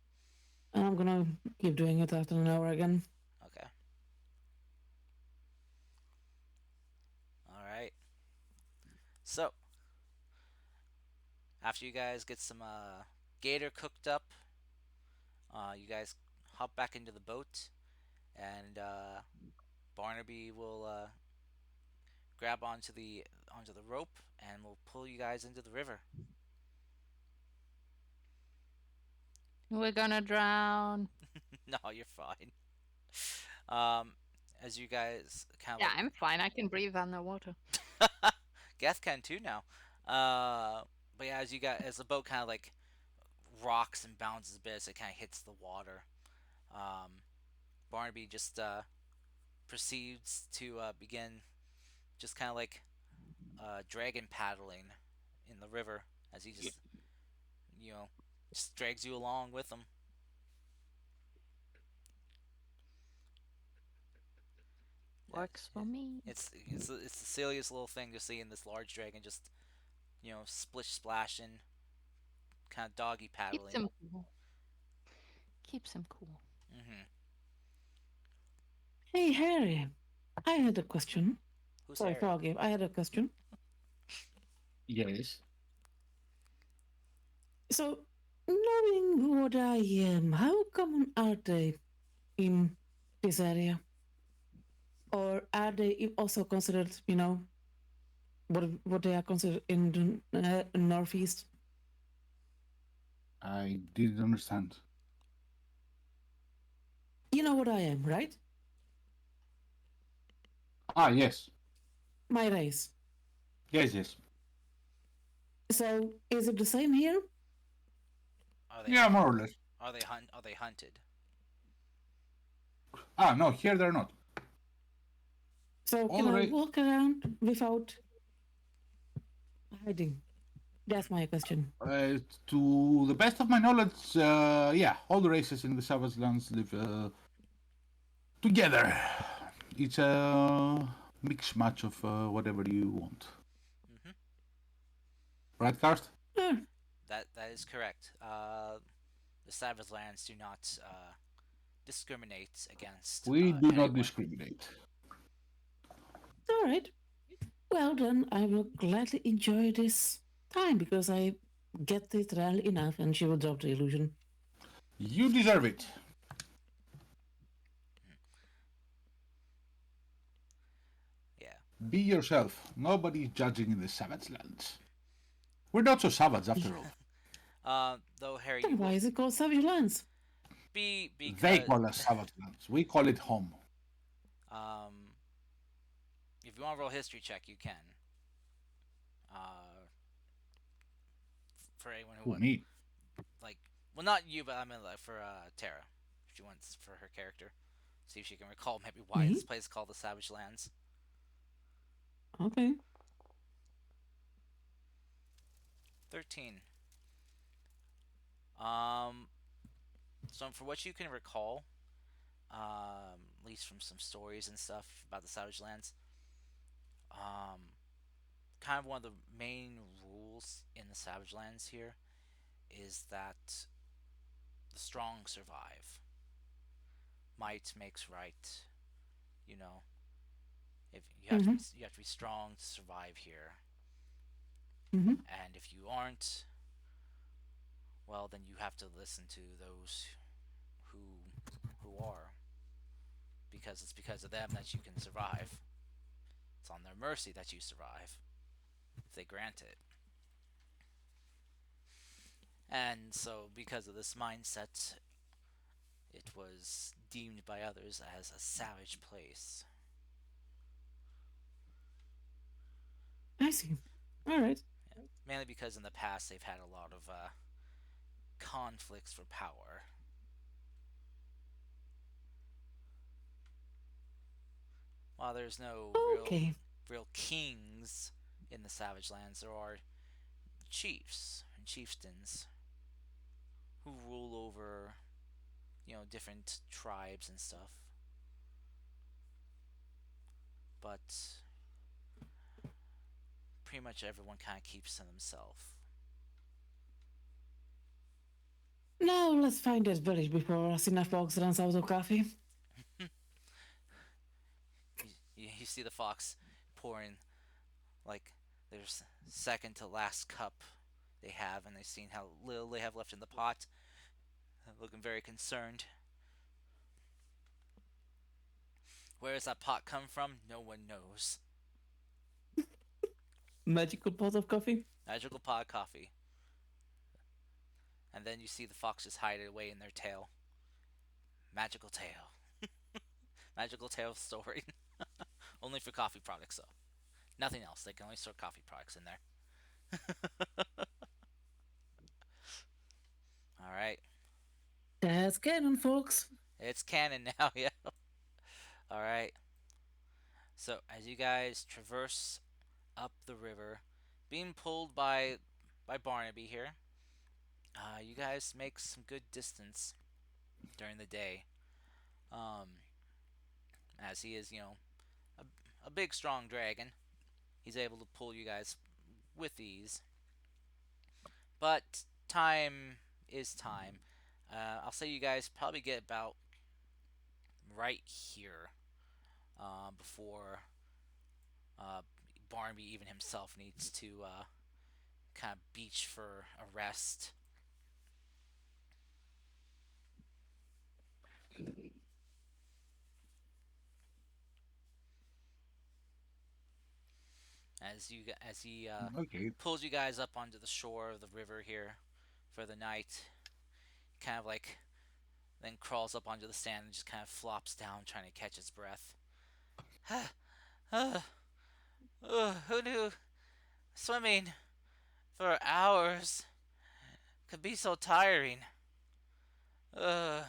S4: And I'm gonna keep doing it after an hour again.
S1: Okay. All right. So, after you guys get some gator cooked up, you guys hop back into the boat, and Barnaby will grab onto the rope, and will pull you guys into the river.
S3: We're gonna drown.
S1: No, you're fine. As you guys kind of
S3: Yeah, I'm fine. I can breathe underwater.
S1: Geth can too now. But yeah, as the boat kind of like rocks and bounces a bit as it kind of hits the water, Barnaby just proceeds to begin just kind of like dragon paddling in the river as he just just drags you along with him.
S3: Works for me.
S1: It's the silliest little thing to see in this large dragon just splish splashing, kind of doggy
S3: Keeps
S1: paddling.
S3: him cool. Keeps him cool.
S1: Mm-hmm.
S4: Hey, Harry. I had a question.
S1: Who's
S4: Sorry,
S1: Harry?
S4: Froggy. I had a question.
S2: Yes.
S4: So, knowing what I am, how common are they in this area? Or are they also considered, what they are considered in the northeast?
S5: I didn't understand.
S4: You know what I am, right?
S5: Ah, yes.
S4: My race.
S5: Yes.
S4: So, is it the same here?
S1: Are they
S5: Yeah, more or less.
S1: Are they hunted?
S5: Ah, no, here they're not.
S4: So,
S5: All
S4: can I
S5: right.
S4: walk around without hiding? That's my question.
S5: To the best of my knowledge, yeah, all the races in the Savage Lands live together. It's a mix match of whatever you want.
S1: Mm-hmm.
S5: Right, Karst?
S4: Ah,
S1: That is correct. The Savage Lands do not discriminate against
S5: We do not
S1: anyone.
S5: discriminate.
S4: all right. Well, then I will gladly enjoy this time because I get it rarely enough, and she will drop the illusion.
S5: You deserve it.
S1: Yeah.
S5: Be yourself. Nobody's judging in the Savage Lands. We're not so savage after all.
S1: Though Harry,
S4: Then
S1: you
S4: why
S1: will
S4: is it called Savage Lands?
S5: They
S1: because
S5: call us Savage Lands. We call it home.
S1: um, if you want to roll a history check, you can. For anyone who
S5: Who,
S1: wants,
S5: me?
S1: like, well, not you, but I mean, like, for Tara, if she wants for her character, see if she can recall maybe why
S4: Me?
S1: this place is called the Savage Lands.
S4: Okay.
S1: 13. So for what you can recall, at least from some stories and stuff about the Savage Lands, kind of one of the main rules in the Savage Lands here is that the strong survive. Might makes right. You know, if you have to be, you have to be strong to survive here,
S4: Mm-hmm.
S1: and if you aren't, well, then you have to listen to those who who are, because it's because of them that you can survive. It's on their mercy that you survive, if they grant it. And so, because of this mindset, it was deemed by others as a savage place.
S4: I see. All right.
S1: Yeah. Mainly because in the past they've had a lot of conflicts for power. While there's no
S4: Okay.
S1: real kings in the Savage Lands, there are chiefs and chieftains who rule over, different tribes and stuff. But pretty much everyone kind of keeps to themselves.
S4: Now let's find that village before Fox runs out of coffee.
S1: You see the fox pouring, like, their second to last cup they have, and they've seen how little they have left in the pot. Looking very concerned. Where does that pot come from? No one knows.
S4: Magical pot of coffee.
S1: Magical pot of coffee. And then you see the foxes hide it away in their tail. Magical tail. Magical tail story. Only for coffee products, though. Nothing else. They can only store coffee products in there. Alright.
S4: That's canon, folks.
S1: It's canon now, yeah. Alright. So, as you guys traverse up the river, being pulled by Barnaby here, you guys make some good distance during the day. As he is, a big, strong dragon, he's able to pull you guys with ease. But time is time. I'll say you guys probably get about right here before Barnaby even himself needs to kind of beach for a rest. As he
S5: Okay.
S1: pulls you guys up onto the shore of the river here for the night, kind of like then crawls up onto the sand and just kind of flops down trying to catch his breath. Who knew swimming for hours could be so tiring? Uh,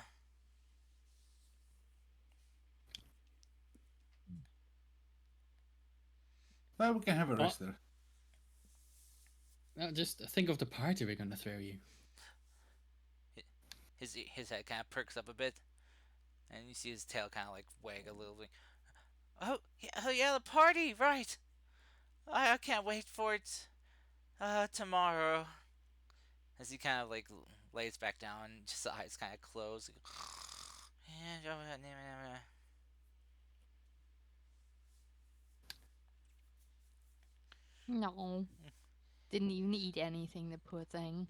S5: Well, we can have a
S2: Well-
S5: rest there.
S2: Now just think of the party we're gonna throw you.
S1: his head kind of perks up a bit, and you see his tail kind of like wag a little bit. Oh yeah, the party, right? I can't wait for it. Tomorrow. As he kind of like lays back down, just the eyes kind of close.
S3: No. Didn't even eat anything, the poor thing.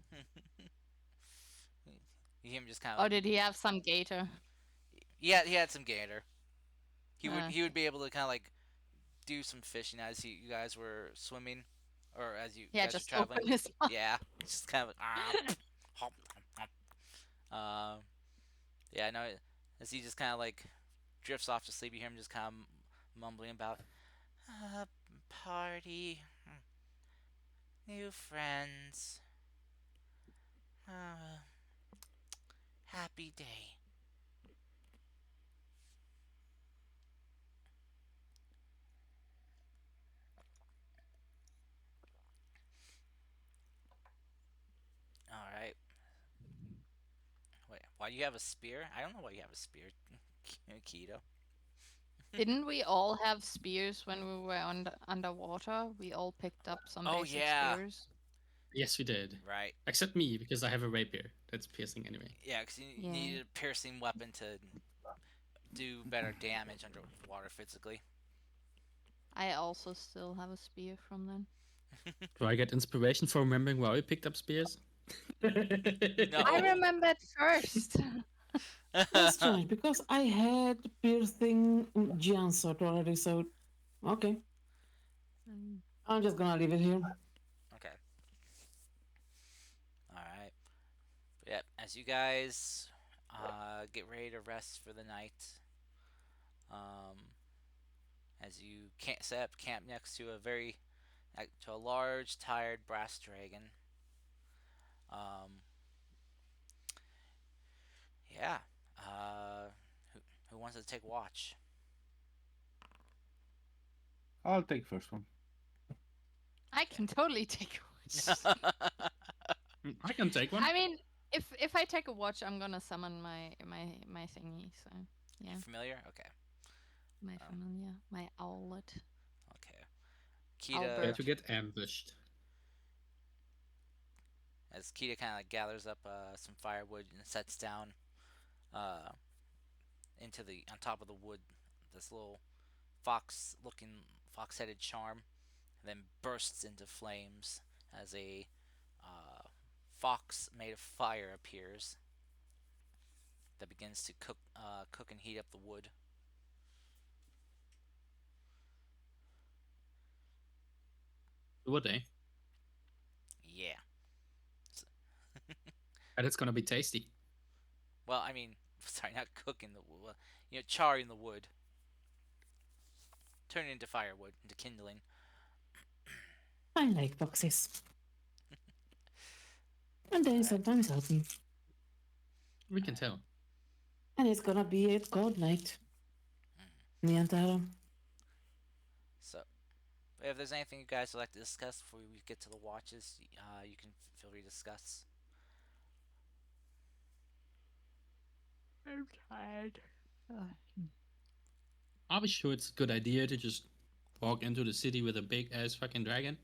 S1: You hear him just kind
S3: Or
S1: of.
S3: did he have some gator?
S1: Yeah, he had some gator. He would
S3: Ah.
S1: he would be able to kind of like do some fishing as you guys were swimming, or as you
S3: Yeah,
S1: guys
S3: just
S1: were traveling.
S3: open his mouth.
S1: Yeah, just kind of hop, hop, hop. Yeah, I know. As he just kind of like drifts off to sleep, you hear him just kind of mumbling about party, new friends, happy day. All right. Wait, why do you have a spear? I don't know why you have a spear, Keto.
S3: Didn't we all have spears when we were underwater? We all picked up some
S1: Oh,
S3: basic
S1: yeah.
S3: spears.
S2: Yes, we did.
S1: Right.
S2: Except me, because I have a rapier. That's piercing anyway.
S1: Yeah, because you
S3: Yeah.
S1: needed a piercing weapon to do better damage underwater physically.
S3: I also still have a spear from then.
S2: Do I get inspiration for remembering where I picked up spears?
S1: No.
S3: I remembered first.
S4: That's strange because I had piercing giant sword already, so okay. I'm just gonna leave it here.
S1: Okay. Alright. Yep, as you guys get ready to rest for the night, as you can't set up camp next to to a large, tired brass dragon. Yeah. Who wants to take watch?
S5: I'll take first one.
S3: I can totally take a watch.
S2: I can take one.
S3: I mean, if I take a watch, I'm gonna summon my thingy. So yeah,
S1: Familiar? Okay.
S3: my familiar, my owlet.
S1: Okay.
S3: Albert.
S2: Prepare
S1: Kita,
S2: to get ambushed.
S1: as Kita kind of like gathers up some firewood and sets down on top of the wood, this little fox-headed charm, and then bursts into flames as a fox made of fire appears that begins to cook and heat up the wood.
S2: Would they?
S1: Yeah.
S2: And it's gonna be tasty.
S1: Well, I mean, sorry, not cooking the wood. Charring the wood, turning into firewood, into kindling.
S4: I like foxes. And they sometimes help me.
S2: We can tell.
S4: And it's gonna be a cold night. Me and Tara.
S1: So, if there's anything you guys would like to discuss before we get to the watches, you can feel free to discuss.
S3: I'm tired.
S2: Are we sure it's a good idea to just walk into the city with a big ass fucking dragon?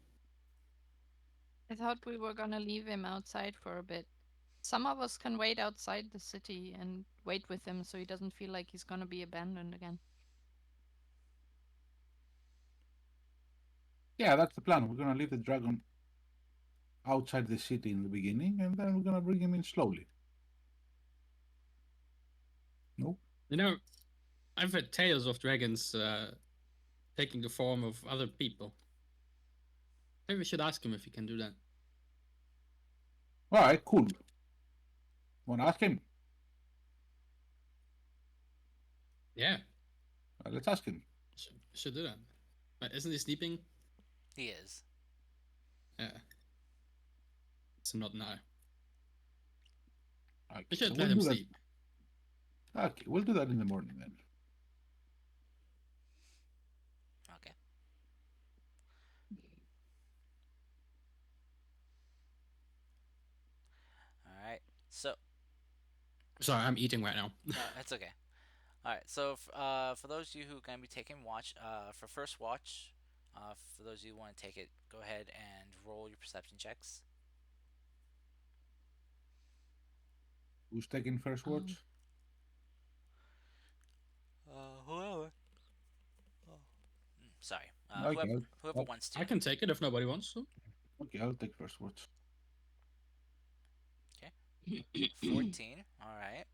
S3: I thought we were gonna leave him outside for a bit. Some of us can wait outside the city and wait with him so he doesn't feel like he's gonna be abandoned again.
S5: Yeah, that's the plan. We're gonna leave the dragon outside the city in the beginning, and then we're gonna bring him in slowly. No?
S2: You know, I've heard tales of dragons taking the form of other people. Maybe we should ask him if he can do that.
S5: All right, cool. Wanna ask him?
S2: Yeah,
S5: Let's ask him.
S2: should do that. But isn't he sleeping?
S1: He is.
S2: Yeah. So not now.
S5: Okay,
S2: We should
S5: so
S2: let
S5: we'll
S2: him
S5: do that.
S2: sleep.
S5: Okay, we'll do that in the morning then.
S1: Okay. All right. So
S2: Sorry, I'm eating right now.
S1: that's okay. All right. So for those of you who are gonna be taking watch, for first watch, for those of you who want to take it, go ahead and roll your perception checks.
S5: Who's taking first watch?
S1: Whoever. Sorry.
S5: Okay,
S1: Whoever wants to.
S2: I can take it if nobody wants to.
S5: Okay, I'll take first watch.
S1: 14. All right.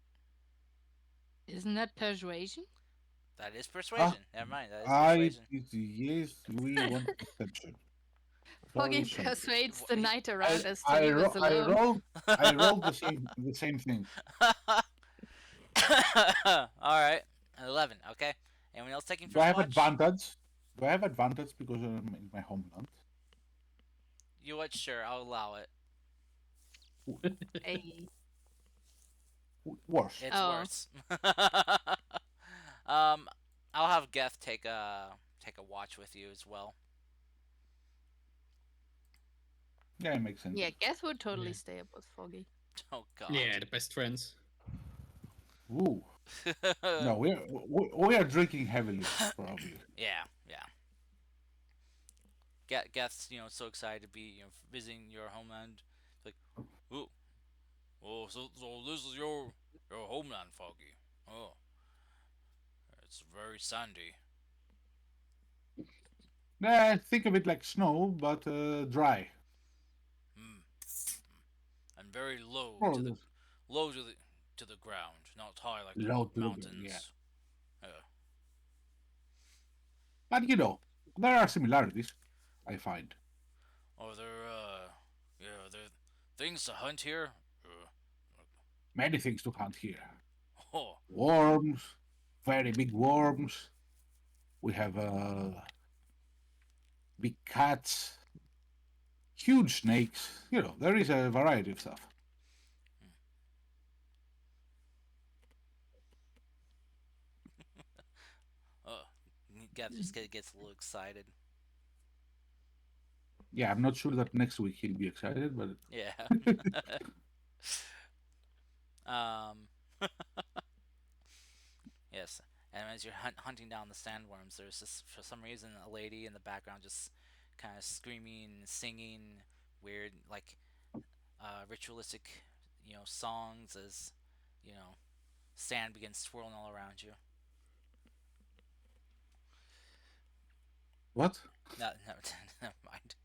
S3: Isn't that persuasion?
S1: That is persuasion. Never mind. That is
S5: I
S1: persuasion.
S5: yes, we want perception.
S3: Foggy
S5: Sorry.
S3: persuades the knight around us to
S5: I,
S3: leave us
S5: ro- I
S3: alone.
S5: rolled I rolled the same thing.
S1: All right. 11. Okay. Anyone else taking
S5: Do I
S1: first
S5: have
S1: watch?
S5: advantage? Do I have advantage because I'm in my homeland?
S1: You what? Sure. I'll allow it.
S3: Hey.
S5: Worse.
S1: It's
S3: Oh.
S1: worse. I'll have Geth take a watch with you as well.
S5: Yeah, it makes sense.
S3: Yeah, Guess would totally
S2: Yeah.
S3: stay up with Foggy.
S1: Oh God.
S2: Yeah, the best friends.
S5: Ooh. No, we are drinking heavily, probably.
S1: Yeah. Yeah. Geth's so excited to be visiting your homeland. Like, ooh, oh, so this is your homeland, Foggy. Oh, it's very sandy.
S5: Think of it like snow, but dry.
S1: And very low
S5: More or
S1: to the
S5: less.
S1: low to the ground, not high like the
S5: Low to the ground,
S1: mountains.
S5: yeah.
S1: Yeah.
S5: But there are similarities, I find.
S1: Are there there things to hunt here?
S5: Many things to hunt here.
S1: Oh,
S5: Worms, very big worms. We have big cats, huge snakes. There is a variety of stuff.
S1: Geth just gets a little excited.
S5: Yeah, I'm not sure that next week he'll be excited, but
S1: Yeah. um. Yes, and as you're hunting down the sandworms, there's just for some reason a lady in the background just kind of screaming, singing weird like ritualistic, songs as sand begins swirling all around you.
S5: what?
S1: No, never mind.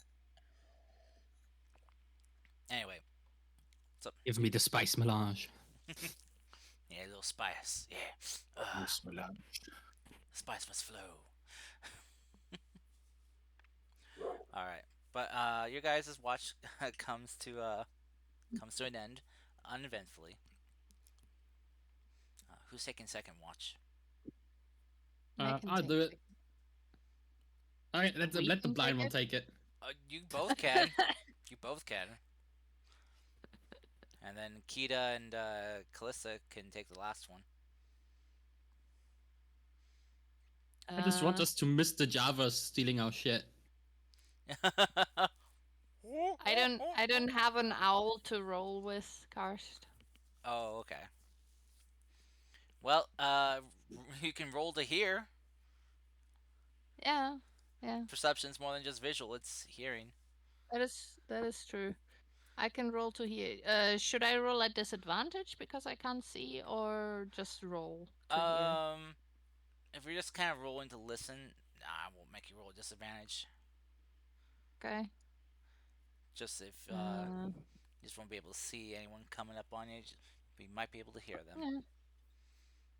S1: Anyway,
S2: Give me the spice melange.
S1: yeah, a little spice. Yeah,
S5: Yes, Milan.
S1: spice must flow. All right, but your guys' watch comes to an end uneventfully. Who's taking second watch?
S3: I can
S2: I'll
S3: take
S2: do it.
S3: it.
S2: Alright, let the
S3: We can
S2: blind
S3: take
S2: one
S3: it?
S2: take it.
S1: You both can. You both can. And then Kita and Kalissa can take the last one.
S2: I just want
S3: Uh,
S2: us to miss the Javas stealing our shit.
S3: I don't have an owl to roll with, Karst.
S1: Oh, okay. Well, you can roll to hear.
S3: Yeah, yeah.
S1: Perception's more than just visual; it's hearing.
S3: That is true. I can roll to hear. Should I roll at disadvantage because I can't see, or just roll to hear?
S1: If you're just kind of rolling to listen, nah, I won't make you roll a disadvantage.
S3: Okay.
S1: Just if
S3: Uh,
S1: you just won't be able to see anyone coming up on you, but you might be able to hear them.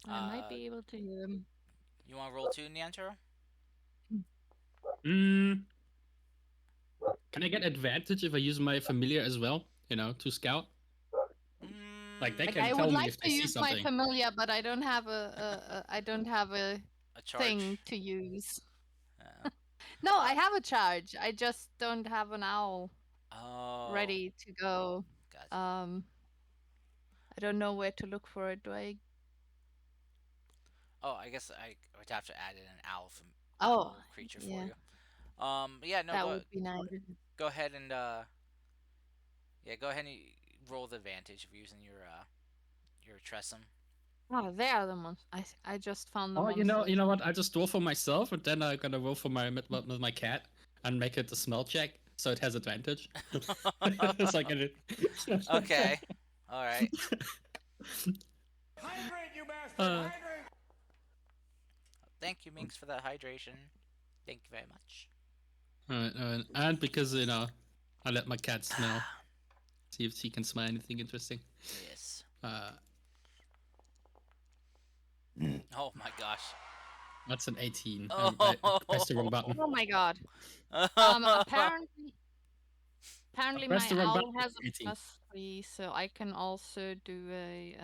S3: yeah, I might be able to hear them.
S1: You want to roll too, Neantro?
S2: Mm, can I get advantage if I use my familiar as well? You know, to scout. Like they
S1: Mm,
S2: can
S3: I
S2: tell
S3: would
S2: me
S3: like
S2: if
S3: to
S2: they see
S3: use my
S2: something.
S3: familiar, but I don't have I don't have a
S1: a charge.
S3: thing to use.
S1: Uh,
S3: No, I have a charge. I just don't have an owl
S1: oh,
S3: ready to go.
S1: Gotcha.
S3: I don't know where to look for it. Do I?
S1: Oh, I guess I would have to add in an owl
S3: Oh,
S1: creature for
S3: yeah.
S1: you. Yeah, no,
S3: That
S1: go
S3: would be nice.
S1: go ahead and go ahead and roll the advantage of using your Tressum.
S3: Oh, they are the ones. I just found the
S2: Oh,
S3: monsters.
S2: you know what? I just roll for myself, and then I'm gonna roll for with my cat and make it a smell check, so it has advantage. It's like
S1: Okay, all right.
S8: Hydrate, you bastard!
S2: Uh,
S8: Hydrate!
S1: Thank you, Minx, for that hydration. Thank you very much.
S2: Alright, and because I let my cat smell, see if she can smell anything interesting.
S1: Yes. Oh my gosh.
S2: That's an 18.
S1: Oh.
S2: I pressed the wrong button.
S3: Oh my god. Apparently
S2: pressed
S3: my
S2: the wrong
S3: owl
S2: button.
S3: has a
S2: 18.
S3: +3, so I can also do a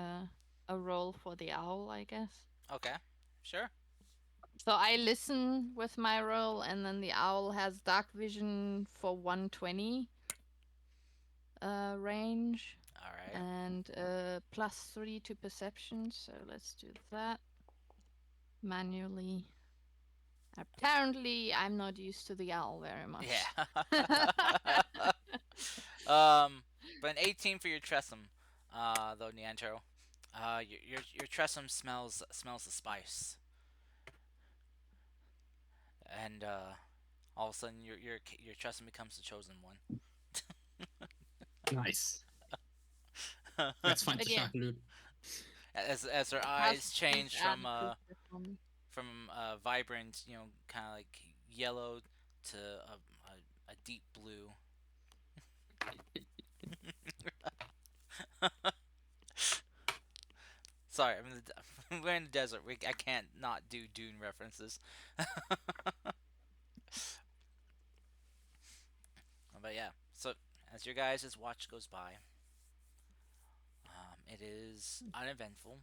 S3: roll for the owl, I guess.
S1: Okay, sure.
S3: So I listen with my roll, and then the owl has dark vision for 120 range,
S1: All right.
S3: and +3 to perception. So let's do that manually. Apparently, I'm not used to the owl very much.
S1: Yeah. But an 18 for your Tressum, though, Neantro. Your Tressum smells the spice, and all of a sudden your Tressum becomes the chosen one.
S2: Nice. That's fine to
S3: Again.
S2: Shahlut.
S1: As her
S3: Has
S1: eyes change
S3: these
S1: from
S3: added features for me.
S1: vibrant, kind of like yellow to a deep blue. Sorry, we're in the desert. I can't not do Dune references. But yeah, so as your guys' watch goes by, it is uneventful,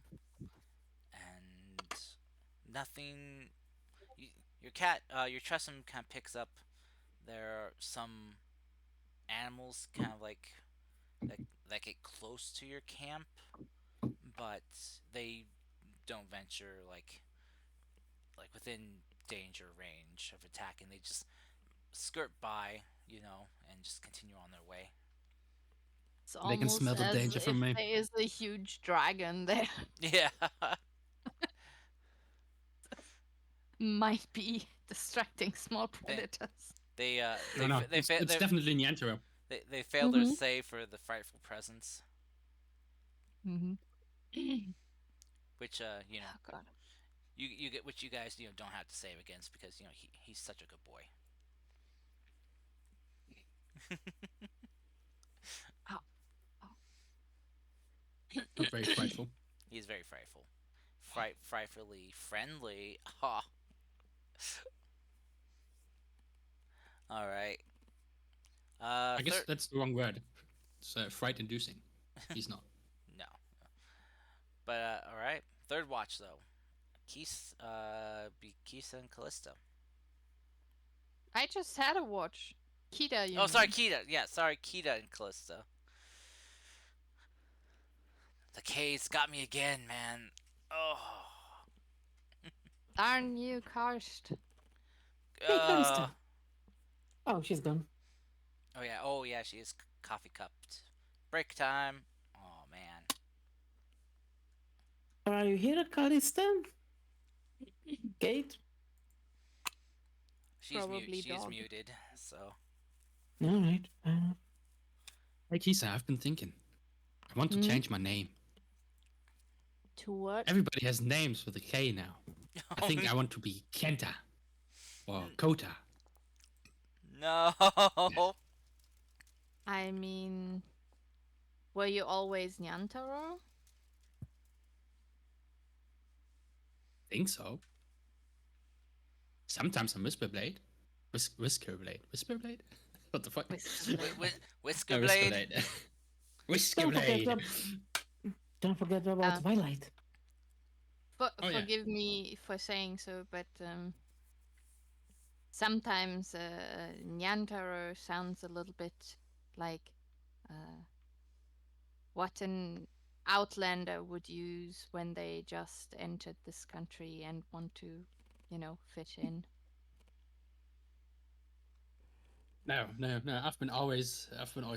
S1: and nothing. Your cat, your Tressum kind of picks up. There are some animals kind of that get close to your camp, but they don't venture like within danger range of attacking. They just skirt by, and just continue on their way.
S3: It's
S2: They can smell
S3: almost
S2: the
S3: as
S2: danger
S3: if
S2: from me.
S3: there is a huge dragon there.
S1: Yeah.
S3: Might be distracting small predators.
S2: No, it's definitely Niantaro.
S1: They fail their save for the frightful presence,
S3: Mm-hmm.
S1: which
S3: Oh god.
S1: you get, which you guys don't have to save against because he's such a good boy.
S2: Not very frightful.
S1: He's very frightful. Frightfully friendly. Ha. All right.
S2: I guess that's the wrong word. It's fright-inducing. He's not.
S1: No. But all right. Third watch though. Be Kisa and Callista.
S3: I just had a watch. Kita, you
S1: Oh, sorry,
S3: mean.
S1: Kita. Yeah, sorry, Kita and Callista. The K's got me again, man. Oh.
S3: Darn you, Karst.
S4: Hey, Callista. Oh, she's gone.
S1: Oh yeah, she is coffee cupped. Break time. Oh man.
S4: Are you here, Callista? Kate?
S1: She's
S3: Probably
S1: she's
S3: dog.
S1: muted, so.
S4: All right.
S2: Hey, Kisa, I've been thinking. I want to
S3: Hmm?
S2: change my name.
S3: To what?
S2: Everybody has names with a K now. I think I want to be Kenta or Kota.
S1: No.
S3: I mean, were you always Nyantaro?
S2: Think so. Sometimes I'm Whisperblade. Whiskerblade. Whisperblade? What the fuck?
S1: Whisker
S2: No,
S1: Blade.
S2: Whiskerblade.
S4: Don't forget about Twilight.
S2: Oh, yeah.
S3: Forgive me for saying so, but sometimes Nyantaro sounds a little bit like what an outlander would use when they just entered this country and want to, fit in.
S2: No. I've been always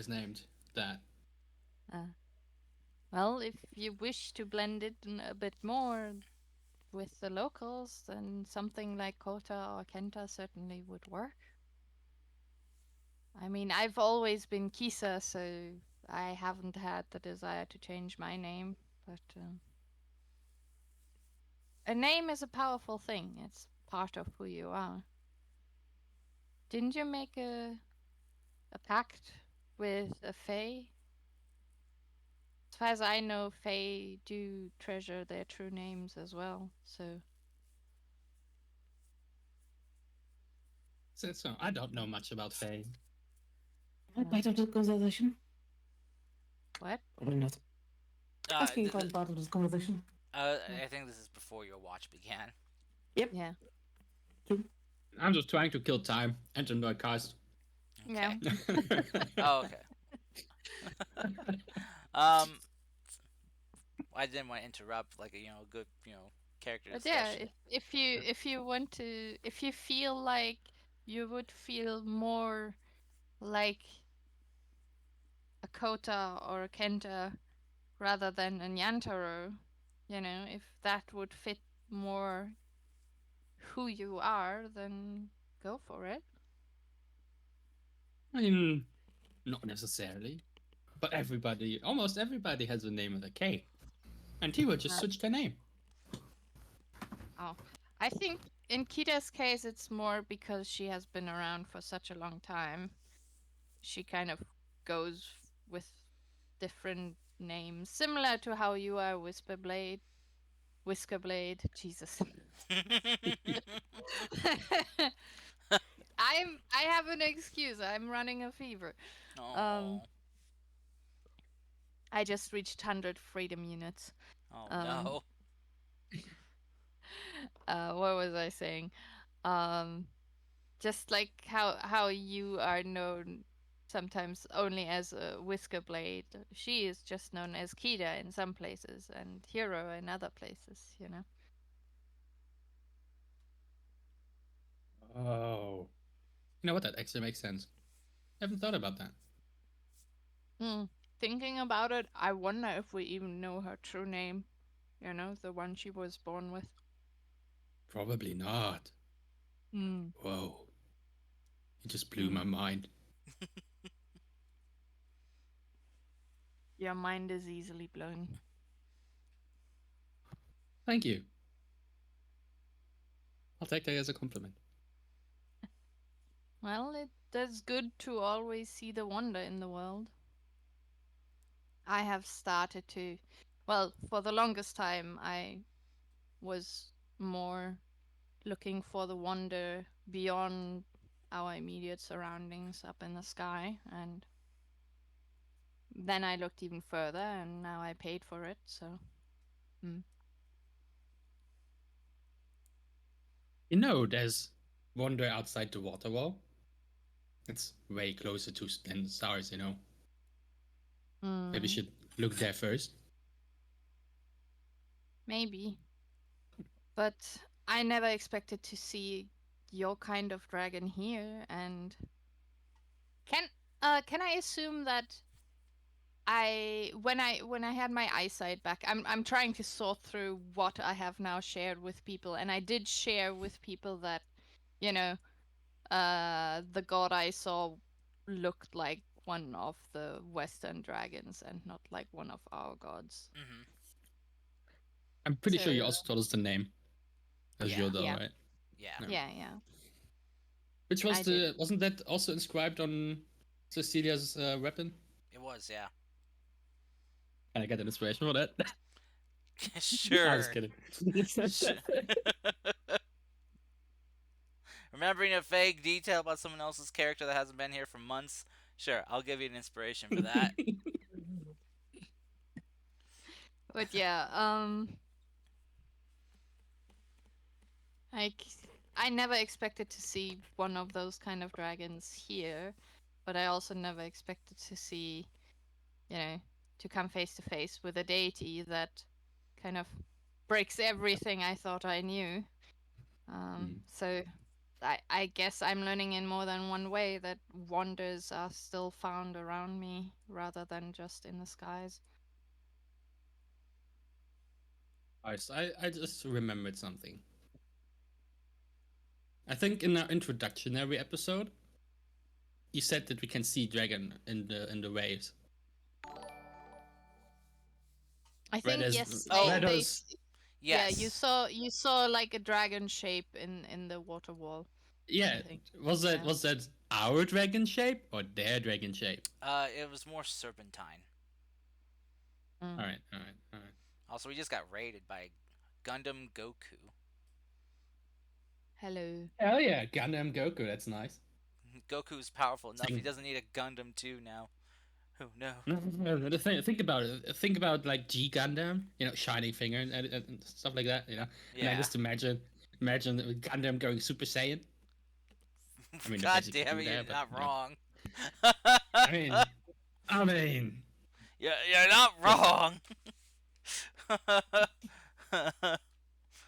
S2: named that.
S3: Well, if you wish to blend it a bit more with the locals, then something like Kota or Kenta certainly would work. I mean, I've always been Kisa, so I haven't had the desire to change my name, but a name is a powerful thing. It's part of who you are. Didn't you make a pact with a Fae? As far as I know, Fae do treasure their true names as well, so...
S2: So I don't know much about Faye.
S4: Part of the conversation?
S3: What?
S4: Probably not. Asking for part of this conversation.
S1: I think this is before your watch began.
S3: Yeah.
S2: I'm just trying to kill time and enjoy cast.
S3: Yeah.
S1: Oh, okay. I didn't want to interrupt, like, a good, character
S3: But yeah,
S1: discussion.
S3: if you want to, if you feel like you would feel more like a Kota or a Kenta rather than a Nyantaro, if that would fit more who you are, then go for it.
S2: I mean, not necessarily. But almost everybody has a name with a K. And Tiwa just switched her name.
S3: Oh, I think in Kita's case, it's more because she has been around for such a long time. She kind of goes with different names, similar to how you are Whisperblade. Jesus. I have an excuse. I'm running a fever.
S1: Oh,
S3: I just reached 100 freedom units.
S1: no.
S3: What was I saying? Just like how you are known sometimes only as a Whiskerblade, she is just known as Kita in some places and Hero in other places,
S2: Oh. You know what? That actually makes sense. I haven't thought about that.
S3: Thinking about it, I wonder if we even know her true name. The one she was born with.
S2: Probably not. Whoa. It just blew my mind.
S3: Your mind is easily blown.
S2: Thank you. I'll take that as a compliment.
S3: Well, it does good to always see the wonder in the world. I have started to... Well, for the longest time, I was more looking for the wonder beyond our immediate surroundings up in the sky, and then I looked even further, and now I paid for it, so...
S2: There's wonder outside the water wall. It's way closer to than stars, Maybe we should look there first. Maybe.
S3: But I never expected to see your kind of dragon here, and can I assume that when I had my eyesight back, I'm trying to sort through what I have now shared with people, and I did share with people that, the god I saw looked like one of the Western dragons and not like one of our gods.
S1: Mm-hmm.
S2: I'm pretty sure you
S3: So-
S2: also told us the name. Azure, though,
S3: Yeah.
S2: right?
S1: Yeah.
S2: No.
S3: Yeah.
S2: Which was
S3: I did.
S2: wasn't that also inscribed on Cecilia's weapon?
S1: It was, yeah.
S2: Can I get an inspiration for that?
S1: Sure.
S2: I was kidding.
S1: Sure. Remembering a vague detail about someone else's character that hasn't been here for months? Sure, I'll give you an inspiration for that.
S3: But yeah, like I never expected to see one of those kind of dragons here, but I also never expected to see, to come face to face with a deity that kind of breaks everything I thought I knew. So I guess I'm learning in more than one way that wonders are still found around me rather than just in the skies.
S2: I just remembered something. I think in our introductionary episode, you said that we can see dragon in the waves.
S3: I think
S2: Whereas-
S3: yes.
S1: Oh.
S2: whereas-
S3: Yeah,
S1: Yes.
S3: you saw like a dragon shape in the water wall.
S2: Yeah,
S3: think.
S2: was that
S3: Yeah.
S2: our dragon shape or their dragon shape?
S1: It was more serpentine.
S3: Mm.
S2: All right.
S1: Also, we just got raided by Gundam Goku.
S3: Hello.
S2: Hell yeah, Gundam Goku. That's nice.
S1: Goku's powerful enough. He
S2: Same.
S1: doesn't need a Gundam 2 now. Oh no.
S2: No, think about it. Think about like G Gundam, Shining Finger and stuff like that. And I
S1: Yeah.
S2: just imagine Gundam going Super Saiyan. I mean,
S1: God
S2: basically
S1: damn
S2: do
S1: it,
S2: that,
S1: you're
S2: but,
S1: not
S2: yeah.
S1: wrong.
S2: I mean,
S1: You're not wrong.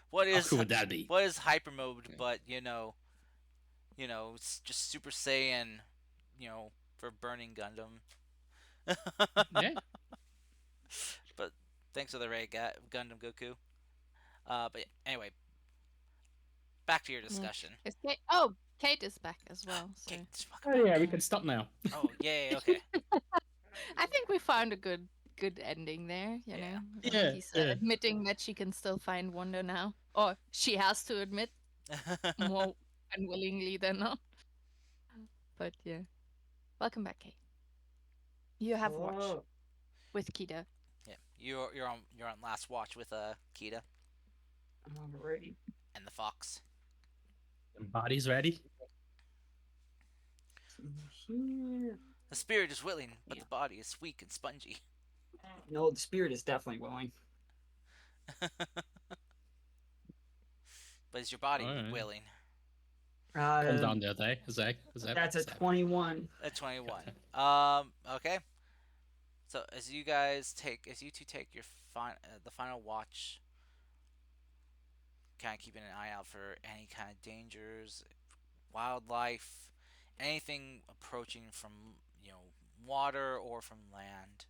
S1: What
S2: how
S1: is
S2: cool would that be?
S1: what is hyper mode? But it's just Super Saiyan, for burning Gundam.
S2: Yeah.
S1: But thanks for the raid, Gundam Goku. But anyway, back to your discussion.
S3: Kate is back as well. So
S1: Okay, just fuck
S2: Oh
S1: about
S2: yeah, we
S1: that.
S2: can stop now.
S1: Oh yay, okay.
S3: I think we found a good ending there. You
S1: Yeah.
S3: know,
S2: Yeah,
S3: He's
S2: yeah.
S3: admitting that she can still find wonder now, or she has to admit more unwillingly than not. But yeah, welcome back, Kate. You have watched
S7: Whoa.
S3: with Kita.
S1: Yeah, you're on last watch with Kita
S7: Alrighty.
S1: and the fox.
S2: Body's ready.
S7: Here.
S1: The spirit is willing, but
S7: Yeah.
S1: the body is weak and spongy.
S7: No, the spirit is definitely willing.
S1: But is your body
S2: Alright.
S1: willing?
S2: Calm down there, Zach.
S7: That's a 21.
S1: At 21. Okay. So as you two take your the final watch, kind of keeping an eye out for any kind of dangers, wildlife, anything approaching from water or from land.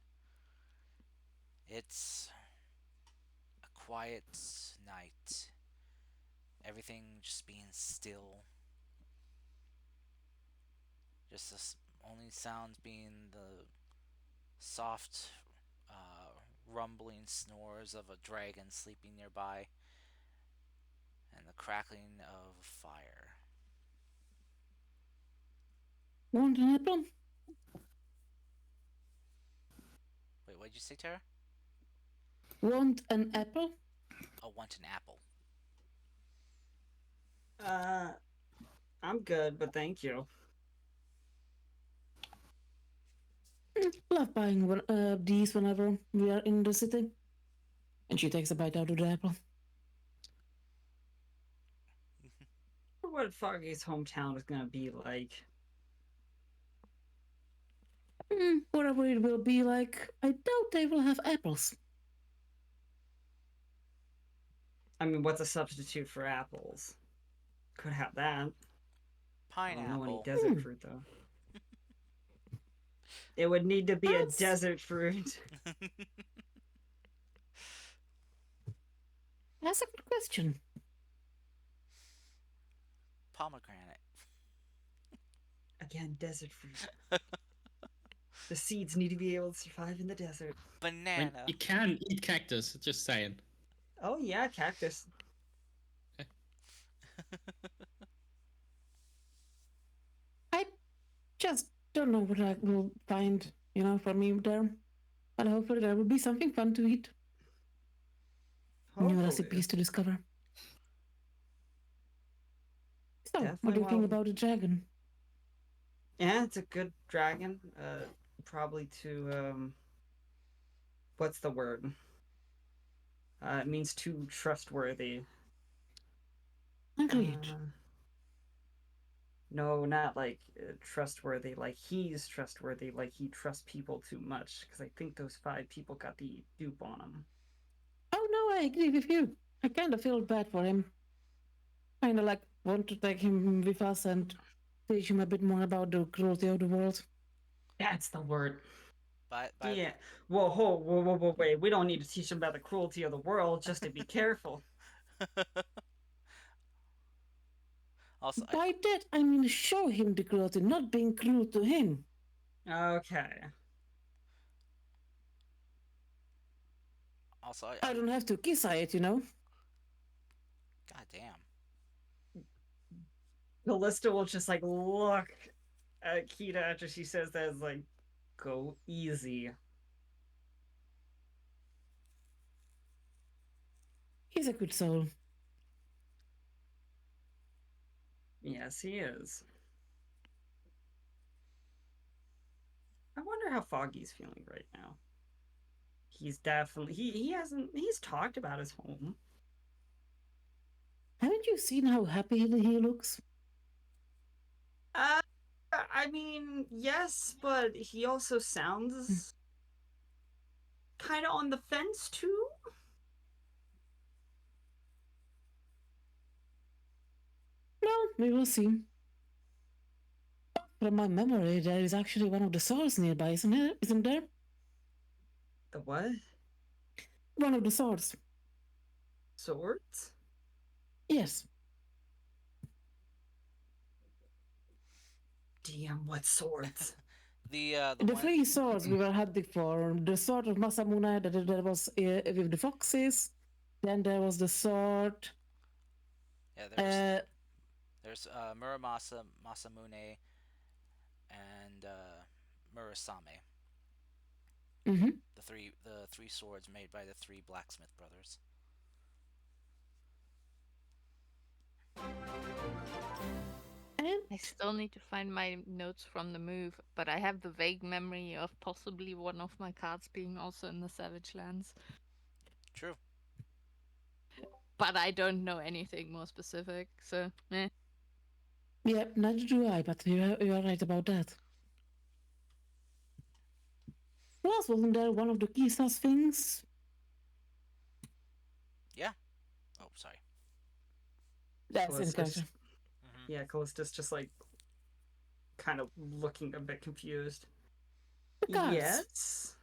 S1: It's a quiet night. Everything just being still. Just only sounds being the soft, rumbling snores of a dragon sleeping nearby, and the crackling of fire.
S4: Want an apple?
S1: Wait, what'd you say, Tara?
S4: Want an apple?
S1: Oh, want an apple.
S7: I'm good, but thank you.
S4: Love buying these whenever we are in the city. And she takes a bite out of the apple.
S7: What Foggy's hometown is gonna be like.
S4: Whatever it will be like, I doubt they will have apples.
S7: I mean, what's a substitute for apples? Could have that. I don't know any
S1: Pineapple.
S7: desert fruit though. It would need to be a
S4: That's-
S7: desert fruit.
S4: That's a good question.
S1: Pomegranate.
S7: Again, desert fruit. The seeds need to be able to survive in the desert.
S2: I mean,
S1: Banana.
S2: you can eat cactus, just saying.
S7: Oh yeah, cactus.
S4: I just don't know what I will find, for me there. But hopefully there will be something fun to eat. New
S7: Hopefully.
S4: recipes to discover. So, what
S7: Definitely
S4: do you think
S7: will.
S4: about the dragon?
S7: Yeah, it's a good dragon. Probably to what's the word? It means too trustworthy.
S4: Agreed.
S7: No, not like trustworthy. Like he's trustworthy. Like he trusts people too much. Because I think those 5 people got the dupe on him.
S4: Oh no, I agree with you. I kind of feel bad for him. Kind of like want to take him with us and teach him a bit more about the cruelty of the world.
S6: That's the word.
S1: Bye.
S7: Yeah. Whoa, wait. We don't need to teach him about the cruelty of the world. Just to be careful.
S1: Also,
S4: By that, I mean show him the cruelty, not being cruel to him.
S7: Okay.
S4: I don't have to kiss it,
S1: God damn.
S7: Callista will just like look at Kita after she says that. Is like, go easy.
S4: He's a good soul.
S7: Yes, he is. I wonder how Foggy's feeling right now. He's definitely he's talked about his home.
S4: Haven't you seen how happy he looks?
S7: I mean, yes, but he also sounds kind of on the fence too.
S4: Well, we will see. From my memory, there is actually one of the swords nearby, isn't there?
S7: The what?
S4: One of the swords.
S7: Swords?
S4: Yes.
S7: DM, what swords?
S1: The
S4: The
S1: one,
S4: 3 swords we were had before. The sword of Masamune that was with the foxes. Then there was the sword.
S1: yeah, there's Muramasa, Masamune, and Murasame.
S4: Mm-hmm.
S1: The three swords made by the 3 blacksmith brothers.
S4: And
S3: I still need to find my notes from the move, but I have the vague memory of possibly one of my cards being also in the Savage Lands.
S1: True.
S3: But I don't know anything more specific, so eh.
S4: yeah, neither do I, but you are right about that. Plus, wasn't there one of the Kisa's things?
S1: Yeah. Oh, sorry.
S4: That's in
S7: Callista's-
S4: character.
S1: Mm-hmm.
S7: Yeah, Callista's just like kind of looking a bit confused.
S4: The cards.
S7: Yes.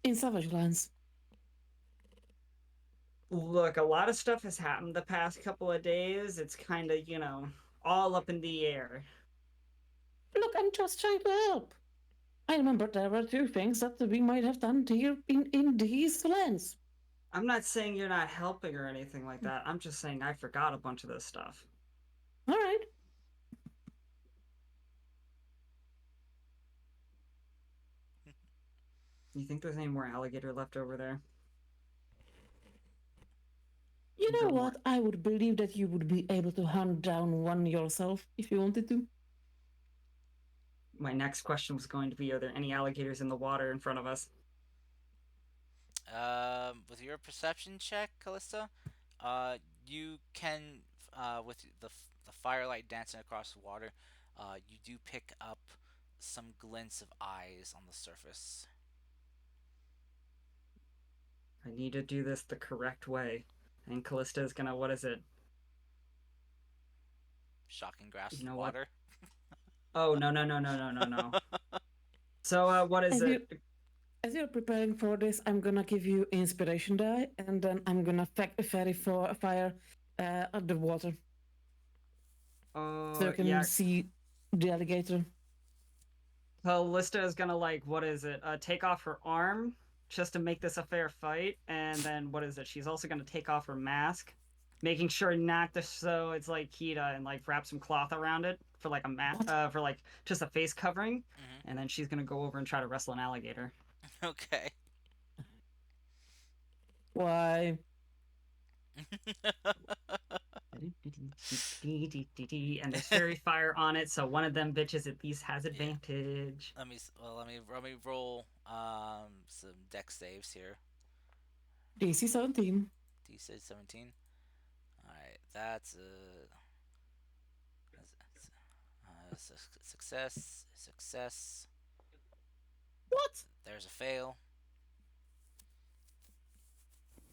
S4: In Savage Lands.
S7: Look, a lot of stuff has happened the past couple of days. It's kind of, all up in the air.
S4: Look, I'm just trying to help. I remember there were 2 things that we might have done here in these lands.
S7: I'm not saying you're not helping or anything like that. I'm just saying I forgot a bunch of this stuff.
S4: All right.
S7: You think there's any more alligator left over there?
S4: You know
S7: Don't
S4: what? I would believe that you would be able to hunt down one yourself if you wanted to.
S7: My next question was going to be, are there any alligators in the water in front of us?
S1: With your perception check, Callista, you can, with the firelight dancing across the water, you do pick up some glints of eyes on the surface.
S7: I need to do this the correct way. And Callista is gonna, what is it?
S1: Shocking grasp
S7: You know
S1: of
S7: what?
S1: water.
S7: Oh, no. So, what is
S4: As you-
S7: it?
S4: As you're preparing for this, I'm gonna give you inspiration die, and then I'm gonna fairy fire at the water, so you can
S7: Yeah,
S4: see the alligator.
S7: Callista is gonna like, what is it? Take off her arm just to make this a fair fight, and then what is it? She's also gonna take off her mask, making sure not to so it's like Kita and like wrap some cloth around it for like a for like just a face covering, and then she's gonna go over and try to wrestle an alligator.
S1: Okay.
S4: Why?
S7: And there's fairy fire on it, so one of them bitches at least has advantage.
S1: Let me roll some dex saves here.
S4: DC 17.
S1: DC 17. All right, that's success. Success.
S4: What?
S1: There's a fail.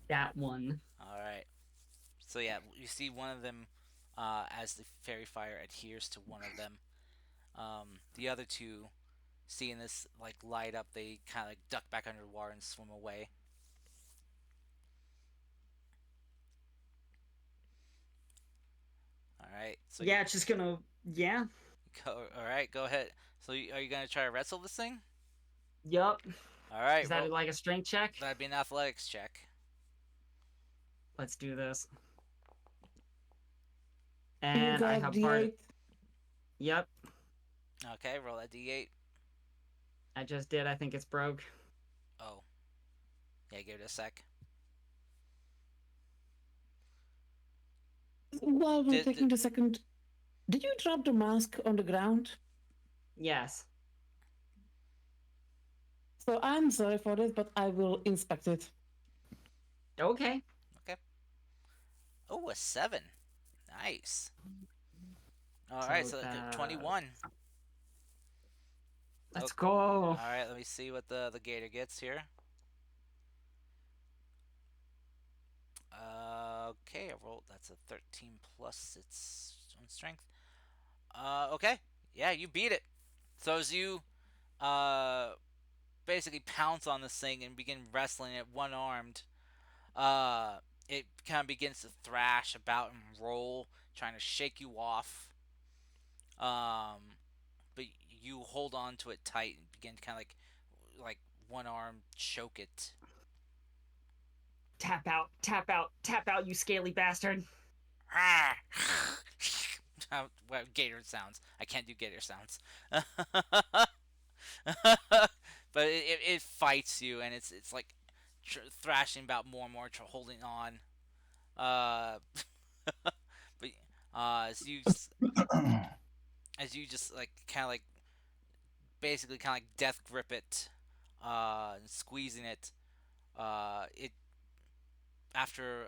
S7: That one.
S1: All right. So yeah, you see one of them as the fairy fire adheres to one of them. The other two, seeing this like light up, they kind of like duck back under the water and swim away. All right. So
S7: Yeah, it's just gonna. Yeah.
S1: all right, go ahead. So are you gonna try to wrestle this thing?
S7: Yup.
S1: All right.
S7: Is that like a strength check?
S1: That'd be an athletics check.
S7: Let's do this.
S4: You
S7: And I
S4: got
S7: have part.
S4: D8.
S7: Yep.
S1: Okay, roll that d8.
S7: I just did. I think it's broke.
S1: Oh. Yeah, give it a sec.
S4: While we're
S1: Did-
S4: taking the second, did you drop the mask on the ground?
S7: Yes.
S4: So I'm sorry for this, but I will inspect it.
S7: Okay.
S1: Oh, a 7. Nice. All
S7: So,
S1: right, so 21.
S7: Let's
S1: Okay.
S7: go.
S1: All right, let me see what the gator gets here. Okay, I rolled. That's a 13 plus its own strength. Okay, yeah, you beat it. So as you basically pounce on this thing and begin wrestling it one armed, it kind of begins to thrash about and roll, trying to shake you off. But you hold on to it tight and begin to kind of like one arm choke it.
S7: Tap out, tap out, tap out, you scaly bastard.
S1: What gator sounds? I can't do gator sounds. But it fights you, and it's like thrashing about more and more, holding on. But as you just like kind of like basically kind of like death grip it, and squeezing it, it after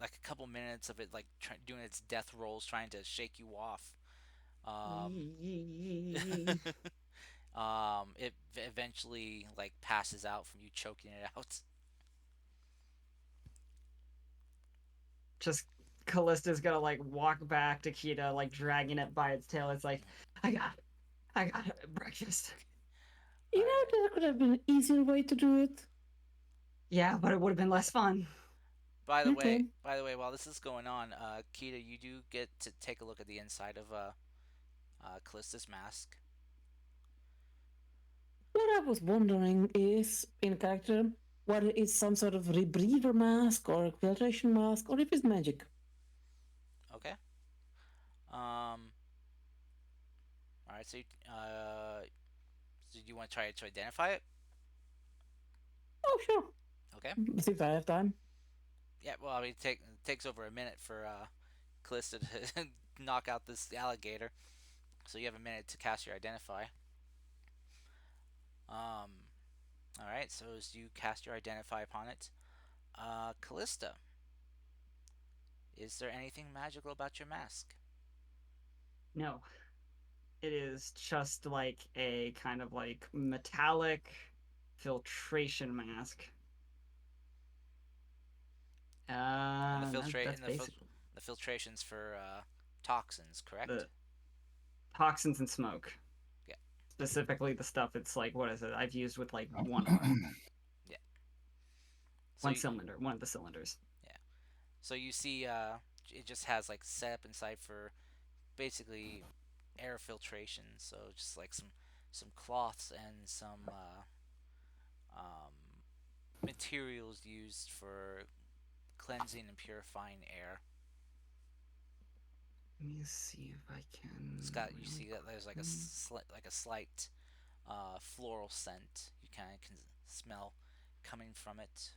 S1: like a couple minutes of it like doing its death rolls, trying to shake you off. It eventually like passes out from you choking it out.
S7: Just Callista's gonna like walk back to Kita, like dragging it by its tail. It's like, I got breakfast.
S4: You know, there could have been an easier way to do it.
S7: Yeah, but it would have been less fun.
S1: By the
S4: Okay.
S1: way, while this is going on, Kita, you do get to take a look at the inside of Callista's mask.
S4: What I was wondering is, in character, whether it's some sort of rebreather mask or a filtration mask, or if it's magic.
S1: Okay. All right. So, do you want to try to identify it?
S4: Oh, sure.
S1: Okay.
S4: Since I have time.
S1: Yeah. Well, I mean, it takes over a minute for Callista to knock out this alligator, so you have a minute to cast your identify. All right. So as you cast your identify upon it, Callista, is there anything magical about your mask?
S7: No. It is just like a kind of like metallic filtration mask.
S1: And the
S7: That's basic.
S1: the filtrations for toxins, correct?
S7: The toxins and smoke.
S1: Yeah.
S7: Specifically the stuff it's like, what is it? I've used with like one of them.
S1: So
S7: Cylinder, one of the cylinders.
S1: So you see, it just has like setup inside for basically air filtration. So just like some cloths and some materials used for cleansing and purifying air.
S7: Let me see if I can.
S1: It's got, you
S7: really
S1: see that there's like a slight floral scent you kind of can smell coming from it.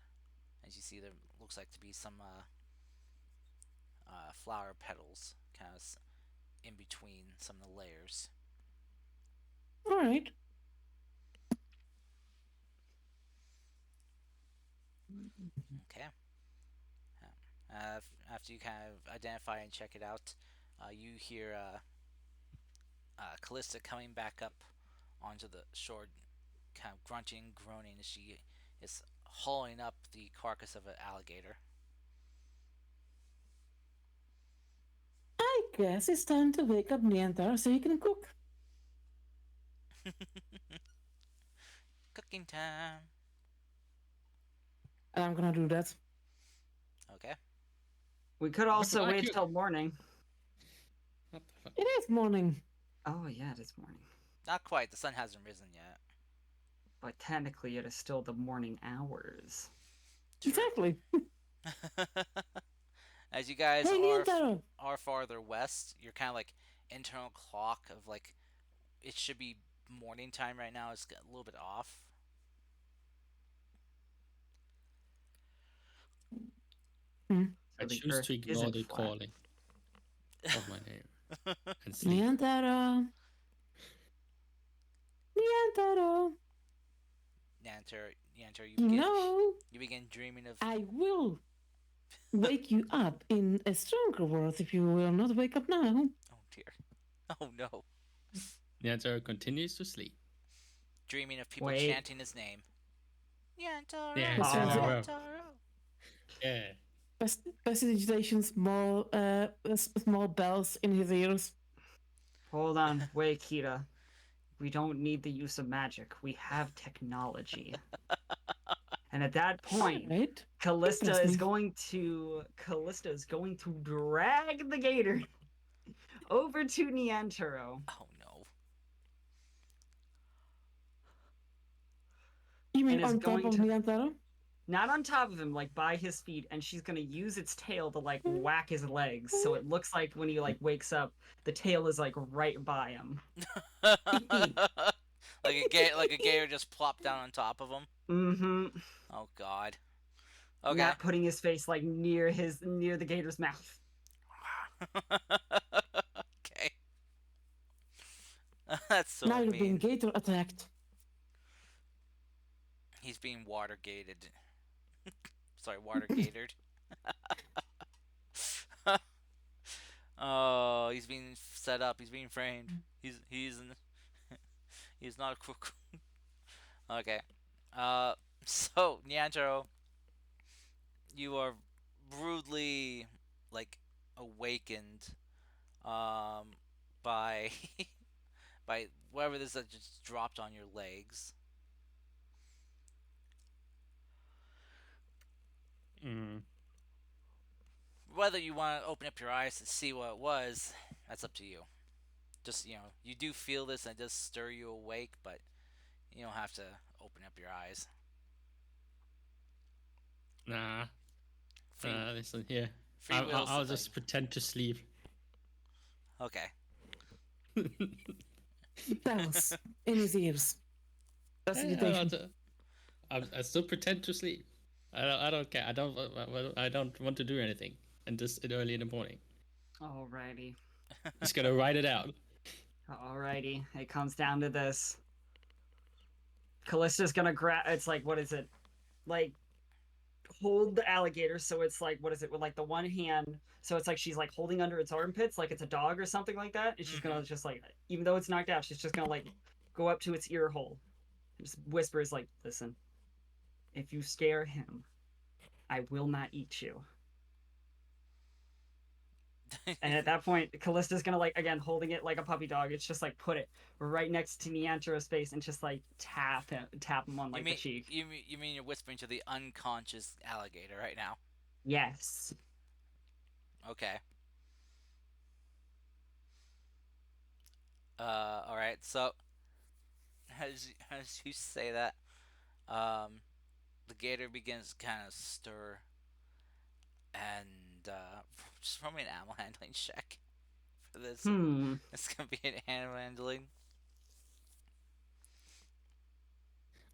S1: As you see, there looks like to be some flower petals kind of in between some of the layers.
S4: All right.
S1: Okay. After you kind of identify and check it out, you hear Callista coming back up onto the shore, kind of grunting and groaning as she is hauling up the carcass of an alligator.
S4: I guess it's time to wake up Neantar so he can cook.
S1: Cooking time.
S4: And I'm gonna do that.
S1: Okay.
S7: We could also
S2: I
S7: wait
S2: could-
S7: till morning.
S2: What the fuck?
S4: It is morning.
S7: Oh yeah, it is morning.
S1: Not quite. The sun hasn't risen yet.
S7: But technically, it is still the morning hours.
S4: Exactly.
S1: As you guys
S4: Hey,
S1: are
S4: Neantaro.
S1: farther west, your kind of like internal clock of like it should be morning time right now is a little bit off.
S2: I
S7: So the
S2: choose
S7: Earth
S2: to ignore
S7: isn't
S2: the
S7: flat.
S2: calling of my name and sleep.
S4: Neantaro. Neantaro.
S1: Yanter, you begin dreaming of.
S4: I will wake you up in a stronger world if you will not wake up now.
S1: Oh dear. Oh no.
S2: Nyantar continues to sleep.
S1: Dreaming of people
S7: Wait.
S1: chanting his name. Yantaro.
S2: Yeah,
S4: That sounds
S7: Oh.
S4: like
S2: Yeah.
S4: prestidigitation, small bells in his ears.
S7: Hold on, wait, Kita. We don't need the use of magic. We have technology. And at that point,
S4: Right?
S7: Callista
S4: Trust
S7: is
S4: me.
S7: going to drag the gator over to Niantaro.
S1: Oh no.
S4: You mean
S7: And is
S4: on top
S7: going
S4: of
S7: to-
S4: Neantaro?
S7: Not on top of him, like by his feet, and she's gonna use its tail to like whack his legs, so it looks like when he like wakes up, the tail is like right by him.
S1: like a gator just plopped down on top of him.
S7: Mm-hmm.
S1: Oh god. Okay.
S7: Not putting his face like near the gator's mouth.
S1: Okay. That's so
S4: Now you're
S1: mean.
S4: being gator attacked.
S1: He's being water gated. Sorry, water gated. Oh, he's being set up. He's being framed. He's not a crook. Okay. So Niantaro, you are rudely like awakened, by by whatever this that just dropped on your legs.
S2: Mm.
S1: Whether you want to open up your eyes to see what it was, that's up to you. Just, you do feel this and it does stir you awake, but you don't have to open up your eyes.
S2: Nah.
S1: Free,
S2: Listen here.
S1: free will's the
S2: I'll
S1: thing.
S2: just pretend to sleep.
S1: Okay.
S4: Bells in his ears. Prestidigitation.
S2: I still pretend to sleep. I don't care. I don't want to do anything. And just early in the morning.
S7: Alrighty.
S2: Just gonna write it out.
S7: Alrighty. It comes down to this. Callista's gonna grab. It's like, what is it? Like, hold the alligator. So it's like, what is it? With like the one hand. So it's like she's like holding under its armpits, like it's a dog or something like that. And she's gonna just like, even though it's knocked out, she's just gonna like go up to its ear hole. And just whispers like, listen, if you scare him, I will not eat you. And at that point, Callista's gonna like again holding it like a puppy dog. It's just like put it right next to Niantaro's face and just like tap him on like the cheek.
S1: You mean you're whispering to the unconscious alligator right now?
S7: Yes.
S1: Okay. All right. So as you say that, the gator begins to kind of stir, and just throw me an animal handling check for this.
S7: Hmm.
S1: It's gonna be an animal handling.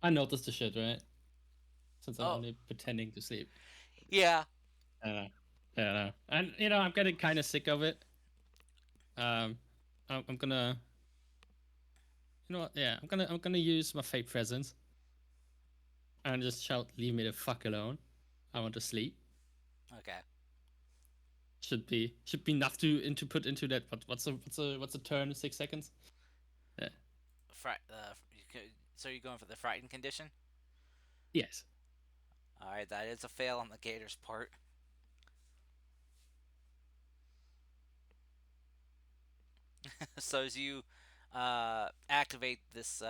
S2: I noticed the shit, right? Since I'm
S1: Oh.
S2: only pretending to sleep.
S1: Yeah.
S2: Yeah, and I'm getting kind of sick of it. I'm gonna, you know what? Yeah, I'm gonna use my fate presence and just shout, "Leave me the fuck alone! I want to sleep."
S1: Okay.
S2: Should be enough to put into that. What's a turn? 6 seconds. Yeah.
S1: So you're going for the frightened condition?
S2: Yes.
S1: All right, that is a fail on the gator's part. So as you activate this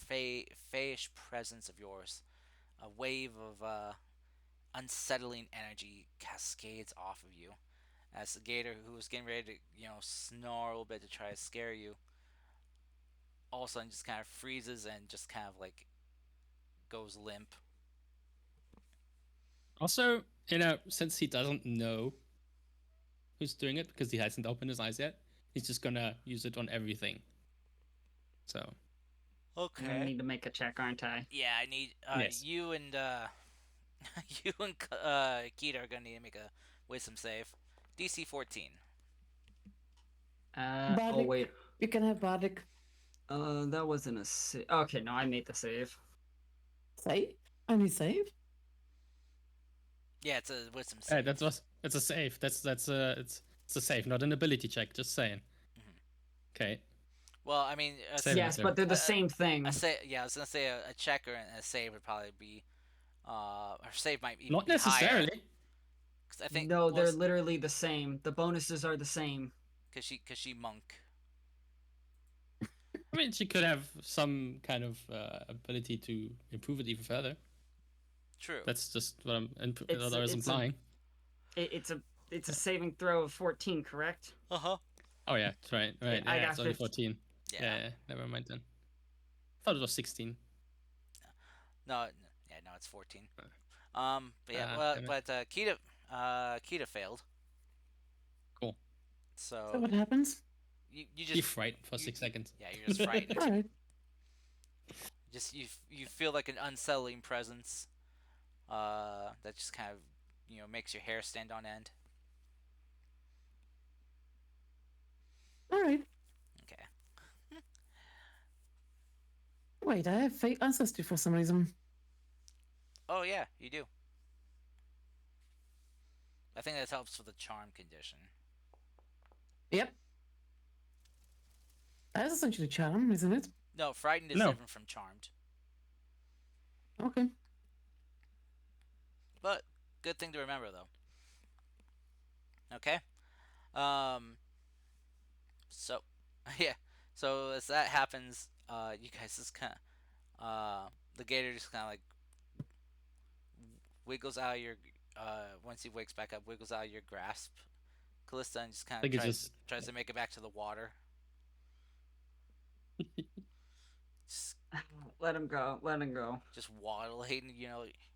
S1: fayish presence of yours, a wave of unsettling energy cascades off of you. As the gator, who was getting ready to, snarl a little bit to try to scare you, all of a sudden just kind of freezes and just kind of like goes limp.
S2: Also, since he doesn't know who's doing it because he hasn't opened his eyes yet, he's just gonna use it on everything. So.
S7: I'm gonna need to make a check, aren't I?
S1: Yeah, I need
S2: Yes.
S1: you and Keita are gonna need to make a wisdom save. DC 14.
S7: Oh
S4: Bardic.
S7: wait.
S4: You can have Bardic.
S7: That wasn't a save. Okay, no, I made the save.
S4: Save? Only save?
S1: Yeah, it's a wisdom
S2: Hey,
S1: save.
S2: it's a save. It's a save, not an ability check. Just saying. Okay.
S1: Well, I mean,
S2: Save
S7: Yes,
S2: it.
S7: but they're the same thing.
S1: I was gonna say a check or a save would probably be, or save might even
S2: Not
S1: be higher.
S2: necessarily.
S1: 'Cause I think
S7: No, they're literally the same. The bonuses are the same.
S1: cause she monk.
S2: I mean, she could have some kind of ability to improve it even further.
S1: True.
S2: That's just what
S7: It's-
S2: I was
S7: it's a-
S2: implying.
S7: It's a saving throw of 14, correct?
S1: Uh-huh.
S2: Oh yeah, that's right. Right.
S7: I
S2: Yeah,
S7: got
S2: it's only
S7: 15.
S2: 14.
S1: Yeah.
S2: Yeah. Never mind then. Thought it was 16.
S1: No, it's 14. But yeah,
S2: damn it.
S1: but Keita failed.
S2: Cool.
S4: So
S1: So
S4: what happens?
S1: you
S2: Be
S1: just
S2: frightened for 6 seconds.
S1: yeah, you're just frightened.
S4: Alright.
S1: Just you feel like an unsettling presence that just kind of makes your hair stand on end.
S4: Alright.
S1: Okay.
S4: Wait, I have fake ancestry for some reason.
S1: Oh yeah, you do. I think that helps with the charm condition.
S4: Yep. That's essentially charm, isn't it?
S1: No, frightened is
S2: No.
S1: different from charmed.
S4: Okay.
S1: But good thing to remember though. Okay. So yeah. So as that happens, you guys just kind of the gator just kind of like wiggles out of your once he wakes back up, wiggles out of your grasp, Callista, and just kind
S2: think
S1: of
S2: it's
S1: tries to make it back to the water. Just,
S7: Let him go. Let him go.
S1: just waddling,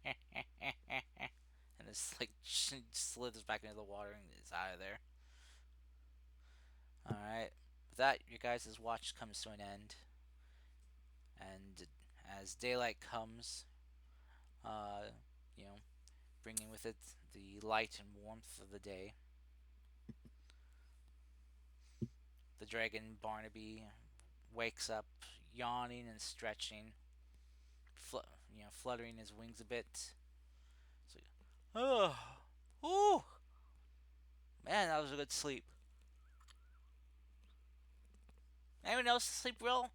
S1: and it's like slithers back into the water and is out of there. All right. With that, your guys' watch comes to an end, and as daylight comes, you know, bringing with it the light and warmth of the day, the dragon Barnaby wakes up, yawning and stretching, fluttering his wings a bit. So, oh, man, that was a good sleep. Anyone else sleep well?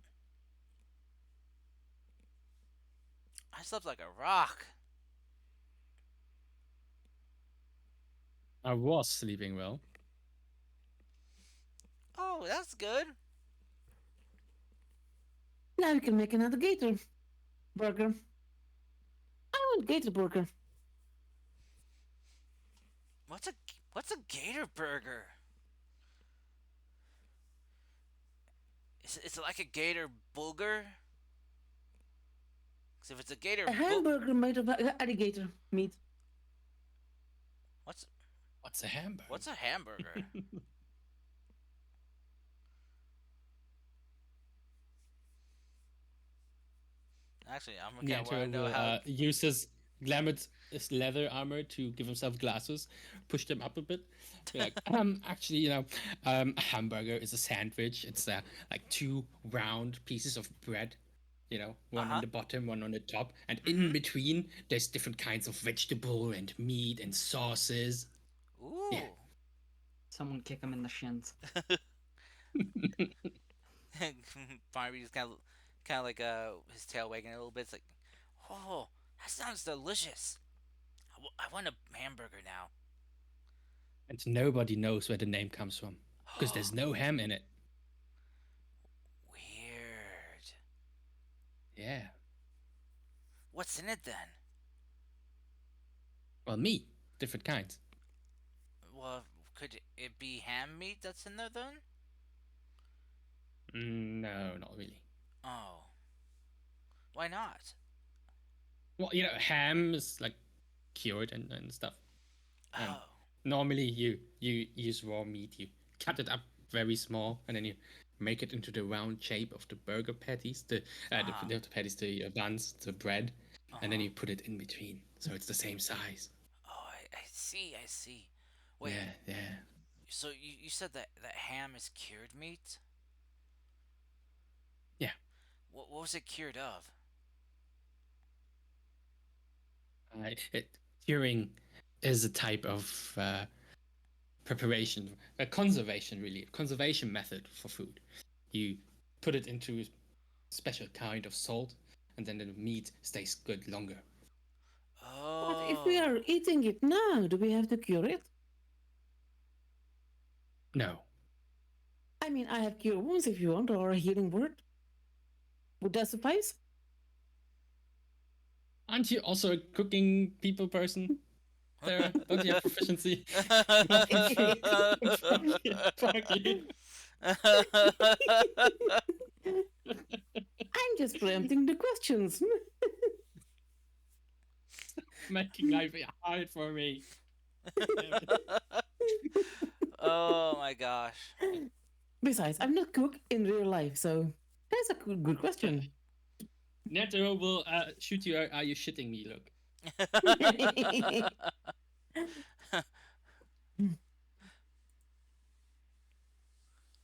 S1: I slept like a rock.
S2: I was sleeping well.
S1: Oh, that's good.
S4: Now we can make another gator burger. I want gator burger.
S1: What's a gator burger? Is it like a gator booger? Because if it's a gator
S4: A hamburger made of alligator meat.
S1: what's
S2: What's a hamburger?
S1: what's a hamburger? Actually, I'm okay.
S2: Neanto
S1: I know
S2: will
S1: how.
S2: use his Glamour's leather armor to give himself glasses, push them up a bit. Be like, actually, a hamburger is a sandwich. It's like two round pieces of bread, one
S1: Uh-huh.
S2: on the bottom, one on the top, and
S1: Mhm.
S2: in between there's different kinds of vegetable and meat and sauces.
S1: Ooh.
S7: Someone kick him in the shins.
S1: Barnaby just kind of like his tail wagging a little bit. It's like, oh, that sounds delicious. I want a hamburger now.
S2: And nobody knows where the name comes from because there's no ham in it.
S1: Weird.
S2: Yeah.
S1: What's in it then?
S2: Well, meat, different kinds.
S1: Well, could it be ham meat that's in there then?
S2: No, not really.
S1: Oh. Why not?
S2: Well, ham is like cured and stuff. And
S1: Oh.
S2: normally you use raw meat. You cut it up very small, and then you make it into the round shape of the burger patties, the patties, the buns, the bread, and then
S1: Uh-huh.
S2: you put it in between, so it's the same size.
S1: Oh, I see, I see. Wait,
S2: Yeah.
S1: so you said that ham is cured meat?
S2: Yeah.
S1: What was it cured of?
S2: Curing is a type of preparation, a conservation, really, a conservation method for food. You put it into a special kind of salt, and then the meat stays good longer.
S1: Oh.
S4: But if we are eating it now, do we have to cure it?
S2: No.
S4: I mean, I have cure wounds if you want, or a healing word. Would that suffice?
S2: Aren't you also a cooking people person? Sarah? Don't you have proficiency?
S4: I'm just preempting the questions.
S2: Making life hard for me.
S1: Oh my gosh.
S4: Besides, I'm not cook in real life, so that's a good question.
S2: Netero will shoot you. Are you shitting me? Look.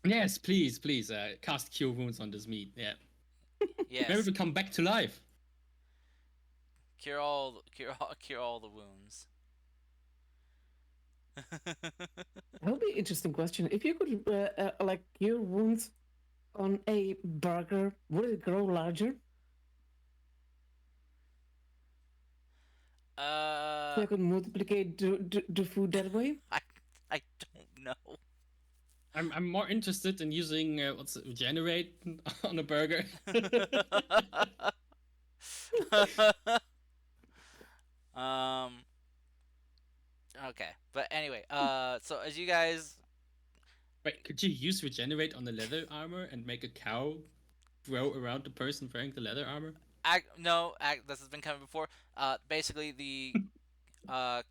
S2: Yes, please, cast cure wounds on this meat. Yeah.
S1: Yes.
S2: Maybe it'll come back to life.
S1: Cure all the wounds.
S4: That would be an interesting question. If you could like cure wounds on a burger, would it grow larger? So I could multiplicate the food that way?
S1: I don't know.
S2: I'm more interested in using generate on a burger.
S1: Okay, but anyway, so as you guys,
S2: Wait, could you use regenerate on the leather armor and make a cow grow around the person wearing the leather armor?
S1: this has been coming before. Basically the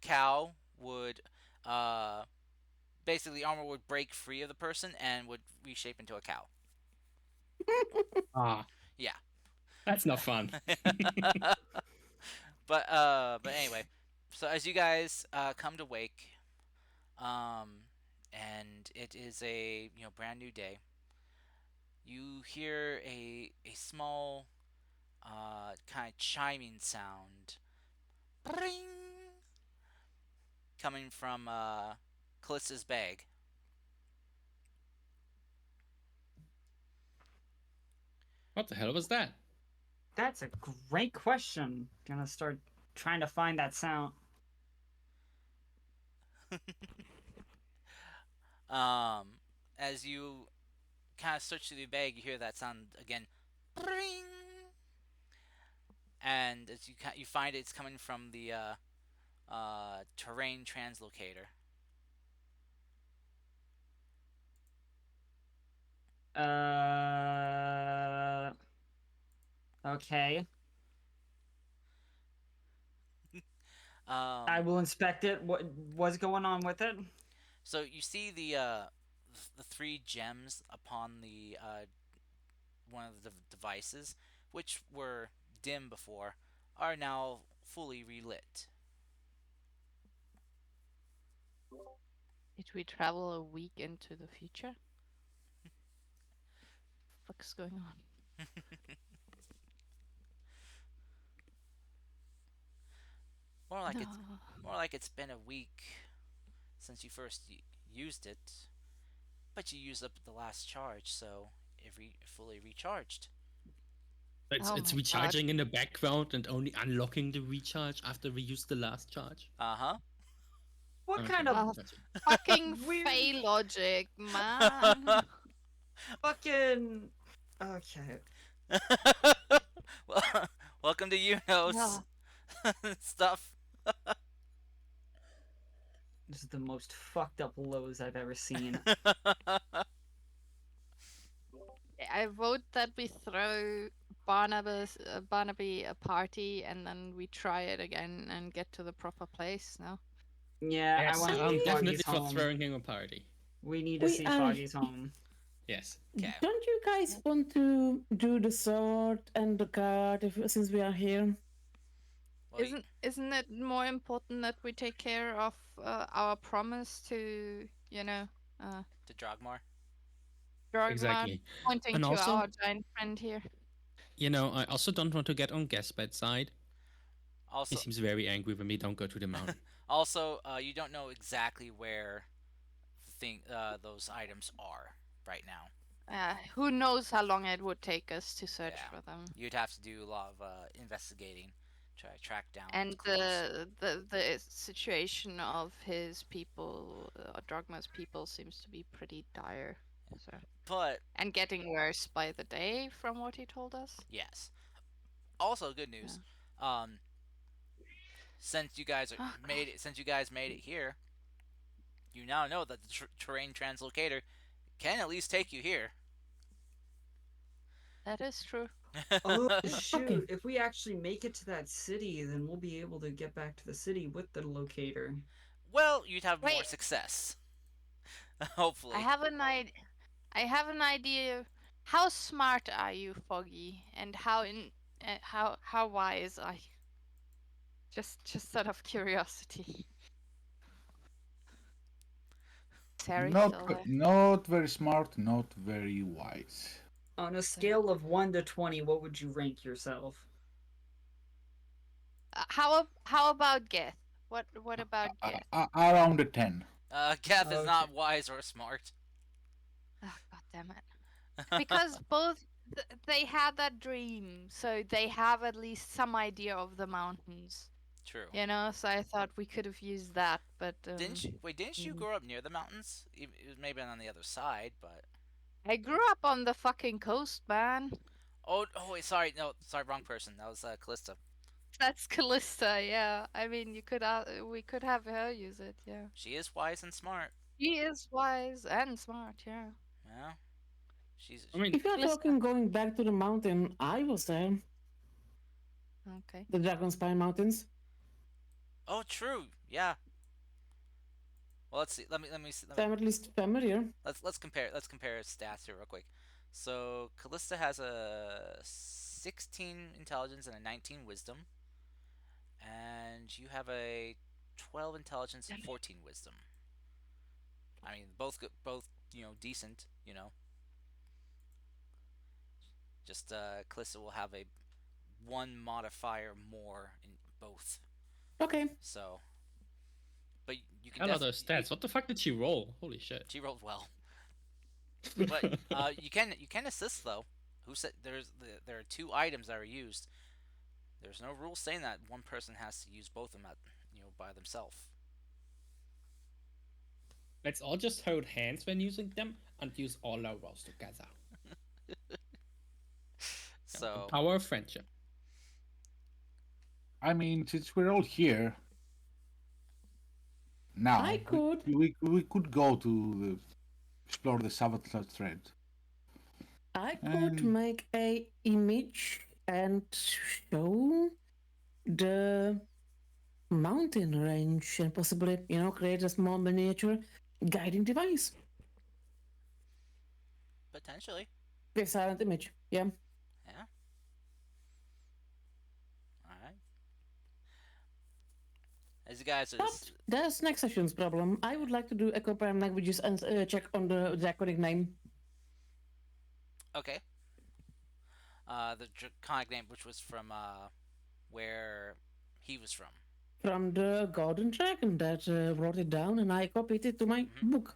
S1: cow would basically the armor would break free of the person and would reshape into a cow.
S2: Ah,
S1: Yeah.
S2: that's not fun.
S1: But anyway, so as you guys come to wake, and it is a brand new day. You hear a small kind of chiming sound, Bring! Coming from Callista's bag.
S2: What the hell was that?
S7: That's a great question. Gonna start trying to find that sound.
S1: As you kind of search through the bag, you hear that sound again, Bring! And as you find it's coming from the terrain translocator.
S7: Okay. I
S1: Um,
S7: will inspect it. What's going on with it?
S1: so you see the three gems upon the one of the devices, which were dim before, are now fully relit.
S3: Did we travel a week into the future? What's going on?
S1: More like
S3: No.
S1: it's more like it's been a week since you first used it, but you used up the last charge, so fully recharged.
S2: It's
S3: Oh
S2: it's
S3: my god.
S2: recharging in the background and only unlocking the recharge after we use the last charge.
S1: Uh-huh.
S7: What
S2: Okay,
S7: kind of
S3: Oh,
S2: gotcha.
S3: fucking
S7: weird
S3: fail logic, man.
S7: fucking? Okay.
S1: Well, welcome to Unos stuff.
S7: This is the most fucked up lows I've ever seen.
S3: I vote that we throw Barnaby a party and then we try it again and get to the proper place. No.
S7: Yeah,
S2: Yes,
S7: I want to
S2: I'm
S7: see
S2: definitely
S7: Foggy's
S2: for
S7: home.
S2: throwing him a party.
S7: We need to
S4: We
S7: see
S4: are-
S7: Foggy's home.
S2: Yes.
S1: Okay.
S4: Don't you guys want to do the sword and the card since we are here?
S1: Well,
S3: Isn't it more important that we take care of our promise to
S1: to Drogmar.
S3: Drogman,
S2: Exactly.
S3: pointing
S2: And
S3: to
S2: also-
S3: our giant friend here?
S2: I also don't want to get on Gasped's side. He
S1: Also,
S2: seems very angry when we don't go to the mountain.
S1: you don't know exactly where those items are right now.
S3: Who knows how long it would take us to search
S1: Yeah.
S3: for them?
S1: You'd have to do a lot of investigating, try to track down
S3: And
S1: clues.
S3: the situation of his people, Drogma's people, seems to be pretty dire. So,
S1: But
S3: and getting worse by the day, from what he told us.
S1: yes, also good news. Since you guys
S3: Oh,
S1: made it here, you now know that the terrain translocator can at least take you here.
S3: That is true.
S7: Oh shoot! If we actually make it to that city, then we'll be able to get back to the city with the locator.
S1: Well, you'd have more
S3: Wait.
S1: success. Hopefully.
S3: I have an idea. How smart are you, Foggy? And how wise are you? Just out of curiosity. Terry
S5: Not,
S3: still there?
S5: not very smart, not very wise.
S7: On a scale of 1 to 20, what would you rank yourself?
S3: How about Geth? What about Geth?
S5: Around a 10.
S1: Geth is
S7: Okay.
S1: not wise or smart.
S3: Oh, God damn it. Because both they had that dream, so they have at least some idea of the mountains.
S1: True.
S3: So I thought we could have used that, but
S1: Didn't you grow up near the mountains? It was maybe on the other side, but
S3: I grew up on the fucking coast, man.
S1: oh wait, sorry, no, sorry, wrong person. That was Callista.
S3: That's Callista, yeah. I mean, we could have her use it, yeah.
S1: She is wise and smart.
S3: She is wise and smart, yeah.
S1: Yeah, she's.
S2: I mean,
S4: If you're
S3: Listen.
S4: talking going back to the mountain, I was there.
S3: Okay.
S4: The Dragonspire Mountains.
S1: Oh, true. Yeah. Well, let's see. Let me see.
S4: So I'm at least familiar.
S1: Let's compare stats here real quick. So Callista has a 16 intelligence and a 19 wisdom, and you have a 12 intelligence and 14 wisdom. I mean, both decent. Just Callista will have a one modifier more in both.
S4: Okay.
S1: So, but you can.
S2: hell are those stats? What the fuck did she roll? Holy shit.
S1: She rolled well. But you can assist though. Who said there are two items that are used? There's no rule saying that one person has to use both of them by themselves.
S2: Let's all just hold hands when using them and use all our rolls together.
S1: So
S2: The power of friendship.
S5: I mean, since we're all here now,
S4: I could.
S5: we could go to explore the Sabotage Thread.
S4: I could
S5: And-
S4: make a image and show the mountain range and possibly, create a small miniature guiding device.
S1: Potentially.
S4: A silent image. Yeah.
S1: Yeah. All right. As you guys are.
S4: But that's next session's problem. I would like to do a compare languages and check on the draconic name.
S1: Okay. The draconic name, which was from where he was from.
S4: From the Golden Dragon that wrote it down, and I copied it to my book.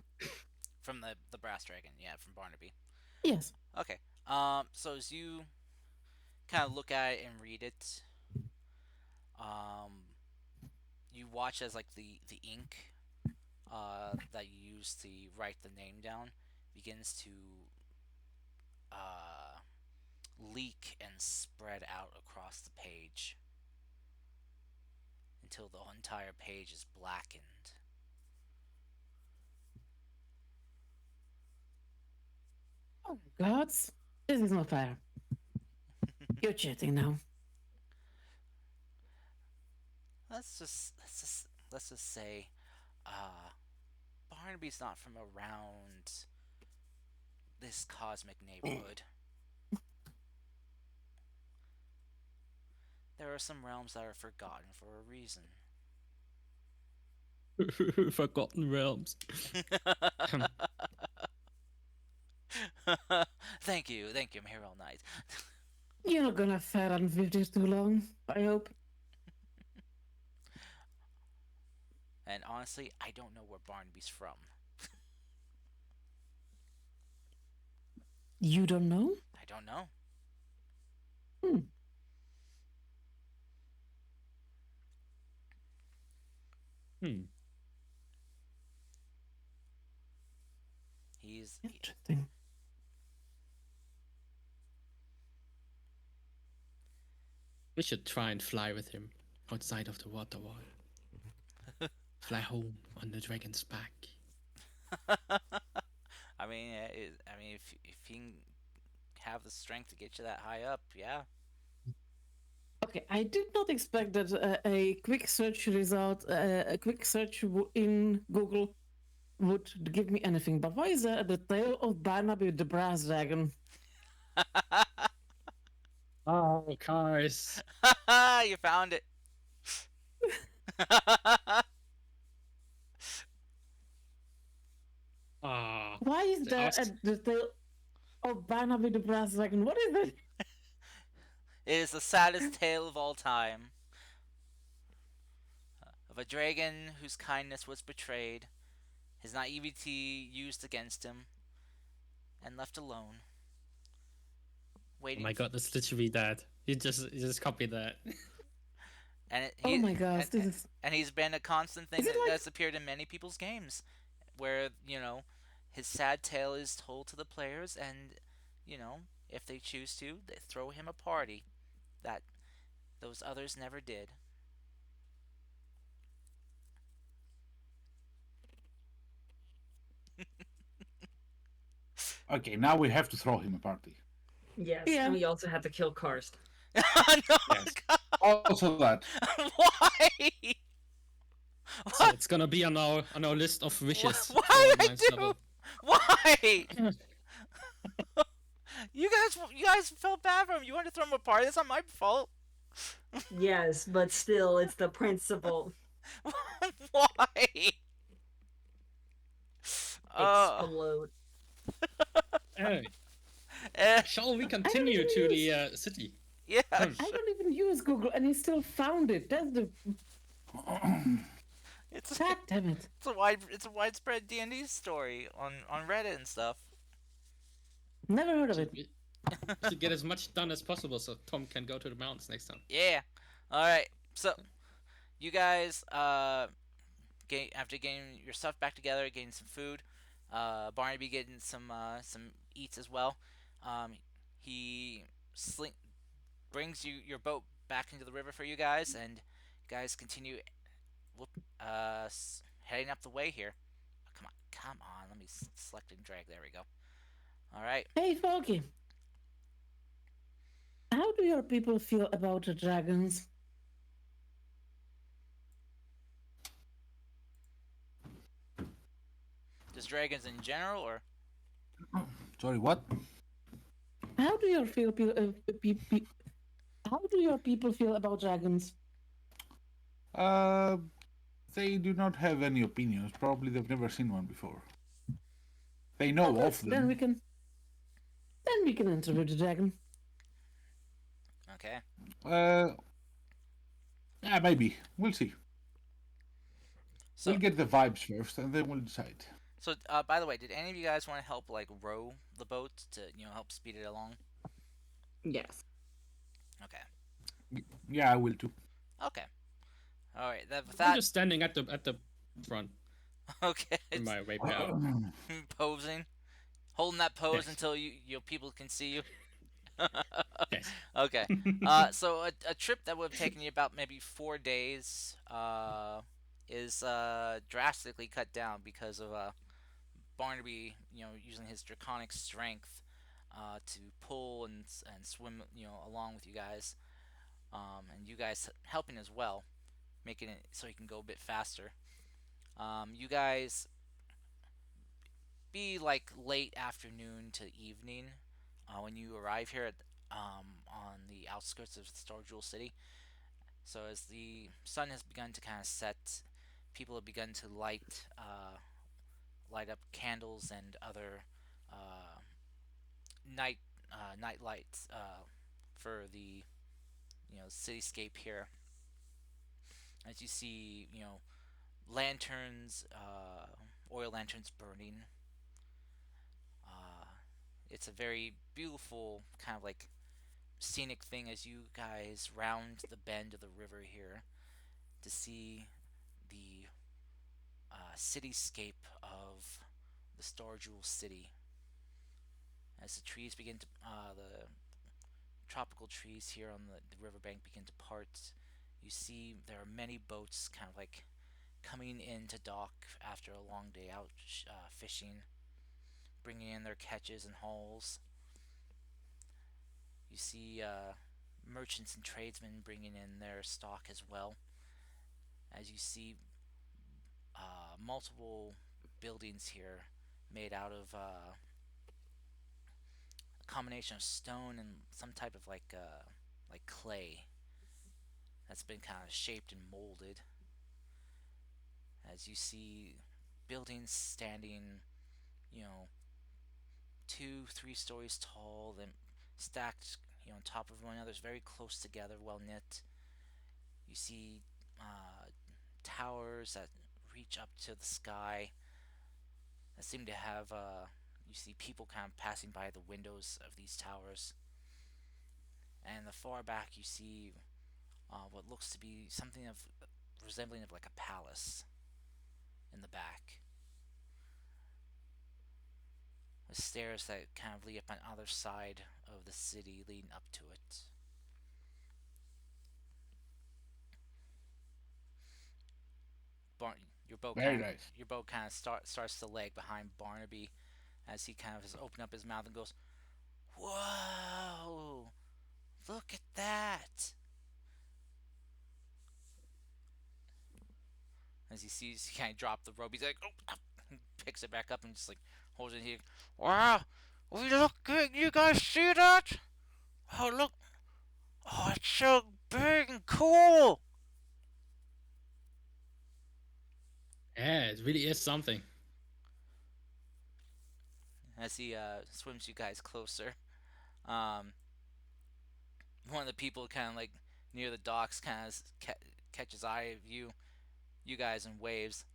S1: From the brass dragon, yeah, from Barnaby.
S4: Yes.
S1: Okay. So as you kind of look at it and read it, you watch as like the ink that you use to write the name down begins to leak and spread out across the page until the entire page is blackened.
S4: Oh my gods, this is not fair. You're cheating now.
S1: Let's just say Barnaby's not from around this cosmic neighborhood. There are some realms that are forgotten for a reason.
S2: Forgotten realms.
S1: Thank you, I'm here all night.
S4: You're not gonna fare on with this too long, I hope.
S1: And honestly, I don't know where Barnaby's from.
S4: You don't know?
S1: I don't know.
S4: Hmm.
S1: He's
S4: Interesting.
S2: We should try and fly with him outside of the water wall. Fly home on the dragon's back.
S1: I mean, if he can have the strength to get you that high up, yeah.
S4: Okay, I did not expect that a quick search result, a quick search in Google would give me anything. But why is there the tale of Barnaby the Brass Dragon?
S2: Oh, cars.
S1: You found it.
S2: Ah,
S4: Why is there the tale of Barnaby the Brass Dragon? What is it?
S1: It is the saddest tale of all time. Of a dragon whose kindness was betrayed, his naivety used against him, and left alone.
S2: oh
S1: Waiting.
S2: my god, that's literally that. You just copy that.
S1: And
S4: Oh my gosh, this is.
S1: and he's been a constant thing
S4: Is it
S1: that's appeared in many people's games, where his sad tale is told to the players, and if they choose to, they throw him a party that those others never did.
S5: Okay, now we have to throw him a party.
S7: Yes,
S4: Yeah.
S7: and we also had to kill Karst.
S1: No,
S2: Yes.
S5: Also that.
S1: why?
S2: So it's gonna be on our list of wishes.
S1: Why
S2: for
S1: did I
S2: ninth
S1: do?
S2: level.
S1: Why? You guys felt bad for him. You wanted to throw him a party. That's not my fault.
S7: Yes, but still, it's the principle.
S1: Why?
S7: Explode.
S2: Anyway,
S1: Eh,
S2: shall we continue to the city?
S1: yeah.
S4: I don't even use Google, and he still found it. That's the.
S1: It's
S4: God damn it.
S1: it's a widespread D&D story on Reddit and stuff.
S4: Never heard of
S2: Should
S4: it.
S2: we should get as much done as possible so Tom can go to the mountains next time.
S1: Yeah. All right. So, you guys, after getting your stuff back together, getting some food, Barnaby getting some eats as well. He brings your boat back into the river for you guys, and you guys continue heading up the way here. Oh, come on. Let me select and drag. There we go. All right.
S4: Hey, Foggy. your people feel about the dragons?
S1: Just dragons in general, or
S5: Sorry, what?
S4: How do your how do your people feel about dragons?
S5: Uh, they do not have any opinions. Probably they've never seen one before. They know
S4: Okay,
S5: of them.
S4: then we can interview the dragon.
S1: okay.
S5: Yeah, maybe. We'll see.
S1: So,
S5: We'll get the vibes first, and then we'll decide.
S1: so by the way, did any of you guys want to help like row the boat to help speed it along?
S7: Yes.
S1: Okay.
S5: Yeah, I will too.
S1: Okay. All right. With
S2: I'm
S1: that.
S2: just standing at the front
S1: Okay.
S2: in my way out.
S1: Posing, holding that pose
S2: Yes.
S1: until your people can see you.
S2: Yes.
S1: Okay. So a trip that would have taken you about maybe 4 days is drastically cut down because of Barnaby, using his draconic strength to pull and swim, along with you guys, and you guys helping as well, making it so he can go a bit faster. You guys be like late afternoon to evening when you arrive here on the outskirts of Star Jewel City. So as the sun has begun to kind of set, people have begun to light up candles and other night lights for the cityscape here. As you see, lanterns, oil lanterns burning. It's a very beautiful kind of like scenic thing as you guys round the bend of the river here to see the cityscape of the Star Jewel City. As the trees begin to, the tropical trees here on the riverbank begin to part, you see there are many boats kind of like coming into dock after a long day out fishing, bringing in their catches and hauls. You see merchants and tradesmen bringing in their stock as well. As you see multiple buildings here made out of a combination of stone and some type of like clay that's been kind of shaped and molded. As you see buildings standing, 2-3 stories tall, then stacked, on top of one another, very close together, well knit. You see towers that reach up to the sky that seem to have, you see people kind of passing by the windows of these towers. And in the far back, you see what looks to be something of resembling of like a palace in the back, with stairs that kind of lead up on either side of the city leading up to it.
S5: Very nice.
S1: Your boat kind of starts to lag behind Barnaby as he kind of has opened up his mouth and goes, "Whoa! Look at that!" As he sees, he kind of dropped the rope. He's like, "Oh!" He picks it back up and just like holds it here. Wow! We look good. You guys see that? Oh look! Oh, it's so big and cool.
S2: Yeah, it really is something.
S1: As he swims you guys closer, one of the people kind of like near the docks kind of catches eye of you guys and waves,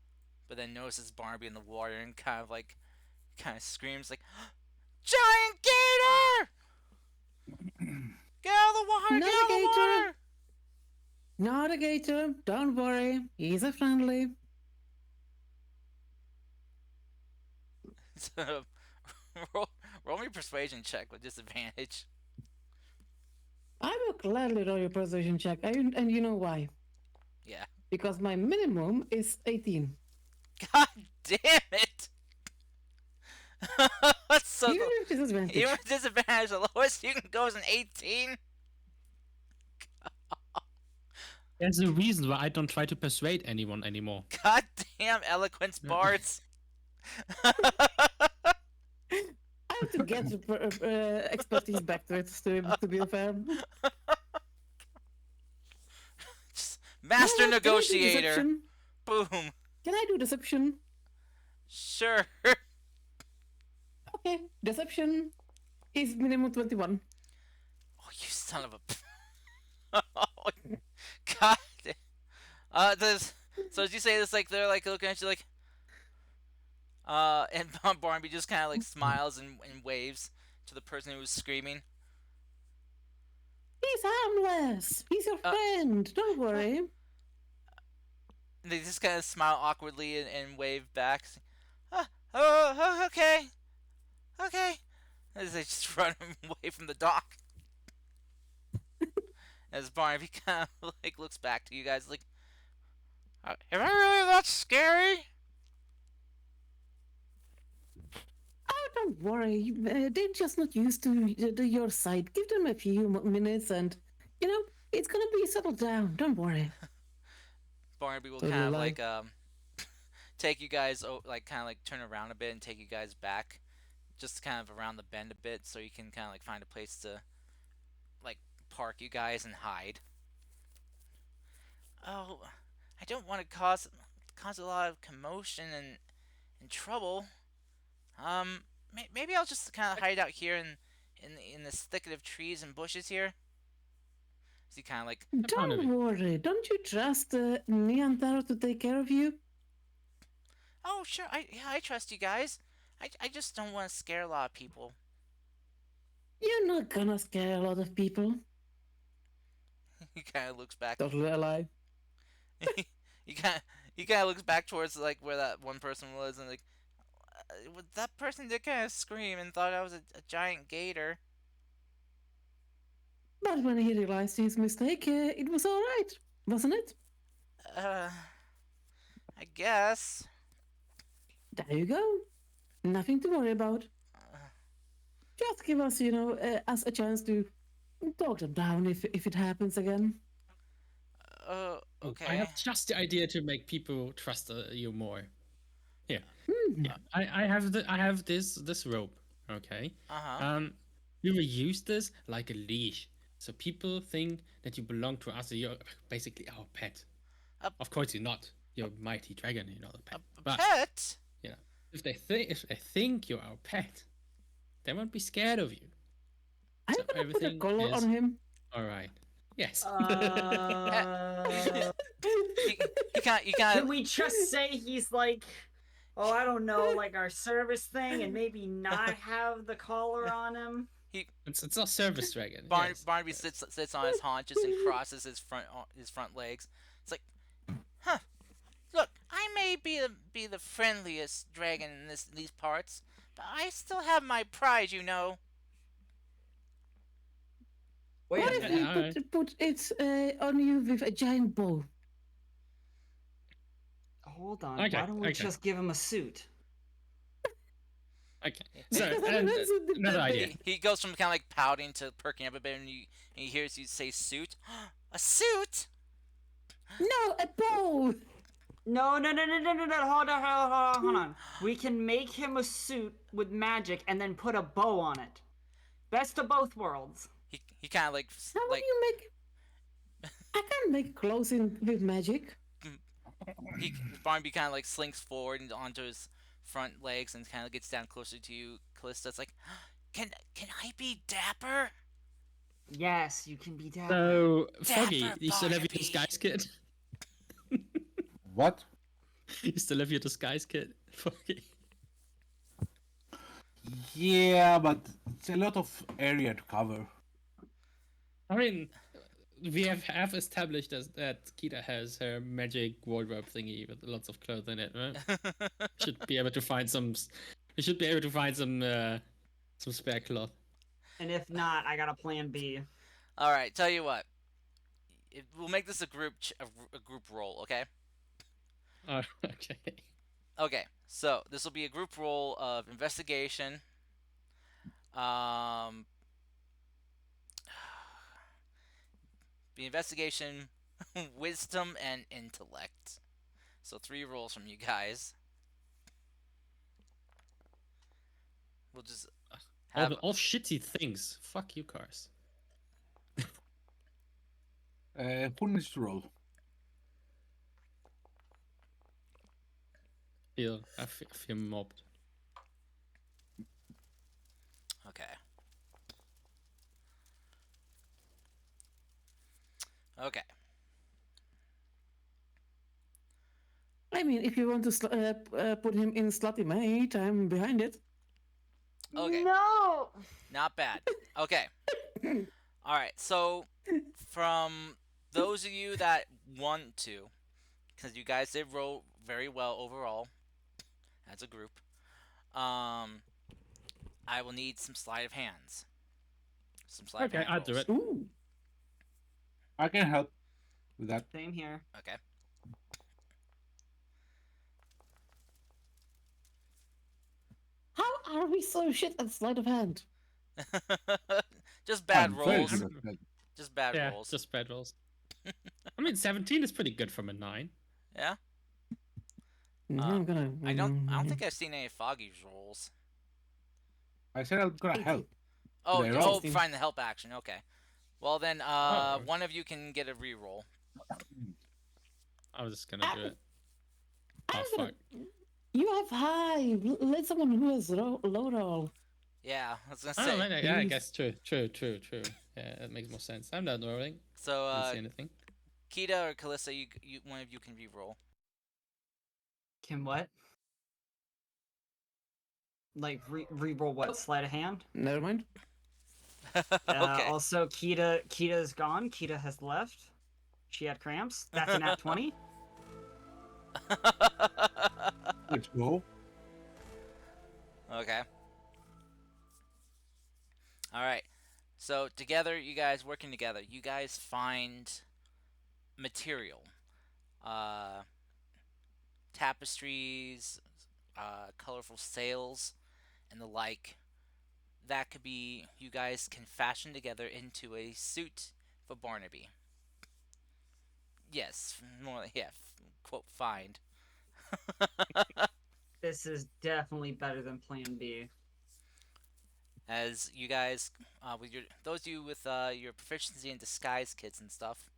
S1: but then notices Barnaby in the water and kind of screams like, "Giant gator! Get out of the water!
S4: Not
S1: Get
S4: a
S1: out of the
S4: gator.
S1: water!"
S4: Not a gator. Don't worry. He's a friendly.
S1: So, roll me a persuasion check with disadvantage.
S4: I will gladly roll your persuasion check, and you know why?
S1: Yeah.
S4: Because my minimum is 18.
S1: God damn it! So
S4: Even with disadvantage.
S1: even with disadvantage, the lowest you can go is an 18.
S2: There's a reason why I don't try to persuade anyone anymore.
S1: Goddamn eloquence bards.
S4: I have to get expertise back to it to be fair.
S1: Just master
S4: Can I do
S1: negotiator.
S4: deception?
S1: Boom.
S4: Can I do deception?
S1: Sure.
S4: Okay, deception is minimum 21.
S1: Oh, you son of a. Oh, God. So as you say this, like they're like looking at you like, and Barnaby just kind of like smiles and waves to the person who was screaming.
S4: He's harmless. He's your friend. Don't worry.
S1: And they just kind of smile awkwardly and wave back. Oh, okay, okay. As they just run away from the dock. As Barnaby kind of like looks back to you guys like, am I really that scary?
S4: Oh, don't worry. They're just not used to your side. Give them a few minutes and, it's going to be settled down. Don't worry.
S1: Barnaby will
S4: Totally
S1: kind of
S4: lie.
S1: like take you guys like kind of like turn around a bit and take you guys back, just kind of around the bend a bit, so you can kind of like find a place to like park you guys and hide. Oh, I don't want to cause a lot of commotion and trouble. Maybe I'll just kind of hide out here in this thicket of trees and bushes here. So he kind of like,
S2: fond of
S4: Don't worry. Don't you trust Neantaro to take care of you?
S1: oh sure, I trust you guys. I just don't want to scare a lot of people.
S4: You're not gonna scare a lot of people.
S1: He kind of looks back.
S4: Totally a lie.
S1: he kind of looks back towards like where that one person was and like, that person did kind of scream and thought I was a giant gator.
S4: But when he realized his mistake, it was all right, wasn't it?
S1: I guess.
S4: There you go. Nothing to worry about. Just give us, us a chance to talk them down if it happens again.
S1: Okay.
S2: I have just the idea to make people trust you more. Here, I have this rope. Okay. We will use this like a leash, so people think that you belong to us. You're basically our pet. Of course, you're not. You're a mighty dragon. You're not a pet. But
S1: Pet?
S2: if they think you're our pet, they won't be scared of you.
S4: I'm
S2: So
S4: gonna put a
S2: everything
S4: collar
S2: is-
S4: on him.
S2: All right. Yes.
S1: You kind
S7: Can
S1: of
S7: we just say he's like, oh, I don't know, like our service thing, and maybe not have the collar on him?
S2: It's not service dragon. yes.
S1: Barnaby sits on his haunches and crosses his front legs. It's like, huh? Look, I may be the friendliest dragon in these parts, but I still have my pride, you know.
S7: Wait
S4: What
S7: a
S4: if
S7: minute.
S4: we
S2: Alright.
S4: put it on you with a giant bow?
S7: Hold on.
S2: Okay,
S7: Why don't we
S2: okay.
S7: just give him a suit?
S2: Okay. So
S4: Because
S2: and,
S4: that's what the-
S2: another idea.
S1: He goes from kind of like pouting to perking up a bit, and he hears you say suit. A suit?
S4: No, a bow!
S7: No. Hold on. We can make him a suit with magic and then put a bow on it. Best of both worlds.
S1: He kind of like
S4: How would
S1: like
S4: you make... I can't make clothes with magic.
S1: Barnaby kind of like slinks forward and onto his front legs and kind of gets down closer to you. Callista. It's like, can I be dapper?
S7: Yes, you can be dapper.
S2: So Foggy,
S1: Dapper
S2: you still have your
S1: Barnaby.
S2: disguise kit?
S5: What?
S2: You still have your disguise kit, Foggy?
S5: Yeah, but it's a lot of area to cover.
S2: I mean, we have established that Kita has her magic wardrobe thingy with lots of clothes in it, right? Should be able to find some. We should be able to find some spare cloth.
S7: And if not, I got a plan B.
S1: All right, tell you what. We'll make this a group roll, okay?
S2: Oh, okay.
S1: Okay, so this will be a group roll of investigation. The investigation wisdom, and intellect. So 3 rolls from you guys. We'll just have
S2: All shitty things. Fuck you, cars.
S5: Who needs to roll?
S2: I feel mobbed.
S1: okay. Okay.
S4: I mean, if you want to put him in slutty mate, I'm behind it.
S1: Okay.
S3: No.
S1: Not bad. Okay. All right. So from those of you that want to, because you guys did roll very well overall as a group, I will need some sleight of hands. Some sleight of
S2: Okay,
S1: hand
S2: I'll do
S1: rolls.
S2: it.
S4: Ooh.
S5: I can help with that.
S7: Same here.
S1: Okay.
S4: How are we so shit at sleight of hand?
S1: Just bad
S5: I'm very
S1: rolls.
S5: good at that.
S1: Just bad
S2: Yeah,
S1: rolls.
S2: just bad rolls. I mean, 17 is pretty good from a 9.
S1: Yeah.
S4: I'm gonna.
S1: I don't think I've seen any Foggy's rolls.
S5: I said I'm gonna
S4: 18.
S5: help.
S1: Oh,
S5: They
S1: oh,
S5: roll.
S1: find the help action. Okay. Well then,
S2: Oh.
S1: one of you can get a reroll.
S2: I was just gonna do it.
S4: I'm
S2: Oh,
S4: gonna-
S2: fuck.
S4: You have high. Let someone who has low roll.
S1: Yeah, I was gonna
S2: Oh,
S1: say.
S2: man, yeah, I
S4: Please.
S2: guess true. Yeah, that makes more sense. I'm not rolling.
S1: So,
S2: Didn't see anything.
S1: Kita or Kalissa, you, one of you can reroll.
S7: Can what? Like re-roll what? Sleight of hand.
S4: Never mind.
S1: Okay.
S7: Also, Kita's gone. Kita has left. She had cramps. That's an at 20.
S5: Let's go.
S1: Okay. All right. So together, you guys working together, you guys find material, tapestries, colorful sails, and the like. That could be you guys can fashion together into a suit for Barnaby. Yes, more yeah. Quote find.
S7: This is definitely better than Plan B.
S1: As you guys, with your those of you with your proficiency in disguise kits and stuff,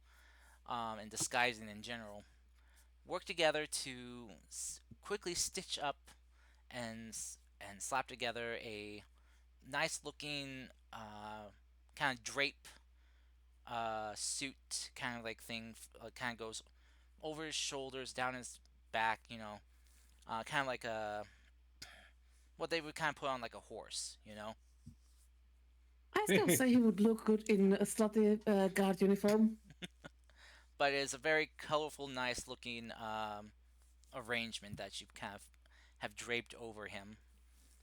S1: and disguising in general, work together to quickly stitch up and slap together a nice looking kind of drape suit kind of like thing. Kind of goes over his shoulders, down his back. You know, kind of like a what they would kind of put on like a horse. You know.
S4: I still say he would look good in a slutty guard uniform.
S1: But it's a very colorful, nice looking arrangement that you kind of have draped over him.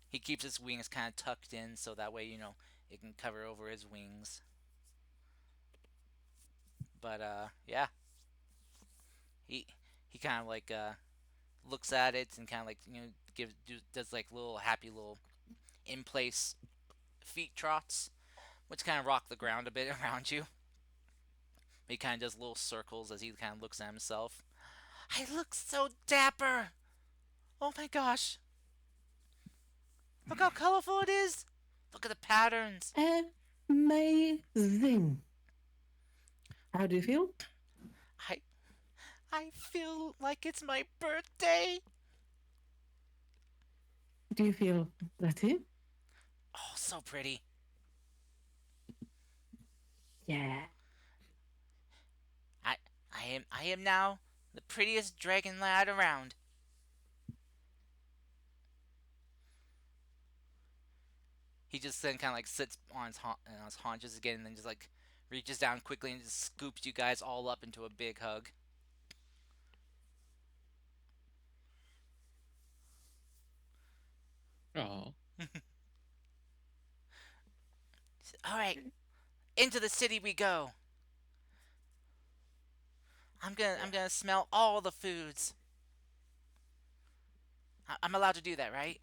S1: He keeps his wings kind of tucked in so that way, you know, it can cover over his wings. But yeah. He kind of like looks at it and kind of like, you know, does like little happy little in place feet trots, which kind of rock the ground a bit around you. He kind of does little circles as he kind of looks at himself. I look so dapper! Oh my gosh! Look how colorful it is! Look at the patterns!
S4: Amazing. How do you feel?
S1: I feel like it's my birthday!
S4: Do you feel pretty?
S1: Oh, so pretty.
S4: Yeah.
S1: I am now the prettiest dragon lad around. He just then kind of like sits on his haunches again and then just like reaches down quickly and just scoops you guys all up into a big hug.
S2: Oh.
S1: Alright, into the city we go. I'm gonna smell all the foods. I'm allowed to do that, right?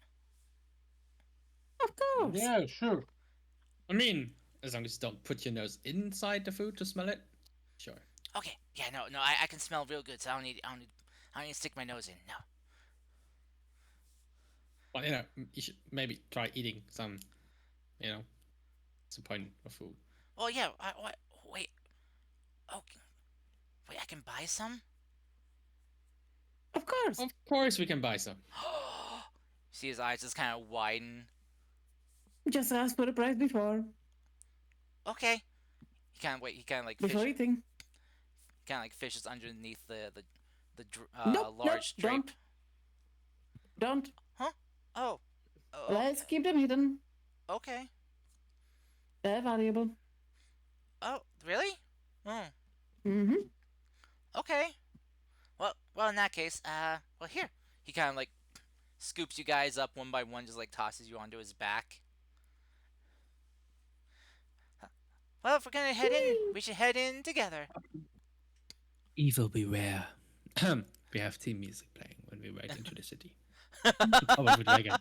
S4: Of course.
S5: Yeah, sure.
S2: I mean, as long as you don't put your nose inside the food to smell it, sure.
S1: Okay. Yeah. No. No. I can smell real good, so I don't need. I don't need to stick my nose in. No.
S2: Well, you should maybe try eating some. What's the point of food?
S1: Oh yeah. What? Wait. Okay. Wait. I can buy some.
S4: Of course.
S2: Of course, we can buy some.
S1: See his eyes just kind of widen.
S4: Just ask for the price before
S1: Okay. He kind of wait. He kind of like
S4: before eating.
S1: fishes underneath the
S4: Nope,
S1: large drape.
S4: Don't.
S1: Oh. Oh.
S4: Let's keep them hidden.
S1: Okay.
S4: They're valuable.
S1: Oh. Really? Oh.
S4: Mm-hmm.
S1: Okay. Well, in that case, well, here. He kind of like scoops you guys up one by one, just like tosses you onto his back. Well, if we're gonna head in, we should head in together.
S2: Evil beware. We have theme music playing when we ride into the city. Over the dragon.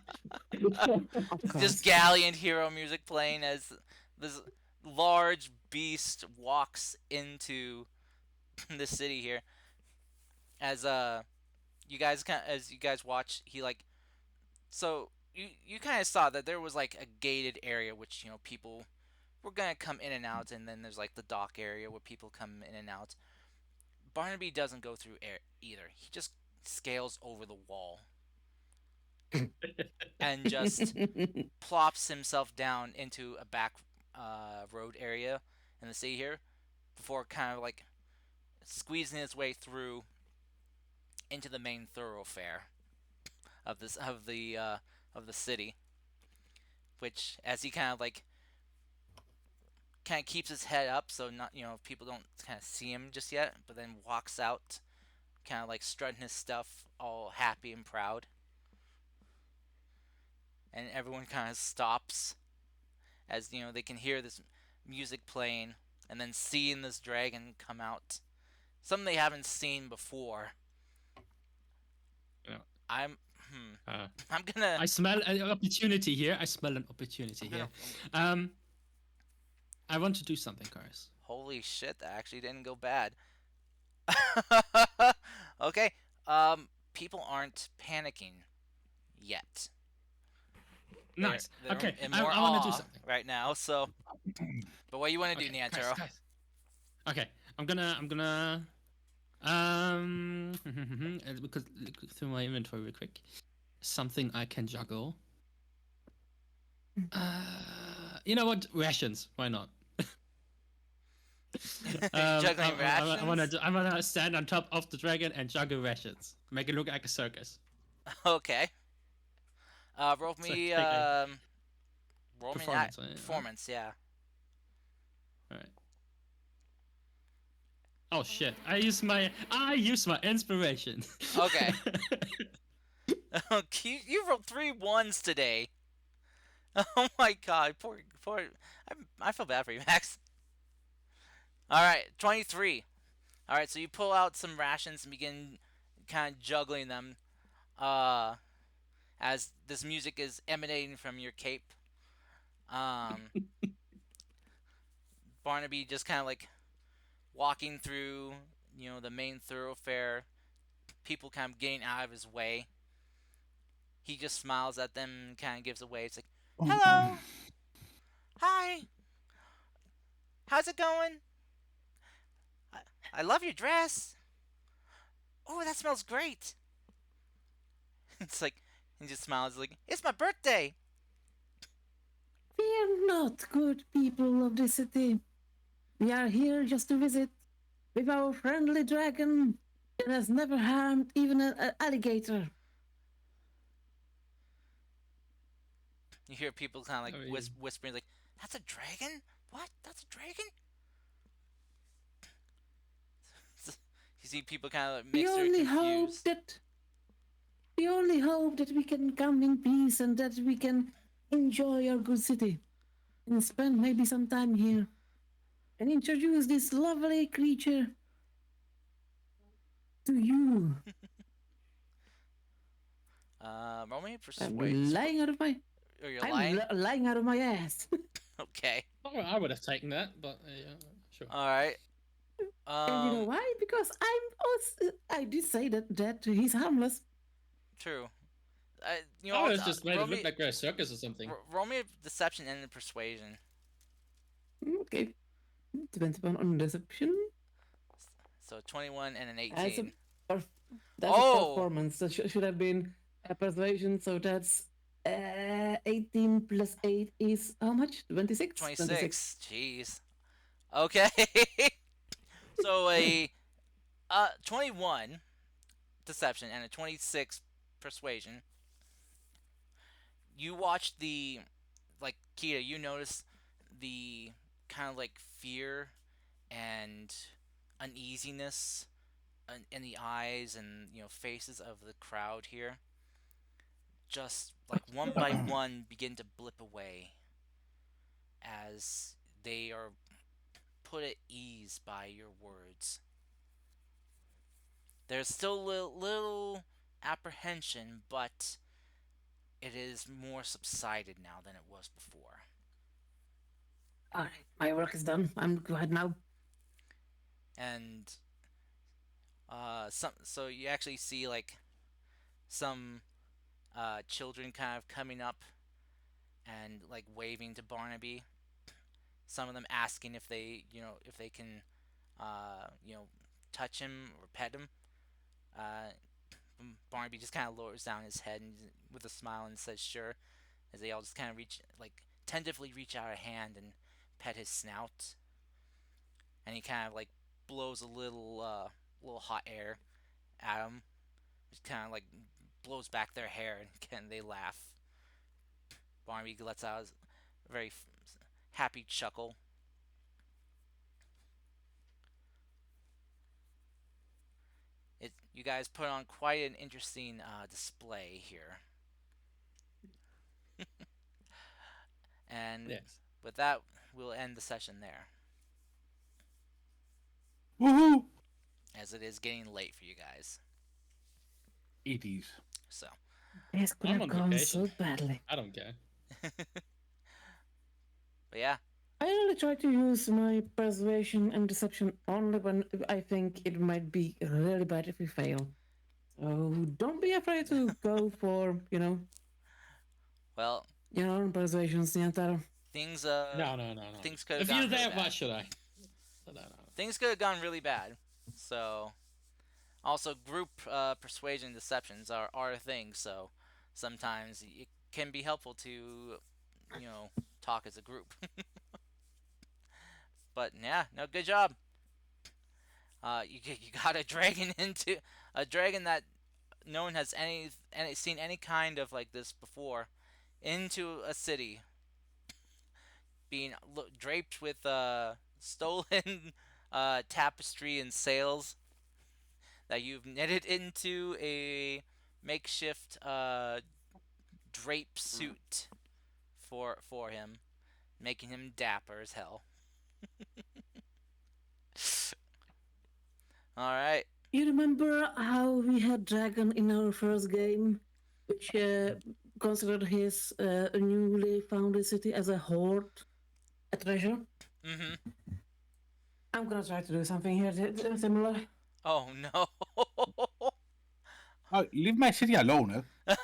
S4: Of course.
S1: Just gallant hero music playing as this large beast walks into the city here. As you guys watch, he like so you kind of saw that there was like a gated area which people were gonna come in and out, and then there's like the dock area where people come in and out. Barnaby doesn't go through air either. He just scales over the wall and just plops himself down into a back road area in the city here before kind of like squeezing his way through into the main thoroughfare of the city, which as he kind of keeps his head up so not people don't kind of see him just yet, but then walks out kind of like strutting his stuff all happy and proud, and everyone kind of stops as they can hear this music playing and then seeing this dragon come out, something they haven't seen before.
S2: Yeah.
S1: I'm
S2: I
S1: gonna
S2: smell an opportunity here. I want to do something, Cars.
S1: Holy shit, that actually didn't go bad. Okay. People aren't panicking yet.
S2: Nice.
S1: They're
S2: Okay,
S1: in
S2: I
S1: more
S2: want to do
S1: awe
S2: something.
S1: right now, so but what you want to do, Niantaro?
S2: Guys. Okay, I'm gonna because look through my inventory real quick. Something I can juggle. You know what? Rations. Why not?
S1: Juggling rations?
S2: I wanna stand on top of the dragon and juggle rations. Make it look like a circus.
S1: Okay. Roll
S2: So
S1: me
S2: take a
S1: roll me
S2: performance,
S1: that
S2: right?
S1: performance, yeah.
S2: All right. Oh shit! I use my inspiration.
S1: Okay. You rolled 3 1s today. Oh my god, poor. I feel bad for you, Max. All right, 23. All right, so you pull out some rations and begin kind of juggling them, as this music is emanating from your cape. Barnaby just kind of like walking through, the main thoroughfare. People kind of getting out of his way. He just smiles at them and kind of gives a wave. It's like, hello, hi, how's it going? I love your dress. Oh, that smells great. It's like, he just smiles like, it's my birthday.
S4: Fear not, good people of the city. We are here just to visit with our friendly dragon that has never harmed even an alligator.
S1: You hear people kind of like
S2: I mean-
S1: whispering like, that's a dragon? What? That's a dragon? You see people kind of like
S4: We
S1: mixed or
S4: only hope
S1: confused.
S4: that we can come in peace and that we can enjoy our good city and spend maybe some time here and introduce this lovely creature to you.
S1: Roll me
S4: I'm
S1: persuade.
S4: lying out of my
S1: Or you're lying?
S4: lying out of my ass.
S1: Okay.
S2: Oh, I would have taken that, but yeah, sure.
S1: All right.
S4: And you know why? Because I did say that he's harmless.
S1: True. You
S2: I
S1: know,
S2: was just made
S1: roll
S2: it look
S1: me,
S2: like we're a circus or something.
S1: roll me a deception and a persuasion.
S4: Okay. Depends on deception.
S1: So 21 and an
S4: That's
S1: 18.
S4: that's
S1: Oh!
S4: a performance. That should have been a persuasion. So that's 18 plus 8 is how much? 26?
S1: 26. Jeez. Okay. So a 21 deception and a 26 persuasion. You watch the, like, Kita, you notice the kind of like fear and uneasiness in the eyes and, you know, faces of the crowd here just like one by one begin to blip away as they are put at ease by your words. There's still little apprehension, but it is more subsided now than it was before.
S4: Alright, my work is done. I'm glad now.
S1: And so you actually see like some children kind of coming up and like waving to Barnaby. Some of them asking if they, if they can, touch him or pet him. Barnaby just kind of lowers down his head and with a smile and says sure, as they all just kind of tentatively reach out a hand and pet his snout. And he kind of like blows a little hot air at him, which kind of like blows back their hair, and they laugh. Barnaby lets out a very happy chuckle. You guys put on quite an interesting display here. And
S2: Yes.
S1: with that, we'll end the session there,
S5: Woohoo!
S1: as it is getting late for you guys.
S5: It is.
S1: So,
S4: This could
S2: I'm
S4: have
S2: on
S4: gone
S2: vacation.
S4: so badly.
S2: I don't care.
S1: but yeah,
S4: I only try to use my persuasion and deception only when I think it might be really bad if we fail. So don't be afraid to go for,
S1: well,
S4: your own persuasions, Nyantaro.
S1: things
S2: No.
S1: things could have
S2: If
S1: gone
S2: you're
S1: really
S2: there,
S1: bad.
S2: why should I? No.
S1: Things could have gone really bad. So, also group persuasion deceptions are a thing. So, sometimes it can be helpful to, talk as a group. But yeah, no, good job. You got a dragon that no one has seen any kind of like this before, into a city, being draped with stolen tapestry and sails that you've knitted into a makeshift drape suit for him, making him dapper as hell. All right.
S4: You remember how we had Dragon in our first game, which considered his newly founded city as a hoard, a treasure?
S1: Mm-hmm.
S4: I'm gonna try to do something here similar.
S1: Oh no.
S5: Oh, leave my city alone, eh?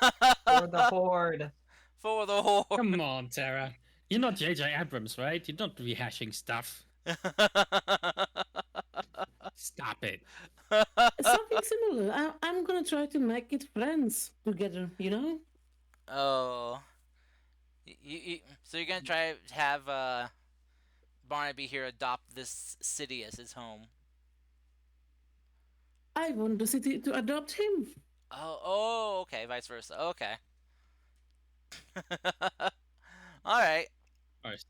S7: For the horde.
S1: For the horde.
S2: Come on, Tara. You're not J.J. Abrams, right? You're not rehashing stuff. Stop it.
S4: Something similar. I'm gonna try to make it friends together,
S1: Oh. So you're gonna try to have Barnaby here adopt this city as his home.
S4: I want the city to adopt him.
S1: Oh, okay, vice versa. Okay. All right.
S2: Alright,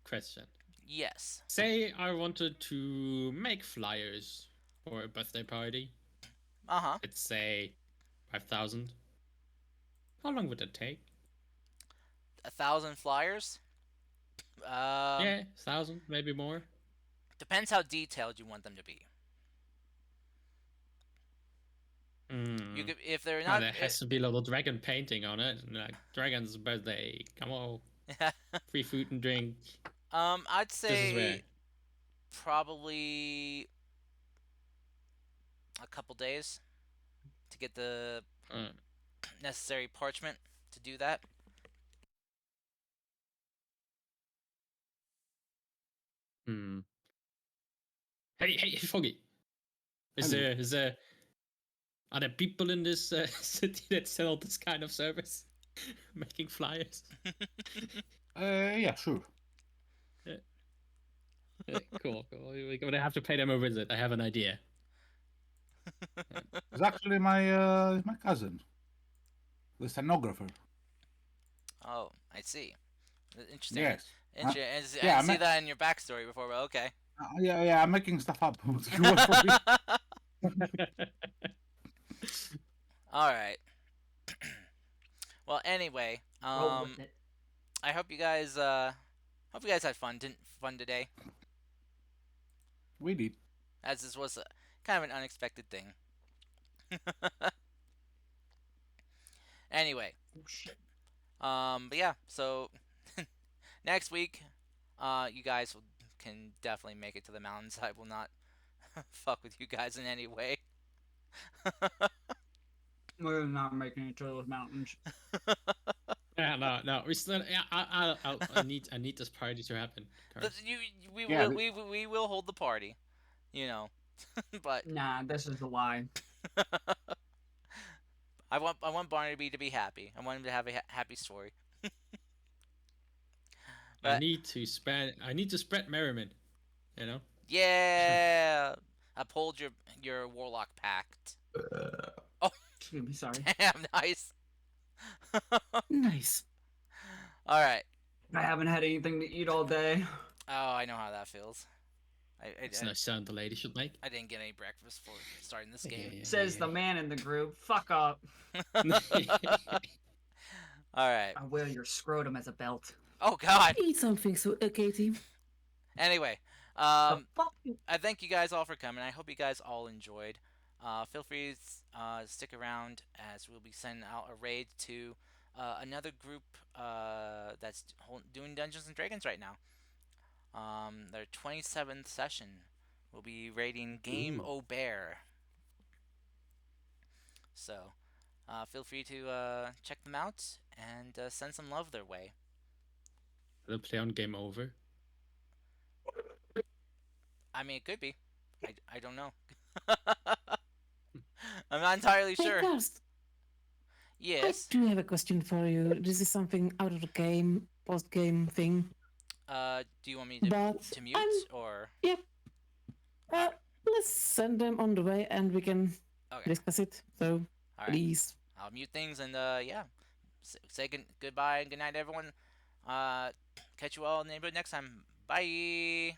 S2: question.
S1: Yes.
S2: Say I wanted to make flyers for a birthday party.
S1: Uh-huh.
S2: Let's say 5,000. How long would that take?
S1: 1,000 flyers?
S2: Yeah, 1,000, maybe more.
S1: Depends how detailed you want them to be. You could, if they're not.
S2: There has to be a little dragon painting on it. Like, dragon's birthday. Come on. Free food and drink.
S1: I'd
S2: This is where.
S1: say probably a couple days to get the necessary parchment to do that.
S2: Hmm. Hey, Foggy.
S5: Hello.
S2: Are there people in this city that sell this kind of service, making flyers?
S5: Yeah, sure.
S2: Cool. We're gonna have to pay them a visit. I have an idea.
S5: It's actually my cousin, the stenographer.
S1: Oh, I see. Interesting.
S5: Yes.
S1: Interesting. I
S5: yeah,
S1: didn't see that in your backstory before, but okay.
S5: Yeah, I'm making stuff up. You want from me?
S1: All right. Well, anyway,
S6: Roll with it.
S1: I hope you guys had fun today,
S5: We did.
S1: as this was kind of an unexpected thing. Anyway,
S6: Oh shit.
S1: but yeah, so next week, you guys can definitely make it to the mountains. I will not fuck with you guys in any way.
S7: We're not making it to those mountains.
S2: Yeah, no. We still. Yeah, I need this party to happen.
S1: But
S2: Cars.
S5: Yeah,
S1: we will hold the party, you know. But
S7: Nah, this is a lie.
S1: I want Barnaby to be happy. I want him to have a happy story.
S2: I
S1: But
S2: need to spread merriment. You know.
S1: yeah, uphold your warlock pact.
S7: Excuse me, sorry.
S1: Damn, nice.
S4: Nice.
S1: All right.
S7: I haven't had anything to eat all day.
S1: Oh, I know how that feels.
S2: It's no sound the lady should make.
S1: I didn't get any breakfast before starting this game.
S7: Says the man in the group. Fuck up.
S1: All right.
S7: I wear your scrotum as a belt.
S1: Oh God.
S4: Eat something, Katie.
S1: Anyway,
S7: The fuck?
S1: I thank you guys all for coming. I hope you guys all enjoyed. Feel free to stick around as we'll be sending out a raid to another group that's doing Dungeons and Dragons right now. Their 27th session. We'll be raiding Game O Bear. So, feel free to check them out and send some love their way.
S2: They'll play on Game Over.
S1: I mean, it could be. I don't know. I'm not entirely
S4: Hey,
S1: sure.
S4: Karst,
S1: Yes.
S4: I do have a question for you. This is something out of the game, post-game thing.
S1: Do you want me to
S4: But
S1: mute
S4: I'm-
S1: or?
S4: Yep. Let's send them on the way and we can
S1: Okay.
S4: discuss it. So,
S1: All right.
S4: please.
S1: I'll mute things and yeah. Say goodbye and good night, everyone. Catch you all in the neighborhood next time. Bye.